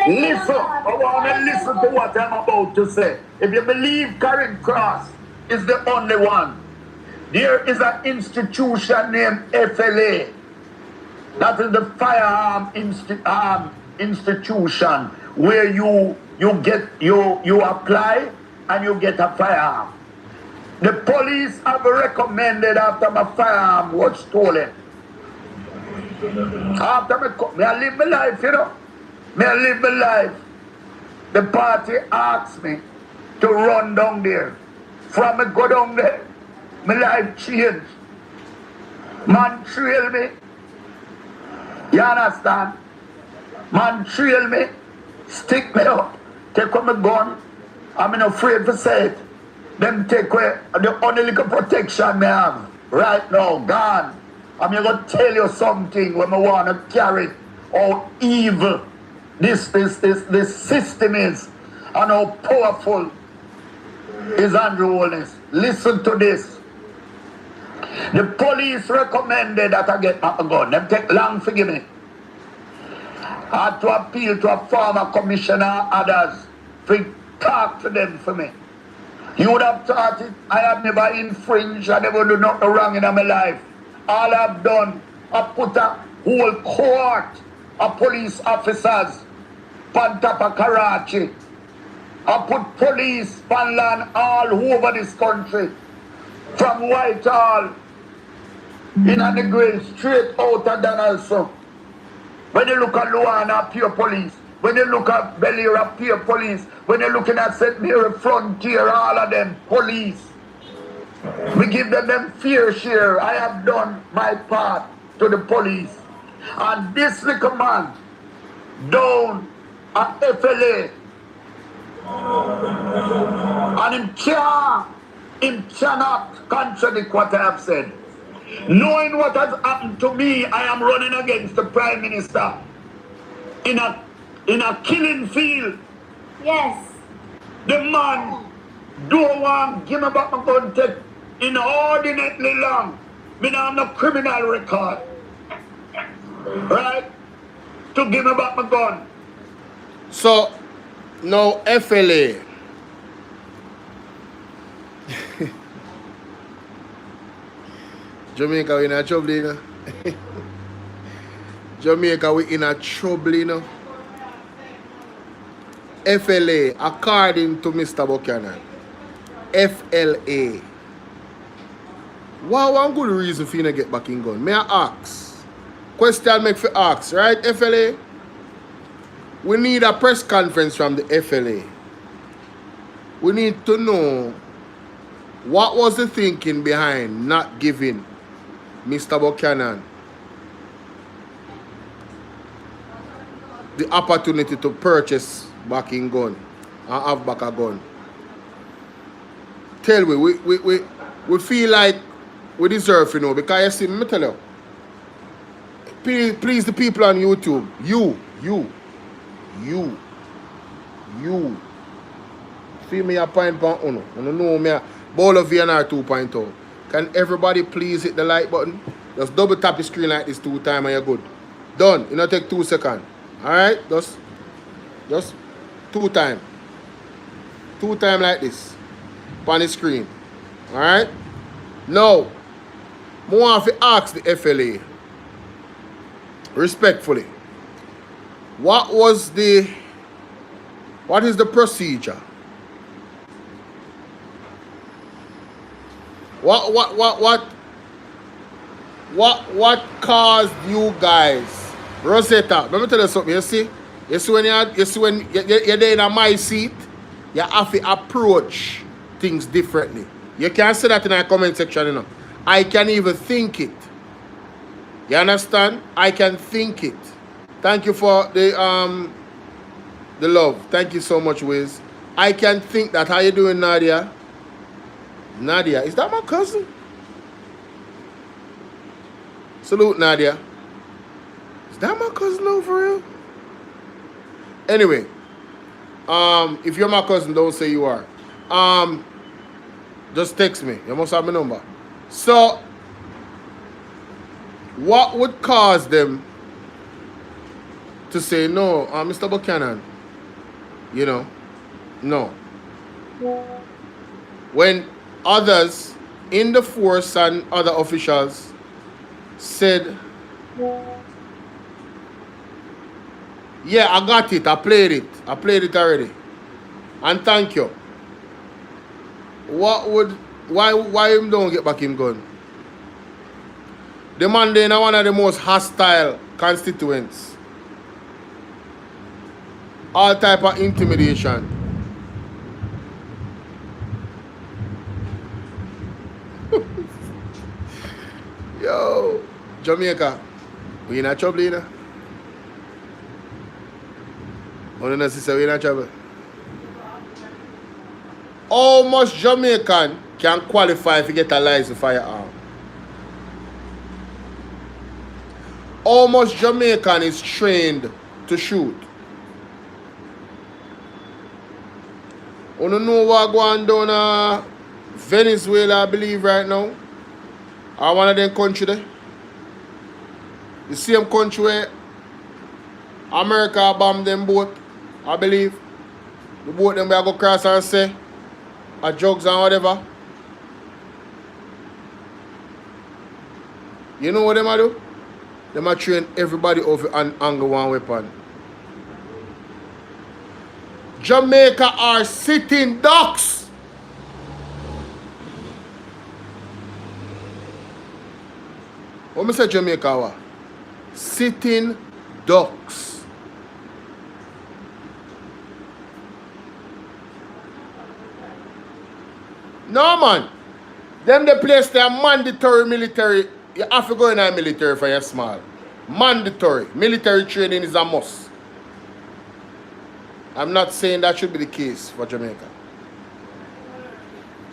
Listen. I want to listen to what I'm about to say. If you believe Karen Cross is the only one, there is an institution named FLA. That is the firearm institution where you apply and you get a firearm. The police have recommended after my firearm was stolen. After me I live my life, you know. Me I live my life. The party asked me to run down there. From me go down there, my life changed. Man trail me. You understand? Man trail me, stick me up, take out my gun. I'm not afraid to say it. Them take away the only little protection me have right now, gone. I'm going to tell you something when I want to carry how evil this system is and how powerful is Andrew Wallace. Listen to this. The police recommended that I get a gun. Them take long to give me. I had to appeal to a former commissioner, others, to talk to them for me. You would have thought it, I have never infringed, I never do nothing wrong in my life. All I've done, I put a whole court of police officers on top of Karachi. I put police on land all over this country. From Whitehall, in the grave straight out of Donaldson. When you look at Luana, pure police. When you look at Belira, pure police. When you're looking at St. Mary Frontier, all of them police. We give them fair share. I have done my part to the police. And this little man down at FLA, and him cannot contradict what I have said. Knowing what has happened to me, I am running against the Prime Minister in a killing field. Yes. The man don't want give me back my gun take inordinately long. Me not have no criminal record. Right? To give me back my gun. So now FLA. Jamaica, we in a trouble, you know. Jamaica, we in a trouble, you know. FLA, according to Mr. Buchanan, FLA. What one good reason for you to get back in gun? May I ask? Question make for ask, right, FLA? We need a press conference from the FLA. We need to know what was the thinking behind not giving Mr. Buchanan the opportunity to purchase back in gun and have back a gun. Tell we feel like we deserve, you know, because you see, me tell you, please the people on YouTube, you feel me a point on uno. You know me a Bolo VNR 2.0. Can everybody please hit the like button? Just double tap the screen like this 2 times and you're good. Done. You know, take 2 seconds. Alright? Just 2 times. 2 times like this. On the screen. Alright? Now, I want to ask the FLA respectfully. What is the procedure? What caused you guys? Rosetta, let me tell you something. You see when you're there in my seat, you have to approach things differently. You can't say that in a comment section, you know. I can even think it. You understand? I can think it. Thank you for the love. Thank you so much, Wiz. I can think that. How you doing, Nadia? Nadia, is that my cousin? Salute, Nadia. Is that my cousin over for real? Anyway, if you're my cousin, don't say you are. Just text me. You must have my number. So, what would cause them to say no, Mr. Buchanan? You know, no. When others in the force and other officials said, yeah, I got it, I played it already. And thank you. Why him don't get back him gun? The man there is one of the most hostile constituents. All type of intimidation. Yo, Jamaica, we in a trouble, you know? Only sister, we in a trouble. How much Jamaican can qualify to get a license firearm? How much Jamaican is trained to shoot? You know what going down Venezuela, I believe, right now? Or one of them country there? The same country where America bombed them boat, I believe. The boat them where I go cross and say, drugs and whatever. You know what them a do? Them a train everybody over and angle one weapon. Jamaica are sitting ducks. What I say Jamaica what? Sitting ducks. No man. Them the place they are mandatory military. You have to go in a military for your small. Mandatory. Military training is a must. I'm not saying that should be the case for Jamaica.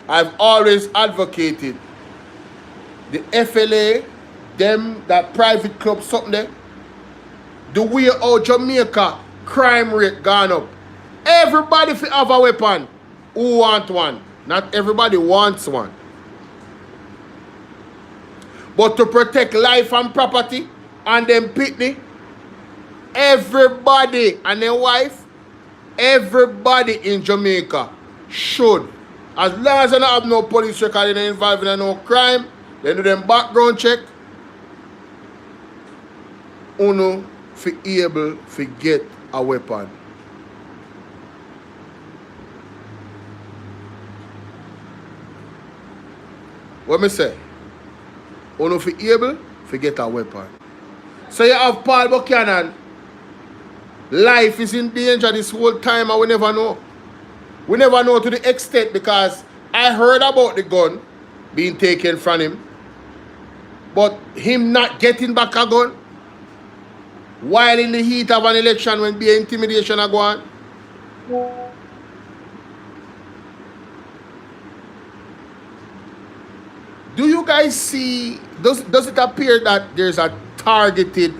I've always advocated the FLA, them, that private club, something there. The way how Jamaica crime rate gone up. Everybody fi have a weapon who want one. Not everybody wants one. But to protect life and property and them pitney, everybody and their wife, everybody in Jamaica should, as long as they don't have no police record and involved in no crime, they do them background check, uno fi able to get a weapon. What me say? Uno fi able to get a weapon. So you have Paul Buchanan. Life is in danger this whole time and we never know. We never know to the extent because I heard about the gun being taken from him. But him not getting back a gun while in the heat of an election when be intimidation are going. Do you guys see, does it appear that there's a targeted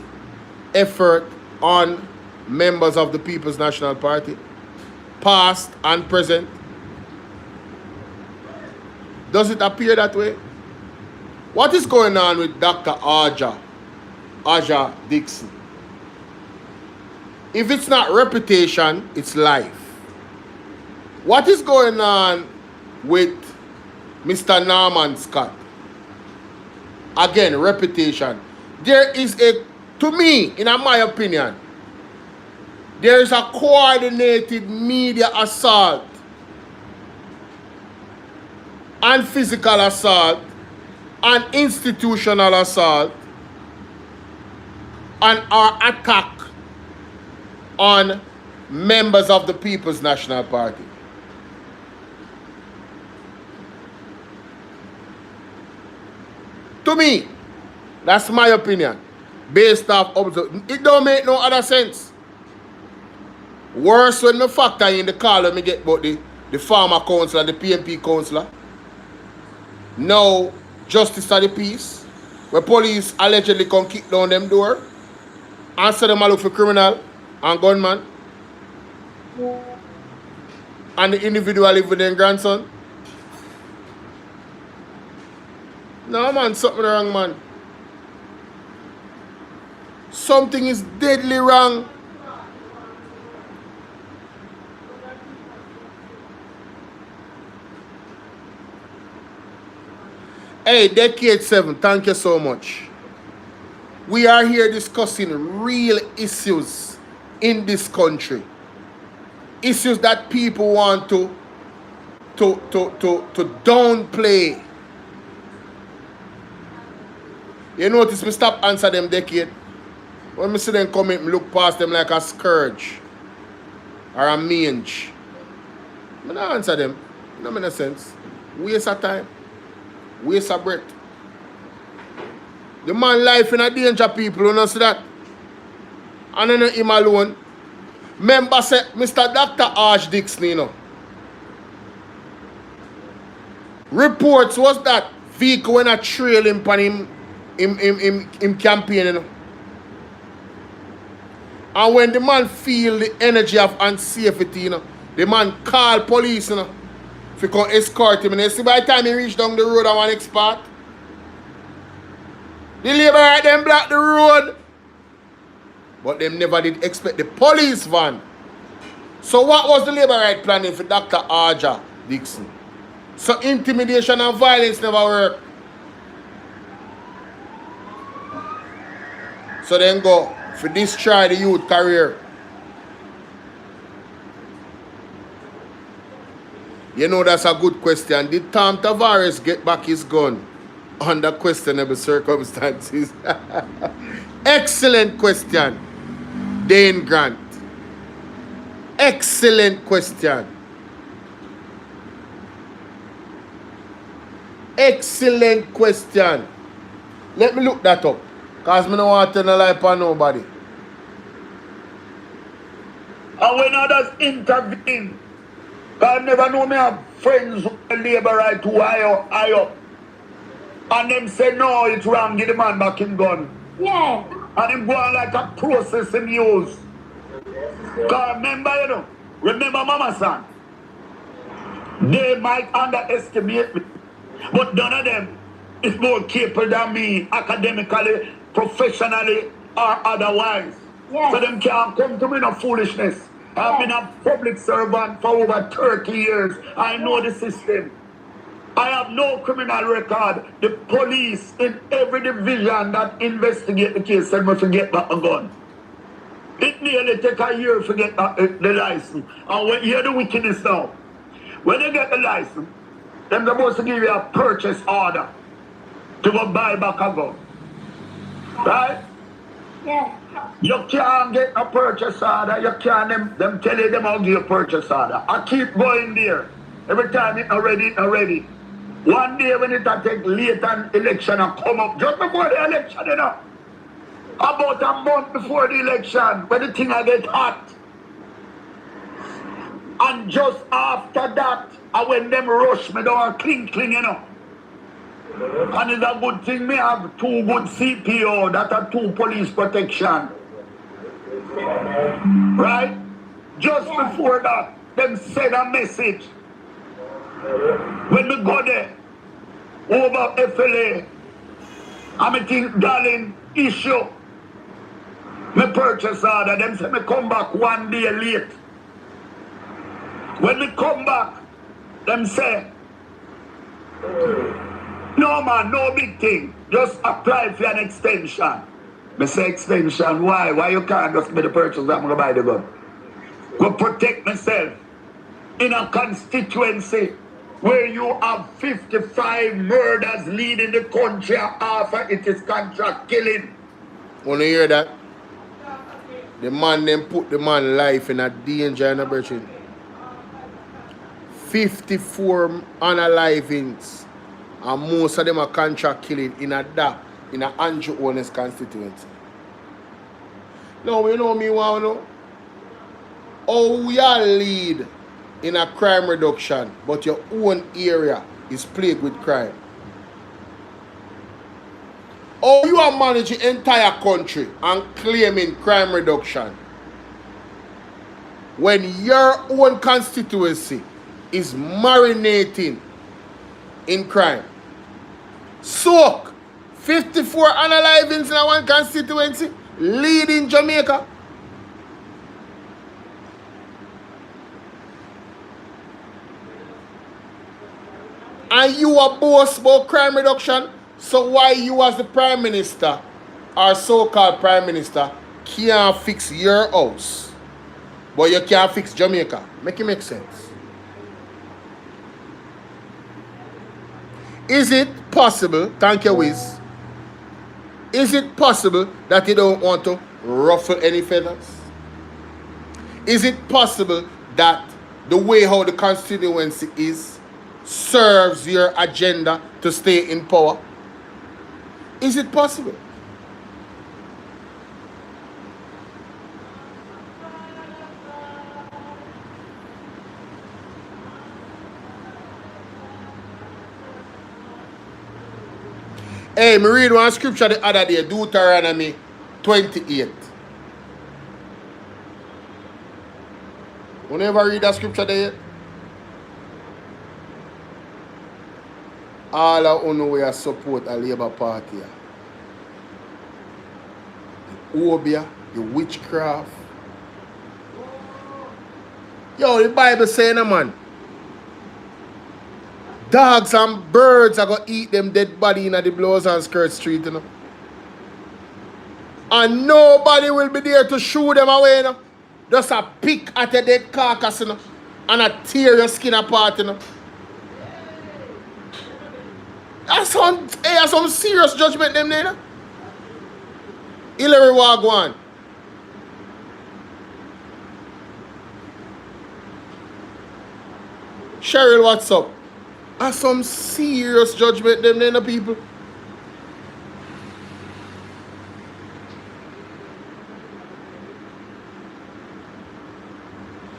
effort on members of the People's National Party, past and present? Does it appear that way? What is going on with Dr. Aja Dixon? If it's not reputation, it's life. What is going on with Mr. Norman Scott? Again, reputation. There is a, to me, in my opinion, there is a coordinated media assault and physical assault and institutional assault and our attack on members of the People's National Party. To me, that's my opinion. Based off observation. It don't make no other sense. Worse when me factor in the call when me get about the farmer councillor, the PMP councillor. Now, justice of the peace, where police allegedly come kick down them door and say them a look for criminal and gunman. And the individual live with their grandson. No man, something wrong, man. Something is deadly wrong. Hey, Decade 7, thank you so much. We are here discussing real issues in this country. Issues that people want to downplay. You notice me stop answer them Decade. When me see them comment, me look past them like a scourge or a mange. I don't answer them. It don't make no sense. Waste of time. Waste of breath. The man life in a danger, people, you know see that? And then him alone. Remember say Mr. Dr. Ash Dixon, you know. Reports was that vehicle when I trail him on him campaign, you know. And when the man feel the energy of unsafety, you know, the man call police, you know, to come escort him. And you see by the time he reach down the road at one expert, the labor right them block the road. But them never did expect the police van. So what was the labor right planning for Dr. Aja Dixon? So intimidation and violence never work. So then go for destroy the youth career. You know that's a good question. Did Tom Tavares get back his gun? under questionable circumstances. Excellent question, Dane Grant. Excellent question. Excellent question. Let me look that up, because I don't want to tell a lie for nobody. And when others intervene, because I never know me have friends who are labor right to high up. And them say, no, it's wrong, give the man back in gun. Yeah. And him go on like a process him use. Because remember, remember Mama Son, they might underestimate me, but none of them is more capable than me, academically, professionally, or otherwise. Yes. So them can't come to me no foolishness. I've been a public servant for over 30 years. I know the system. I have no criminal record. The police in every division that investigate the case said me to get back a gun. It nearly take a year to get the license. And when you hear the wickedness now, when you get the license, they're supposed to give you a purchase order to go buy back a gun. Right? Yeah. You can't get a purchase order. You can't, them tell you them I'll give you a purchase order. I keep going there. Every time it's not ready. One day when it take late an election and come up, just before the election, about a month before the election, when the thing I get hot. And just after that, when them rush me down cling, And it's a good thing me have 2 good CPO, that are 2 police protection. Right? Just before that, them send a message. When we go there, over FLA, I think, darling, issue my purchase order. Them say me come back 1 day late. When we come back, them say, no man, no big thing. Just apply for an extension. Me say extension, why? Why you can't just make the purchase? I'm going to buy the gun. Go protect myself in a constituency where you have 55 murders leading the country after it is contract killing. Want to hear that? The man then put the man life in a danger in a virgin. 54 unalivings. And most of them are contract killing in a Andrew Owens constituency. Now, you know me, want to know? How we are lead in a crime reduction, but your own area is plagued with crime. How you are managing the entire country and claiming crime reduction when your own constituency is marinating in crime. Soak 54 unalivings in one constituency, leading Jamaica. And you are boast about crime reduction, so why you as the Prime Minister, or so-called Prime Minister, can't fix your house, but you can't fix Jamaica? Make it make sense. Is it possible, thank you, Wiz, is it possible that you don't want to ruffle any feathers? Is it possible that the way how the constituency is serves your agenda to stay in power? Is it possible? Hey, me read one scripture the other day, Deuteronomy 28. You never read that scripture there yet? All of you we support a Labour Party. The obia, the witchcraft. Yo, the Bible saying, man, dogs and birds are going to eat them dead body in the Blows and Skirt Street, you know. And nobody will be there to shoo them away, you know. Just a pick at a dead carcass, you know, and a tear your skin apart, you know. That's some serious judgment them there. Hillary Wagwan. Cheryl, what's up? That's some serious judgment them there, people.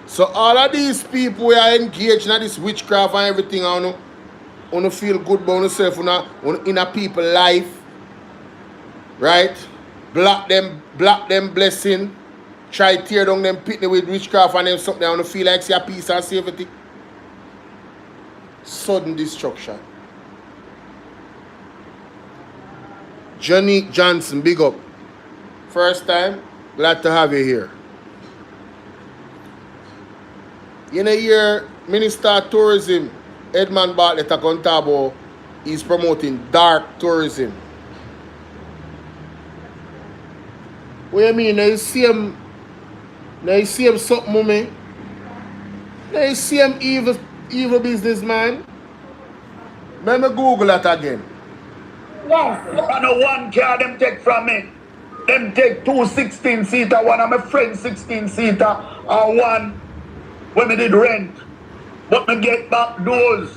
So all of these people who are engaged in this witchcraft and everything, wanna feel good about yourself in a people's life, right? Block them blessing, try tear down them pitney with witchcraft and them something. I wanna feel like see a peace and safety. Sudden destruction. Johnny Johnson, big up. First time, glad to have you here. In a year, Minister of Tourism, Edmund Bartlett Acontabo, is promoting dark tourism. What do you mean? Now you see him something, mommy? Now you see him evil businessman? Let me Google that again. Yes. I know one car them take from me. Them take 2 16-seater, one of my friends 16-seater, and one when we did rent. But me get back those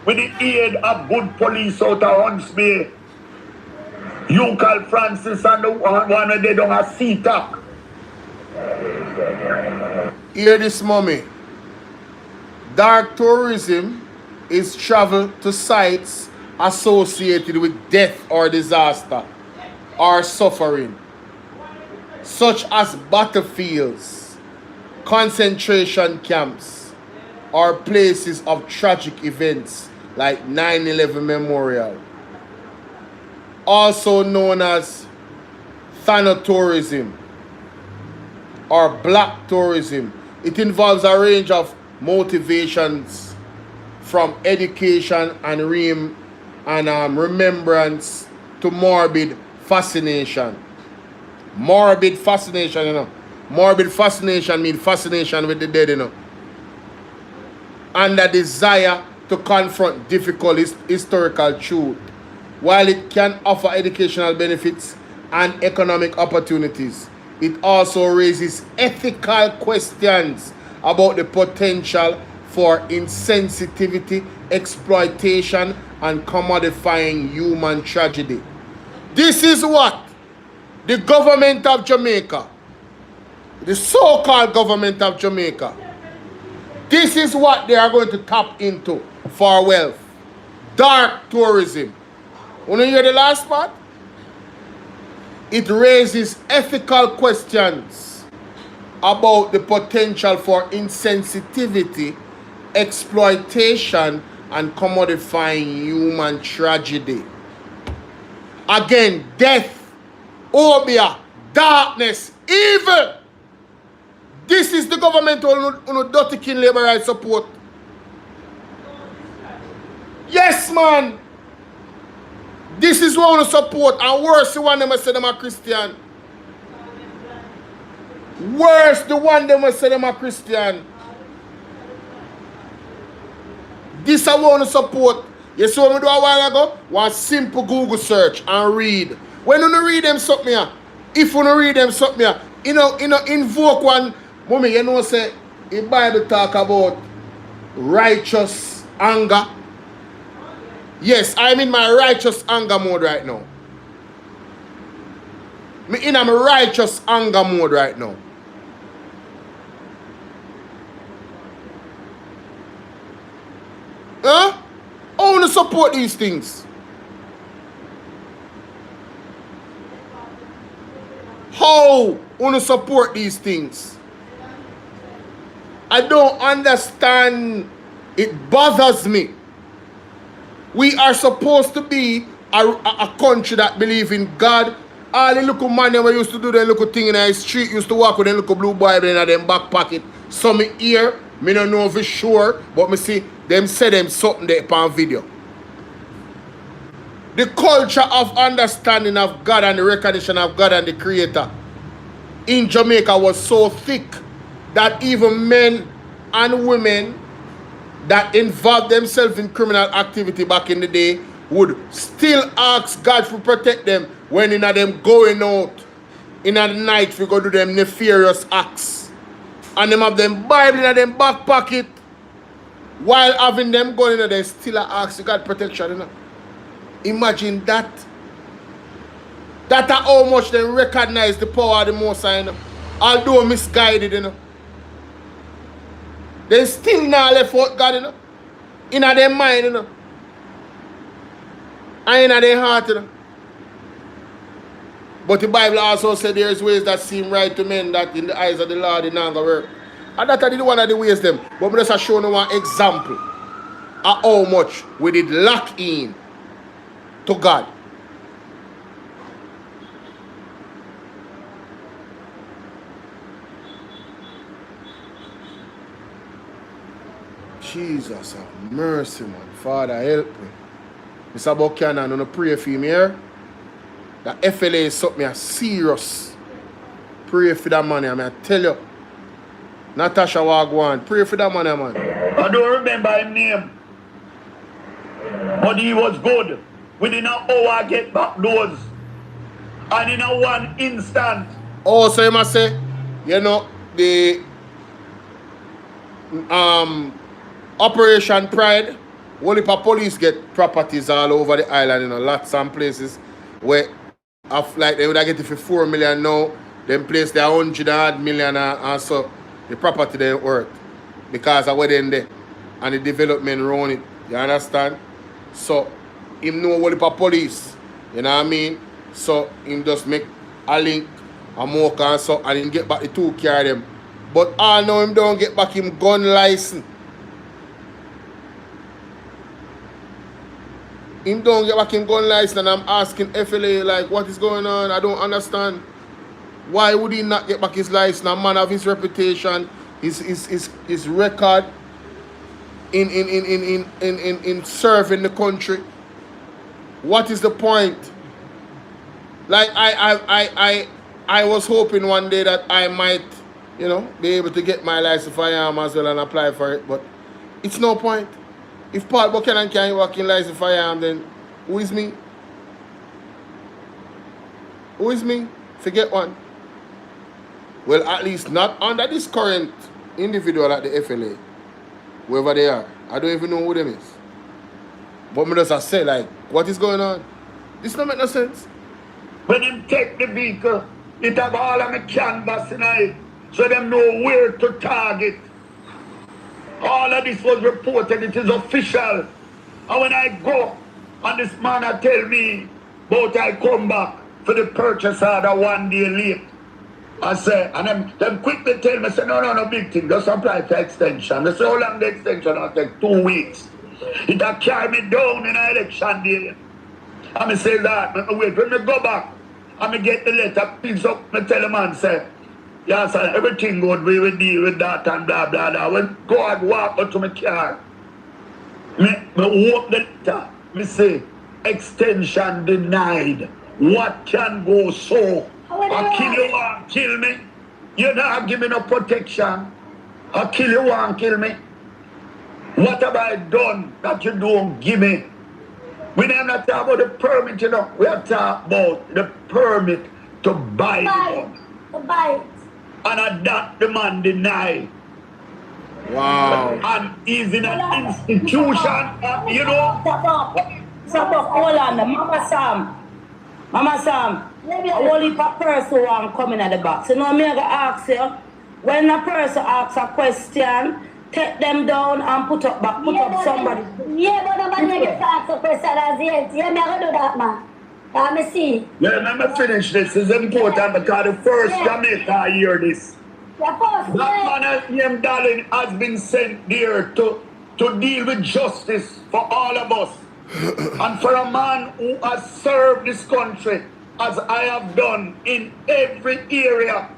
with the aid of good police out of Huntsville. You call Francis and the one where they don't have CTAC. Hear this, mommy. Dark tourism is travel to sites associated with death or disaster or suffering, such as battlefields, concentration camps, or places of tragic events like 9/11 Memorial, also known as thanatourism or black tourism. It involves a range of motivations from education and remembrance to morbid fascination. Morbid fascination, you know. Morbid fascination means fascination with the dead, you know. And the desire to confront difficult historical truth. While it can offer educational benefits and economic opportunities, it also raises ethical questions about the potential for insensitivity, exploitation, and commodifying human tragedy. This is what the government of Jamaica, the so-called government of Jamaica, this is what they are going to tap into for wealth. Dark tourism. Want to hear the last part? It raises ethical questions about the potential for insensitivity, exploitation, and commodifying human tragedy. Again, death, obia, darkness, evil. This is the government who dirty kin labor rights support. Yes, man. This is what we support, and worse the one them say them are Christian. Worse the one them say them are Christian. This is what we support. You see what we do a while ago? One simple Google search and read. When you read them something here, if you read them something here, you know, invoke one, mommy, you know, say, the Bible talk about righteous anger. Yes, I'm in my righteous anger mode right now. Me in my righteous anger mode right now. Huh? I want to support these things. How I want to support these things? I don't understand. It bothers me. We are supposed to be a country that believes in God. All the little man that used to do the little thing in the street, used to walk with a little blue Bible in their back pocket. So me hear, me don't know for sure, but me see them say them something there upon video. The culture of understanding of God and the recognition of God and the Creator in Jamaica was so thick that even men and women that involved themselves in criminal activity back in the day would still ask God to protect them when in them going out in the night we go do them nefarious acts. And them have them Bible in them back pocket while having them going in, they still ask God protection, you know. Imagine that. That's how much they recognize the power of the Most High, you know. Although misguided, you know. They still not left out God, you know. In their mind, you know. And in their heart, you know. But the Bible also said there is ways that seem right to men that in the eyes of the Lord it not gonna work. And that is one of the ways them. But we just show you one example of how much we did lock in to God. Jesus have mercy, man. Father, help me. Mr. Buchanan, I'm going to pray for him here. That FLA is something serious. Pray for that man, I tell you. Natasha Wagwan, pray for that man, man. I don't remember his name. But he was good. Within an hour, get back those. And in a one instant. Oh, so you must say, you know, the Operation Pride, only for police get properties all over the island, you know, lots and places where like they would get it for 4 million now, then place their 100 million and so the property they worth because of where they in there and the development run it. You understand? So him know only for police, you know what I mean? So him just make a link, a mocha and so and him get back the 2 car them. But all now him don't get back him gun license. Him don't get back him gun license and I'm asking FLA like what is going on? I don't understand. Why would he not get back his license? A man of his reputation, his record in serving the country. What is the point? Like I was hoping one day that I might, you know, be able to get my license firearm as well and apply for it, but it's no point. If Paul Buchanan can't work in license firearm, then who is me? Who is me? Forget one. Well, at least not under this current individual at the FLA. Whoever they are. I don't even know who them is. But me just say, like, what is going on? This don't make no sense. When them take the vehicle, it have all of my canvas in it, so them know where to target. All of this was reported, it is official. And when I go, and this man tell me, but I come back for the purchase order 1 day late. I say, and them quickly tell me, say, no, big thing, just apply for extension. They say, how long the extension? I'll take 2 weeks. It will carry me down in an election day. And I say that, I wait, when I go back, and I get the letter, picks up, I tell the man, say, yeah, sir, everything good, we will deal with that and blah, blah, blah. When God walk up to my car, me open the letter, me say, extension denied. What can go so? I kill you and kill me. You not give me no protection. I kill you and kill me. What have I done that you don't give me? We are not talking about the permit, you know. We are talking about the permit to buy the gun. To buy it. And that the man deny. Wow. And he's in an institution, you know. Stop up, hold on, Mama Sam, only if a person who coming at the box. So now I'm going to ask you, when a person asks a question, take them down and put up somebody. Yeah, but nobody gets asked a question as yet. Yeah, I'm going to do that, man. Let me see. Yeah, let me finish this. It's important because the first Jamaica I hear this. That man named Darling has been sent there to deal with justice for all of us. And for a man who has served this country as I have done in every area.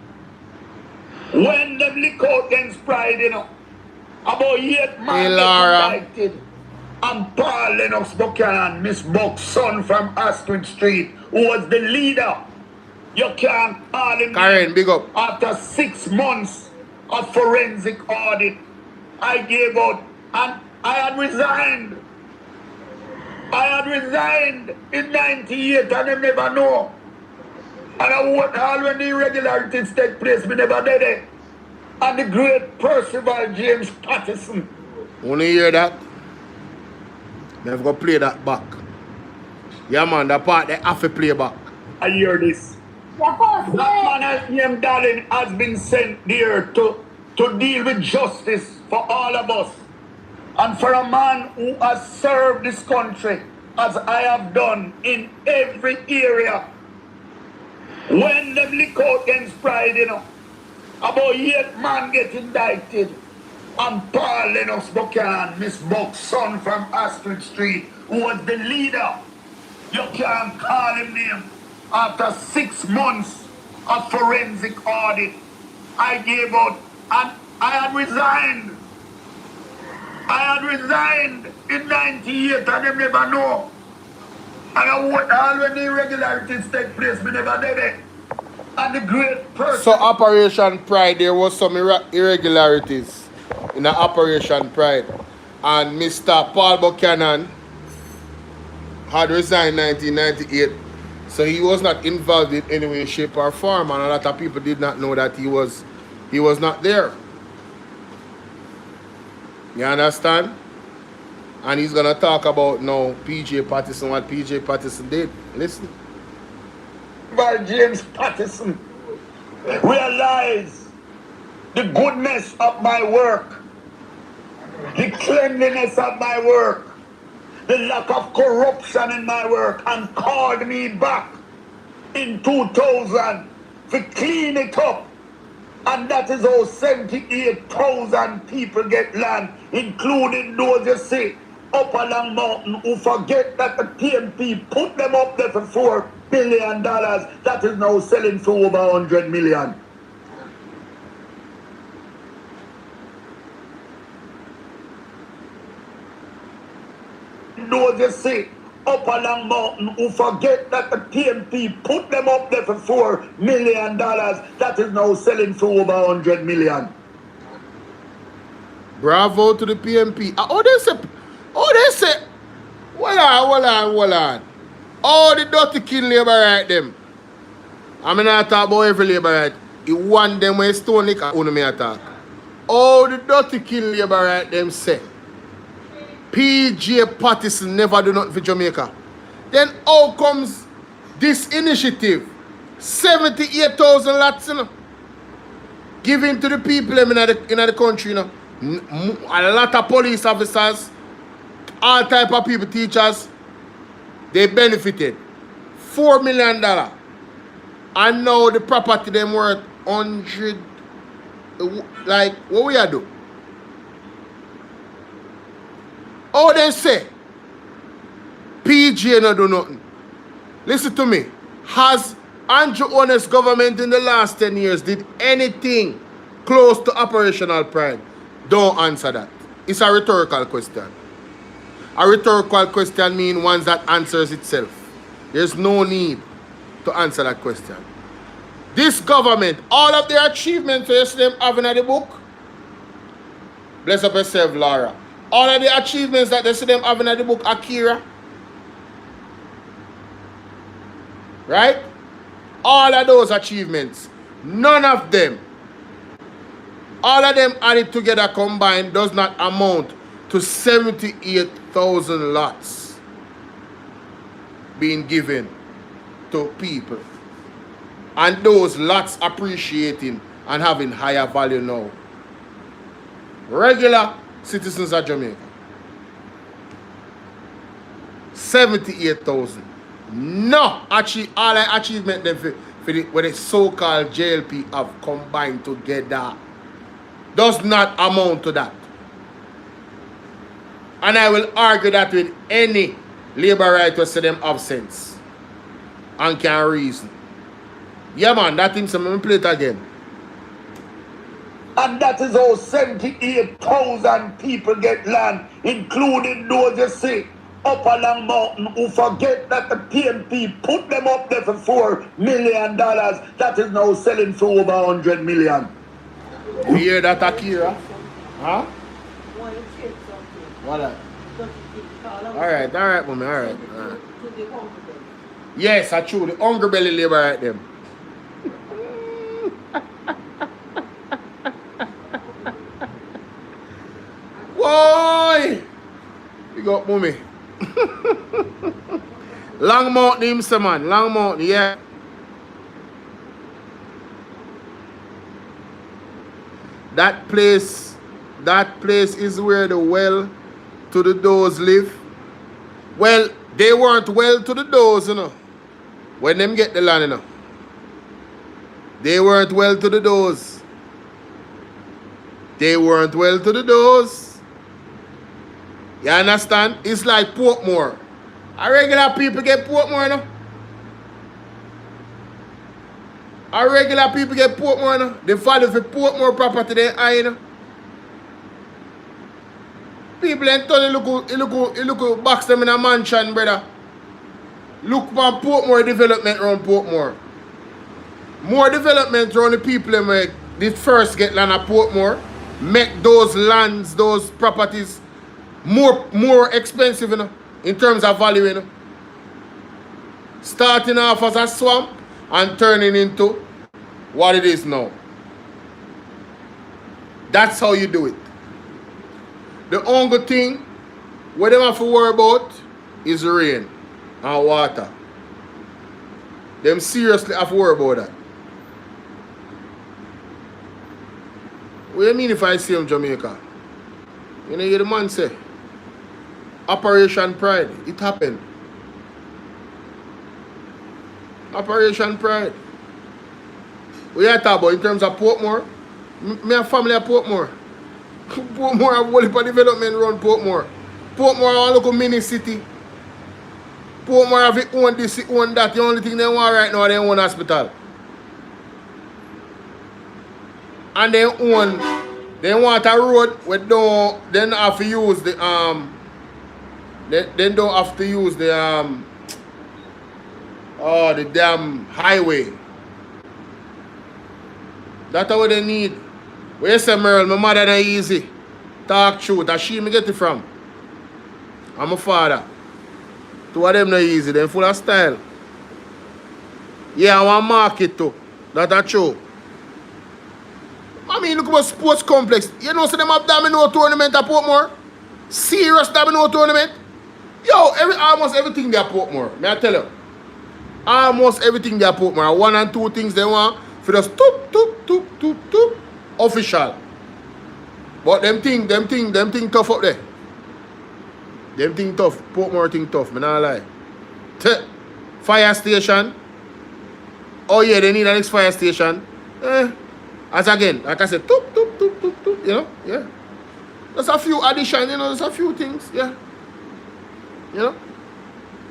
When them lick out against pride, you know, about 8 man indicted. And Paul Lennox Buchanan, Miss Buck's son from Astrid Street, who was the leader. You can't call him. Karen, big up. After 6 months of forensic audit, I gave out and I had resigned. I had resigned in 98 and them never know. And I vote all when the irregularities take place, me never did it. And the great Percival James Patterson. Wanna hear that? Never go play that back. Yeah man, that part they have to play back. I hear this. That man named Darling has been sent there to deal with justice for all of us. And for a man who has served this country as I have done in every area. When them lick out against pride, you know, about 8 man get indicted. And Paul Lennox Buchanan, Miss Buck's son from Astrid Street, who was the leader. You can't call him name. After 6 months of forensic audit, I gave out and I had resigned. I had resigned in 98 and them never know. And I vote all when the irregularities take place, me never did it. And the great person. So Operation Pride, there was some irregularities in the Operation Pride. And Mr. Paul Buchanan had resigned in 1998. So he was not involved in any way, shape or form. And a lot of people did not know that he was not there. You understand? And he's gonna talk about now PJ Patterson, what PJ Patterson did. Listen. By James Patterson, realize the goodness of my work, the cleanliness of my work, the lack of corruption in my work, and called me back in 2000 to clean it up. And that is how 78,000 people get land, including those you see up along mountain who forget that the PMP put them up there for $4 billion. That is now selling for over 100 million. Those you see up along mountain who forget that the PMP put them up there for $4 million. That is now selling for over 100 million. Bravo to the PMP. Oh, they say, hold on. All the dirty kill labor right them. I mean, I talk about every labor right. You want them when stone lick, I only me attack. All the dirty kill labor right them say. PJ Patterson never do nothing for Jamaica. Then how comes this initiative? 78,000 lots, you know, given to the people in the country, you know. A lot of police officers, all type of people, teachers, they benefited. $4 million. And now the property them worth 100. Like, what we are do? Oh, they say PJ no do nothing. Listen to me. Has Andrew Honest's government in the last 10 years did anything close to operational pride? Don't answer that. It's a rhetorical question. A rhetorical question means one that answers itself. There's no need to answer that question. This government, all of their achievements you see them having in the book, bless up yourself, Laura. All of the achievements that they see them having in the book, Akira. Right? All of those achievements, none of them, all of them added together combined does not amount to 78,000 lots being given to people. And those lots appreciating and having higher value now. Regular citizens of Jamaica. 78,000. No, actually, all the achievement them for the so-called JLP have combined together does not amount to that. And I will argue that with any labor right to say them have sense and can reason. Yeah, man, that thing, so let me play it again. And that is how 78,000 people get land, including those you see up along mountain who forget that the PMP put them up there for $4 million. That is now selling for over 100 million. You hear that, Akira? Huh? What that? Alright, mommy, alright. Yes, I true. The hungry belly labor right them. Why? You got mommy. Long Mountain him say man. Long Mountain, yeah. That place is where the well to the doors live. Well, they weren't well to the doors, you know. When them get the land, you know. They weren't well to the doors. They weren't well to the doors. You understand? It's like Portmore. Our regular people get Portmore, you know. Our regular people get Portmore, you know. They value for Portmore property, they high, you know. People ain't turn look box them in a mansion, brother. Look for Portmore development around Portmore. More development around the people that did first get land at Portmore. Make those lands, those properties more expensive, you know, in terms of value, you know. Starting off as a swamp and turning into what it is now. That's how you do it. The only thing what them have to worry about is rain and water. Them seriously have to worry about that. What do you mean if I see him Jamaica? You know, hear the man say, Operation Pride, it happened. Operation Pride. What you talk about in terms of Portmore? Me have family at Portmore. Portmore have whole heap of development around Portmore. Portmore have a local mini city. Portmore have it own this, it own that. The only thing they want right now, they own hospital. And they want a road where they don't have to use the they don't have to use the the damn highway. That's what they need. Where you say, Merle, my mother not easy. Talk truth. That's she me get it from. I'm a father. Two of them not easy. Them full of style. Yeah, I want market too. That's true. I mean, look about sports complex. You know, so them have domino tournament at Portmore? Serious domino tournament? Yo, almost everything they at Portmore. May I tell you? Almost everything they at Portmore. One and two things they want for just toop. Official. But them thing tough up there. Them thing tough. Portmore thing tough. Me not lie. Fire station. Oh yeah, they need an next fire station. As again, like I said, toop, you know, yeah. There's a few additions, you know, there's a few things, yeah. You know?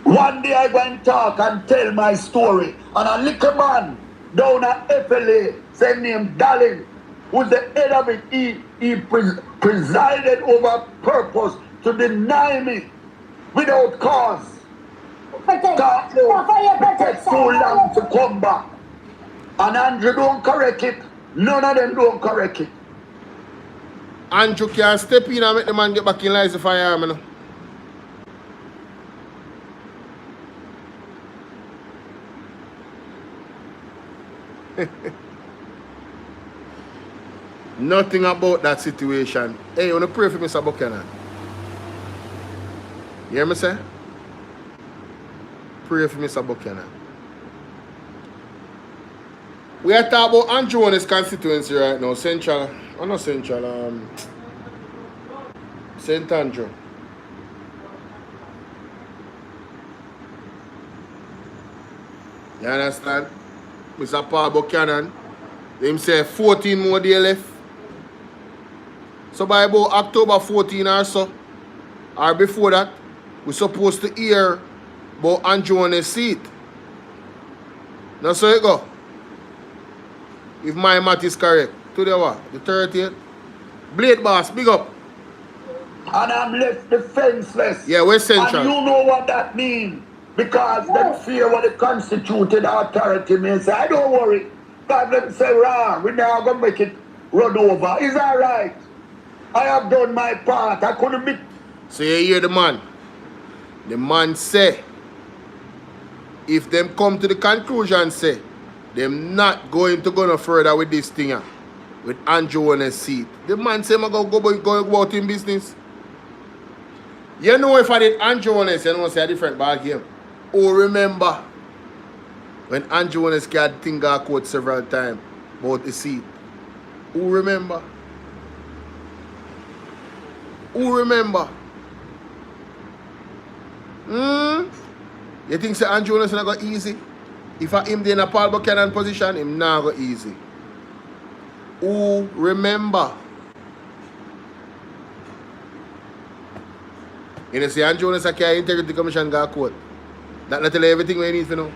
One day I go and talk and tell my story. And a little man down at FLA, same name Darling, who's the head of it, he presided over purpose to deny me without cause. It takes so long to come back. And Andrew don't correct it. None of them don't correct it. Andrew can step in and make the man get back in line to firearm, you know. Nothing about that situation. Hey, you want to pray for Mr. Buchanan? You hear me say? Pray for Mr. Buchanan. We are talking about Andrew and his constituency right now. Central, or not Central, St. Andrew. You understand? Mr. Paul Buchanan, him say 14 more days left. So by about October 14 or so, or before that, we're supposed to hear about Andrew on his seat. Now so it go. If my math is correct. Today what? The 30th? Blade Boss, big up. And I'm left defenseless. Yeah, we're Central. And you know what that means. Because they fear what the constituted authority means. I don't worry. God let me say, rah, we're now going to make it run over. Is that right? I have done my part. I couldn't be. So you hear the man. The man say, if them come to the conclusion, say, them not going to go no further with this thing, with Andrew on his seat. The man say, I'm going to go out in business. You know, if I did Andrew on his, you know, say a different ball game. Oh, remember, when Andrew on his got thing got quote several times about the seat. Who remember? Who remember? You think say Andrew Jones not go easy? If I him in a Paul Buchanan position, him not go easy. Who remember? You know, say Andrew Jones carry integrity commission got quote. That not tell you everything we need to know.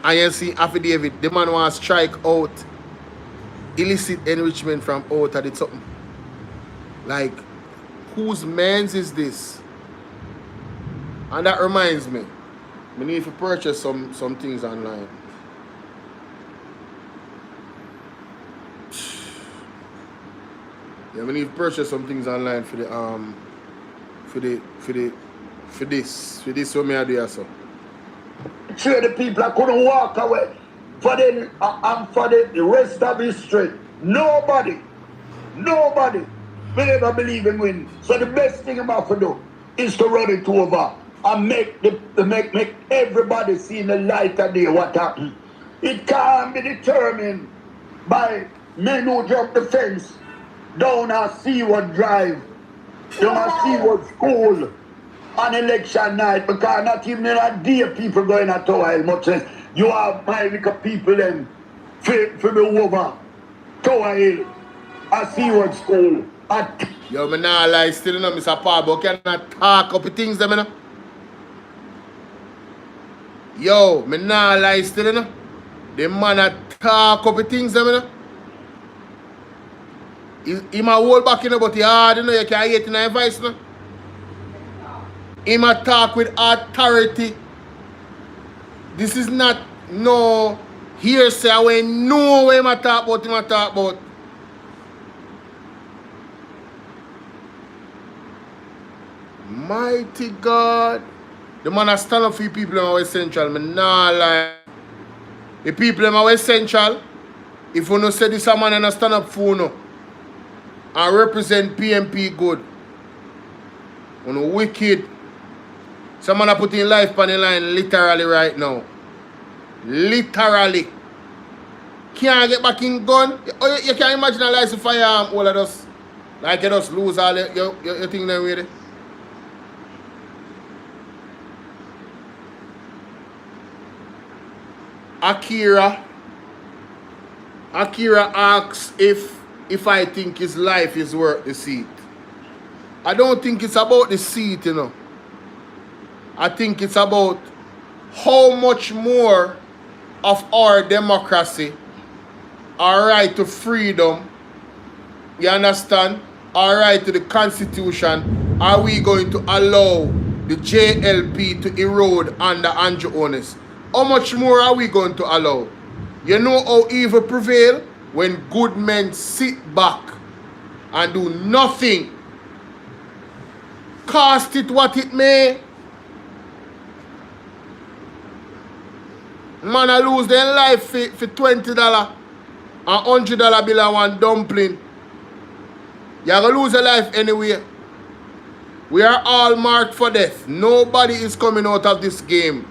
And you see affidavit, the man wants to strike out illicit enrichment from out of the something. Like, whose man's is this? And that reminds me, we need to purchase some things online. Yeah, we need to purchase some things online for the for this what me I do also. Sure, the people that couldn't walk away for them and for the rest of history. Nobody will ever believe in win. So the best thing I'm about to do is to run it over and make everybody see in the light of day what happened. It can't be determined by men who jump the fence down a Seaward Drive, down a Seaward School on election night, because not even a day people going at Tower Hill, much less you have my little people them for the over Tower Hill, a Seaward School. Yo, me nah lie still, you know, Mr. Paul, but can I talk up the things them, you know? Yo, me nah lie still, you know? The man a talk up the things them, you know? He ma hold back, you know, but he hard, you know, you can't hate in a voice, you know? He ma talk with authority. This is not no hearsay. I will know what he ma talk about, he ma talk about. Mighty God. The man a stand up for the people in our Central. Me nah lie. The people in our Central, if you no say this a man and stand up for you and represent PMP good, you know, wicked. Someone are putting life on the line literally right now. Literally. Can't get back in gun. You can't imagine a license firearm all of us. Like you just lose all your thing there with it. Akira asks if I think his life is worth the seat. I don't think it's about the seat, you know. I think it's about how much more of our democracy, our right to freedom, you understand, our right to the Constitution, are we going to allow the JLP to erode under Andrew Jones? How much more are we going to allow? You know how evil prevail? When good men sit back and do nothing. Cost it what it may. Man I lose their life for $20 and $100 bill and one dumpling. You're going to lose your life anyway. We are all marked for death. Nobody is coming out of this game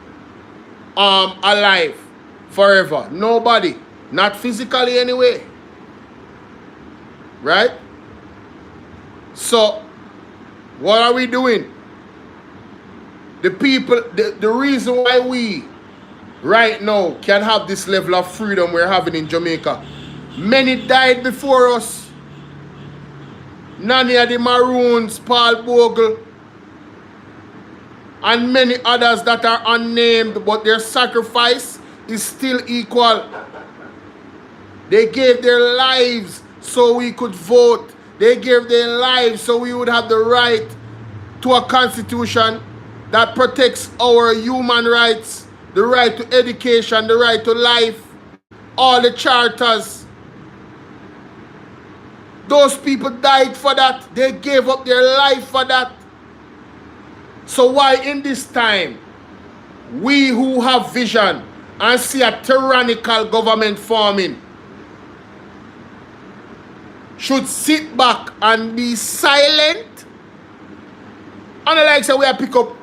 alive forever. Nobody. Not physically anyway. Right? So, what are we doing? The people, the reason why we right now can have this level of freedom we're having in Jamaica. Many died before us. Nani of the Maroons, Paul Bogle, and many others that are unnamed, but their sacrifice is still equal. They gave their lives so we could vote. They gave their lives so we would have the right to a constitution that protects our human rights, the right to education, the right to life, all the charters. Those people died for that. They gave up their life for that. So why in this time, we who have vision and see a tyrannical government forming should sit back and be silent? And like say we are pick up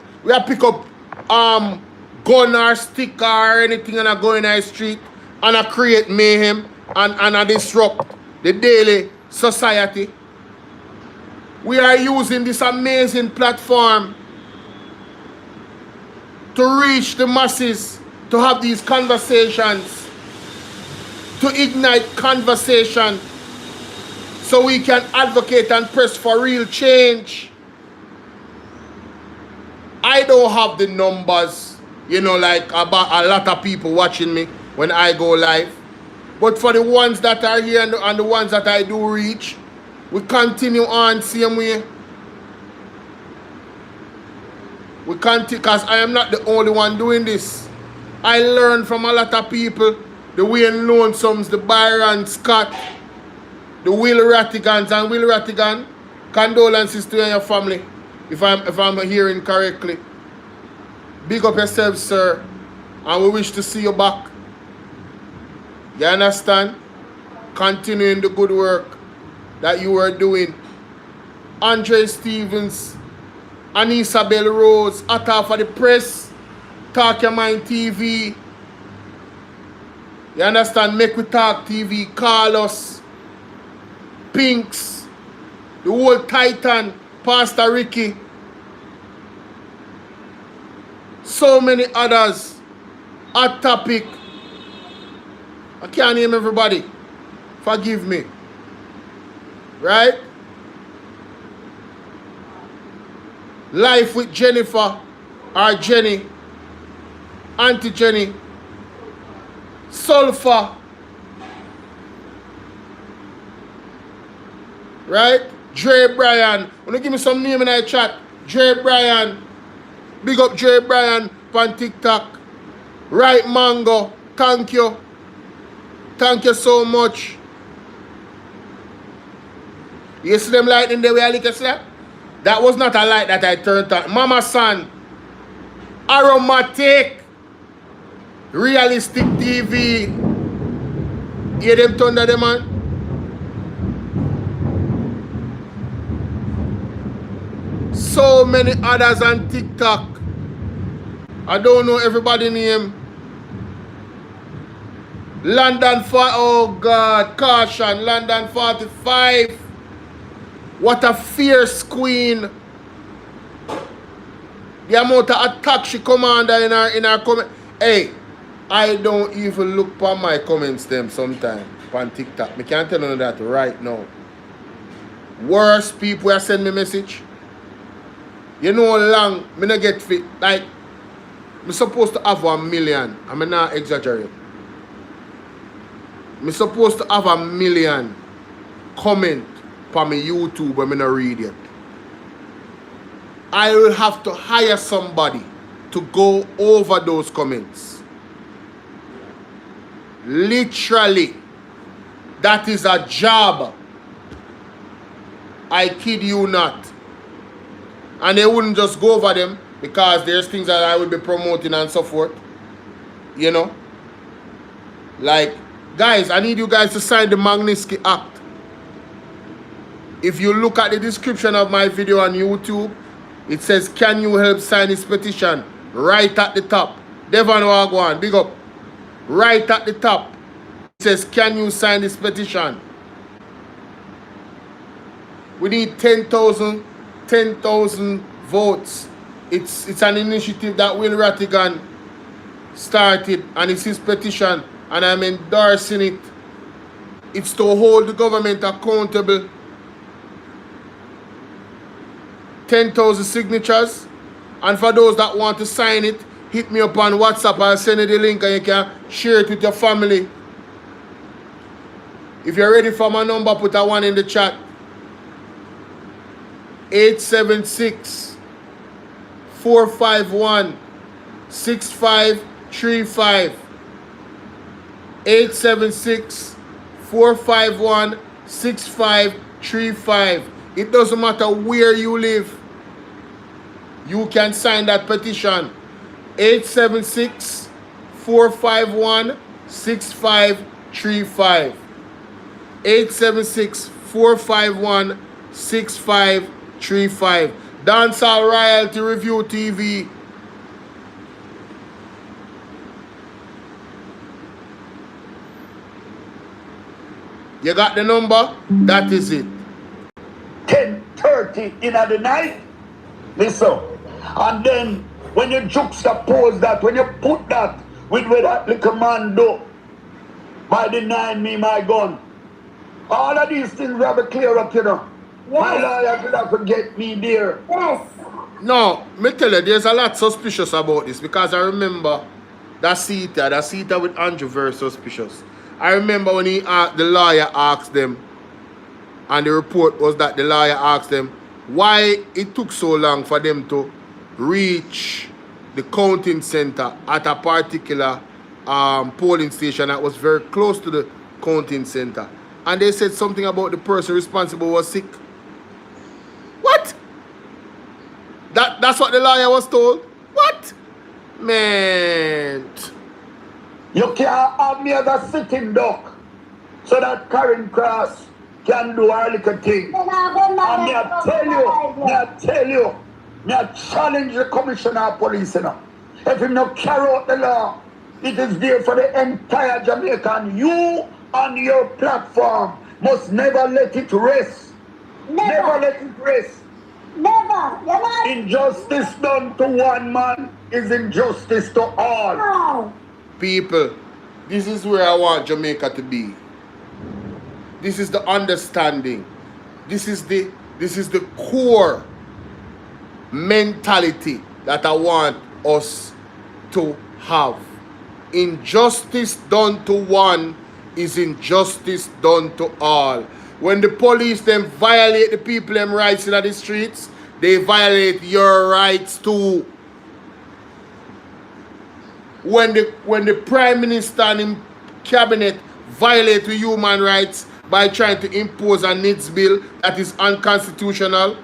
gun or stick or anything and I go in the street and I create mayhem and I disrupt the daily society. We are using this amazing platform to reach the masses, to have these conversations, to ignite conversation so we can advocate and press for real change. I don't have the numbers, you know, like about a lot of people watching me when I go live. But for the ones that are here and the ones that I do reach, we continue on same way. We continue, because I am not the only one doing this. I learn from a lot of people, the Wayne Lonesomes, the Byron Scott, the Will Rattigans, and Will Rattigan, condolences to you and your family, if I'm hearing correctly. Big up yourself, sir, and we wish to see you back. You understand? Continuing the good work that you are doing. Andre Stevens, Anissa Bell Rose, Atta for the Press, Talk Your Mind TV. You understand? Make We Talk TV, Carlos, Pinks, the whole Titan, Pastor Ricky. So many others. Hot Topic. I can't name everybody. Forgive me. Right? Life with Jennifer or Jenny. Auntie Jenny. Sulfur. Right? Dre Bryan. Wanna give me some name in the chat? Dre Bryan. Big up Dre Bryan on TikTok. Right Mango. Thank you. Thank you so much. You see them light in the way I like that? That was not a light that I turned on. Mama San. Aromatic. Realistic TV. Hear them thunder them, man? So many others on TikTok. I don't know everybody's name. London oh God, caution, London 45. What a fierce queen. The amount of attack she commander in her comment. Hey, I don't even look for my comments them sometimes on TikTok. I can't tell you that right now. Worse people are send me message. You know how long me not get fit. Like, I'm supposed to have 1 million. I'm not exaggerating. I'm supposed to have 1 million comment for my YouTube when I not read it. I will have to hire somebody to go over those comments. Literally. That is a job. I kid you not. And they wouldn't just go over them because there's things that I will be promoting and so forth. You know? Like, guys, I need you guys to sign the Magnitsky Act. If you look at the description of my video on YouTube, it says, can you help sign this petition? Right at the top. Devon Wagwan, big up. Right at the top. It says, can you sign this petition? We need 10,000 votes. It's an initiative that Will Rattigan started, and it's his petition, and I'm endorsing it. It's to hold the government accountable. 10,000 signatures, and for those that want to sign it, hit me up on WhatsApp. I'll send you the link and you can share it with your family. If you're ready for my number, put a 1 in the chat. 876-451-6535. 876-451-6535. It doesn't matter where you live. you can sign that petition. 876-451-6535. 876-451-6535. Dancehall Royalty Review TV. You got the number? That is it. 10:30 in the night. Listen. And then when you juxtapose that, when you put that with where that little man do by denying me my gun, all of these things have to clear up, you know. Yes. My lawyer could have to get me there. Yes. No, me tell you, there's a lot suspicious about this because I remember that Sita with Andrew very suspicious. I remember when the lawyer asked them, and the report was that the lawyer asked them why it took so long for them to reach the counting center at a particular polling station that was very close to the counting center. And they said something about the person responsible was sick. What? That's what the lawyer was told? What? Man. You can't have me as a sitting duck so that Karen Cross can do her little thing. And me I tell you, me I challenge the commissioner of police, you know. If you not carry out the law, it is there for the entire Jamaica, and you on your platform must never let it rest. Never let it rest. Never. Injustice done to one man is injustice to all. No. People, this is where I want Jamaica to be. This is the understanding. This is the core mentality that I want us to have. Injustice done to one is injustice done to all. When the police them violate the people them rights in the streets, they violate your rights too. When the Prime Minister and his cabinet violate the human rights by trying to impose a NIDS bill that is unconstitutional,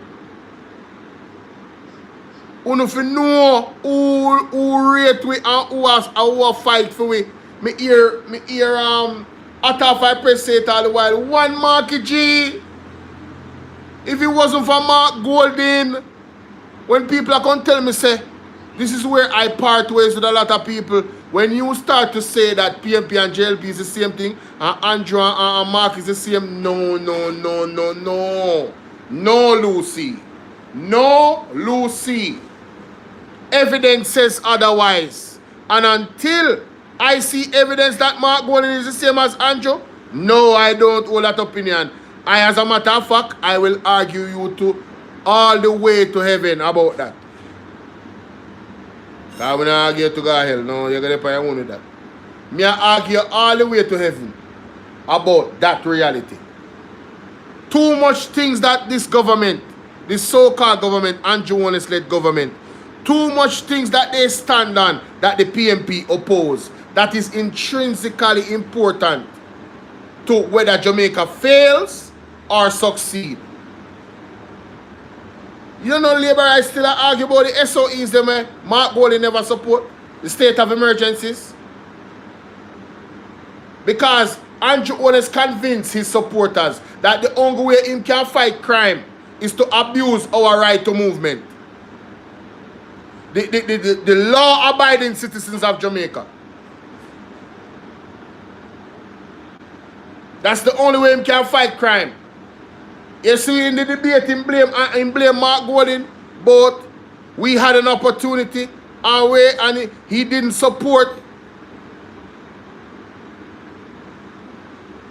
you know who rate we and who fight for we. Me hear at half I press it all the while. One Mark G. If it wasn't for Mark Golding, when people are going to tell me say, this is where I part ways with a lot of people. When you start to say that PMP and JLP is the same thing, and Andrew and Mark is the same, no, Lucy. No, Lucy. Evidence says otherwise. And until I see evidence that Mark Golding is the same as Andrew, no, I don't hold that opinion. As a matter of fact, I will argue you to all the way to heaven about that. I'm going to argue to go hell. No, you're going to pay your own with that. Me argue all the way to heaven about that reality. Too much things that this government, this so-called government, Andrew Wallace-led government, too much things that they stand on that the PMP oppose, that is intrinsically important to whether Jamaica fails or succeed. You know, Labour I still argue about the SOEs them, Mark Golding never support the state of emergencies. Because Andrew Wallace convinced his supporters that the only way him can fight crime is to abuse our right to movement. The law-abiding citizens of Jamaica. That's the only way him can fight crime. You see in the debate him blame Mark Golding, but we had an opportunity and he didn't support.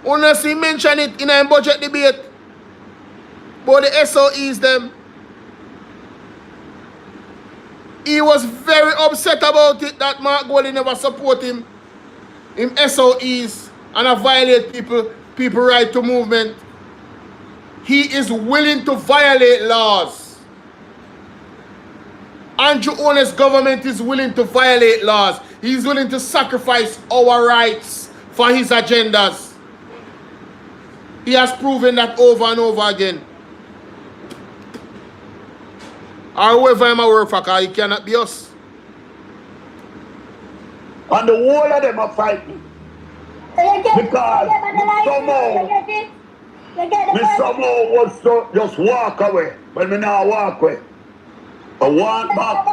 Unless he mentioned it in a budget debate. But the SOEs them, he was very upset about it that Mark Golding never support him SOEs and violate people right to movement. He is willing to violate laws. Andrew Owen's government is willing to violate laws. He's willing to sacrifice our rights for his agendas. He has proven that over and over again. Or whoever I'm a work for, because it cannot be us. And the whole of them are fighting. Because somehow was to just walk away. When me now walk away. I walk back.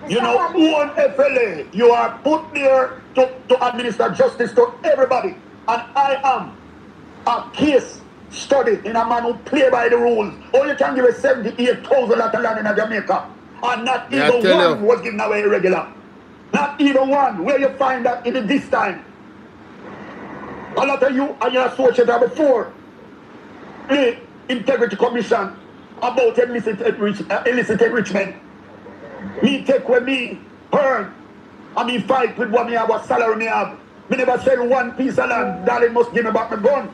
You know, one FLA, you are put there to administer justice to everybody. And I am a case study in a man who play by the rules. All you can give is 78,000 lot of land in Jamaica. And not even one was given away irregular. Not even one. Where you find that in this time. A lot of you and your associates before the Integrity Commission about illicit enrichment. Me take with me earn and me fight with what me have, what salary me have. Me never sell one piece of land. Daddy must give me back my gun.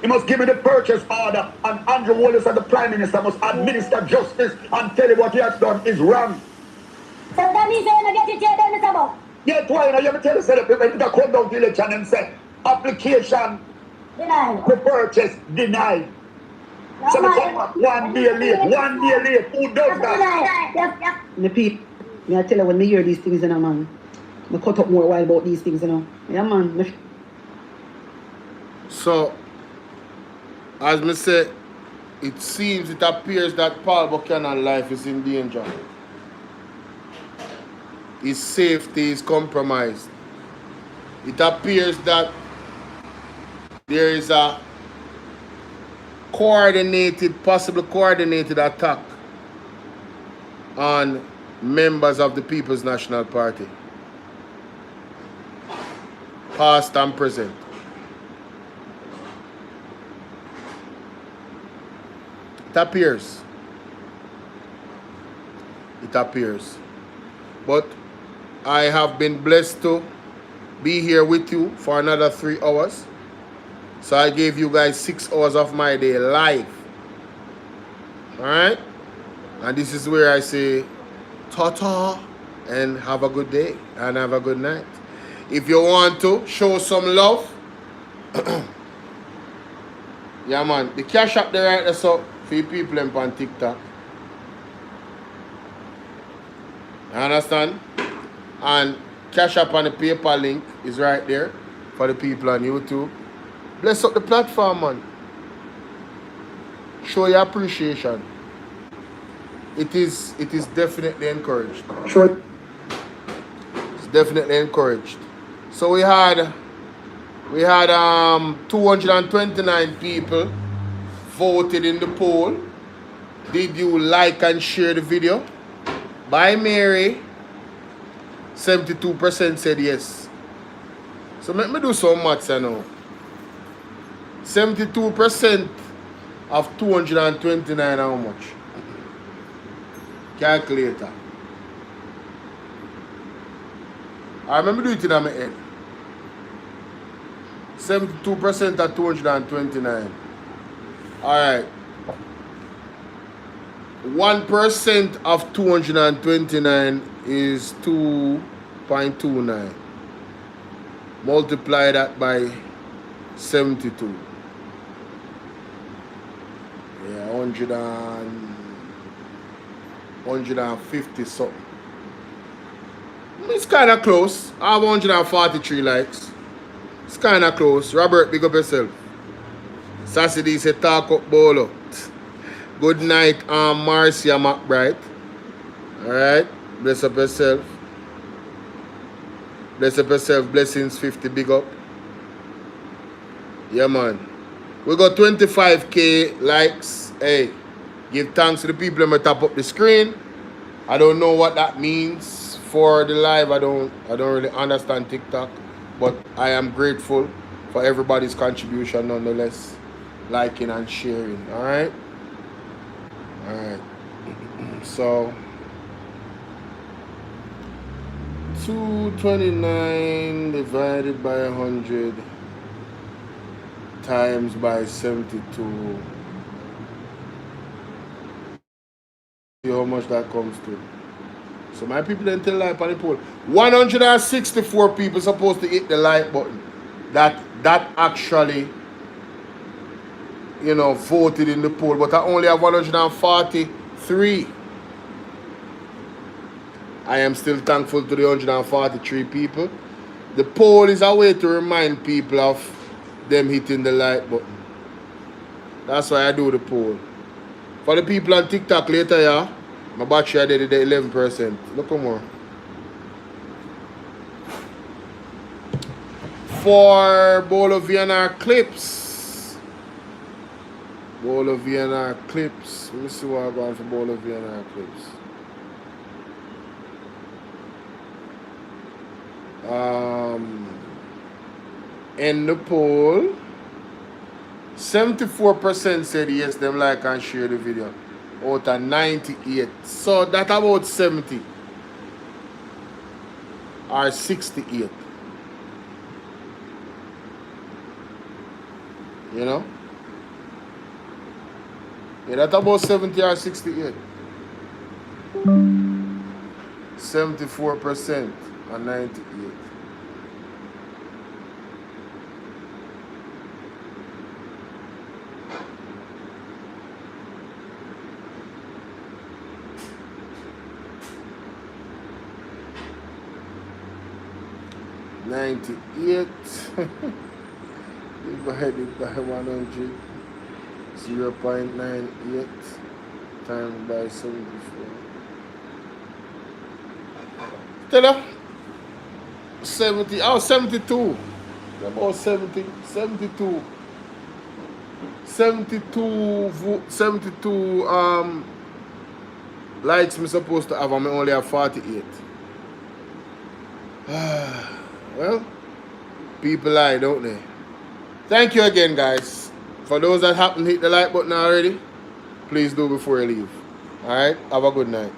He must give me the purchase order. And Andrew Wallace and the Prime Minister must administer justice and tell him what he has done is wrong. So that means you're going to get it here then, Mr. Bob? Yeah, why? You have to tell yourself, when you come down to election and say, application denied. for purchase denied. No, so we come back 1 day late. 1 day late. Who does that? Yep. Me Pete, me I tell you when me hear these things, you know, man. Me cut up more while about these things, you know. Yeah, man. So, as me say, it seems, it appears that Paul Buchanan's life is in danger. His safety is compromised. It appears that there is a possible coordinated attack on members of the People's National Party, past and present. It appears. But I have been blessed to be here with you for another 3 hours. So I gave you guys 6 hours of my day live. Alright? And this is where I say ta-ta and have a good day and have a good night. If you want to show some love, yeah man, the cash up there right there, so for you people on TikTok. You understand? And cash up on the PayPal link is right there for the people on YouTube. Bless up the platform, man. Show your appreciation. It is definitely encouraged. Sure. It's definitely encouraged. So we had 229 people voted in the poll. Did you like and share the video? By Mary, 72% said yes. So let me do some maths now. 72% of 229, how much? Calculator. I remember doing it in my head. 72% of 229. Alright. 1% of 229 is 2.29. Multiply that by 72. Yeah, 150 something. It's kind of close. I have 143 likes. It's kind of close. Robert, big up yourself. Sassy say talk up Bolo. Good night, Marcia McBride. Alright. Bless up yourself. Bless up yourself. Blessings 50. Big up. Yeah, man. We got 25k likes. Hey, give thanks to the people that top up the screen. I don't know what that means for the live. I don't really understand TikTok, but I am grateful for everybody's contribution nonetheless. Liking and sharing. Alright. So 229 divided by 100 times by 72. See how much that comes to. So my people didn't tell like on the poll. 164 people supposed to hit the like button. That actually, you know, voted in the poll. But I only have 143 I am still thankful to the 143 people. The poll is a way to remind people of them hitting the like button. That's why I do the poll. For the people on TikTok later, yeah, my battery I did it at 11%. Look more. For Bolo VNR clips. Bolo VNR clips. Let me see what I'm going for Bolo VNR clips. In the poll, 74% said yes, them like and share the video. Out of 98. So that about 70 or 68. You know? Yeah, that's about 70 or 68. 74% or 98. Divided by 100, 0.98 times by 74. Tell her 70, 72. About 70, 72. 72 likes me supposed to have, and I only have 48. Well, people lie, don't they? Thank you again, guys. For those that haven't hit the like button already, please do before you leave. Alright? Have a good night.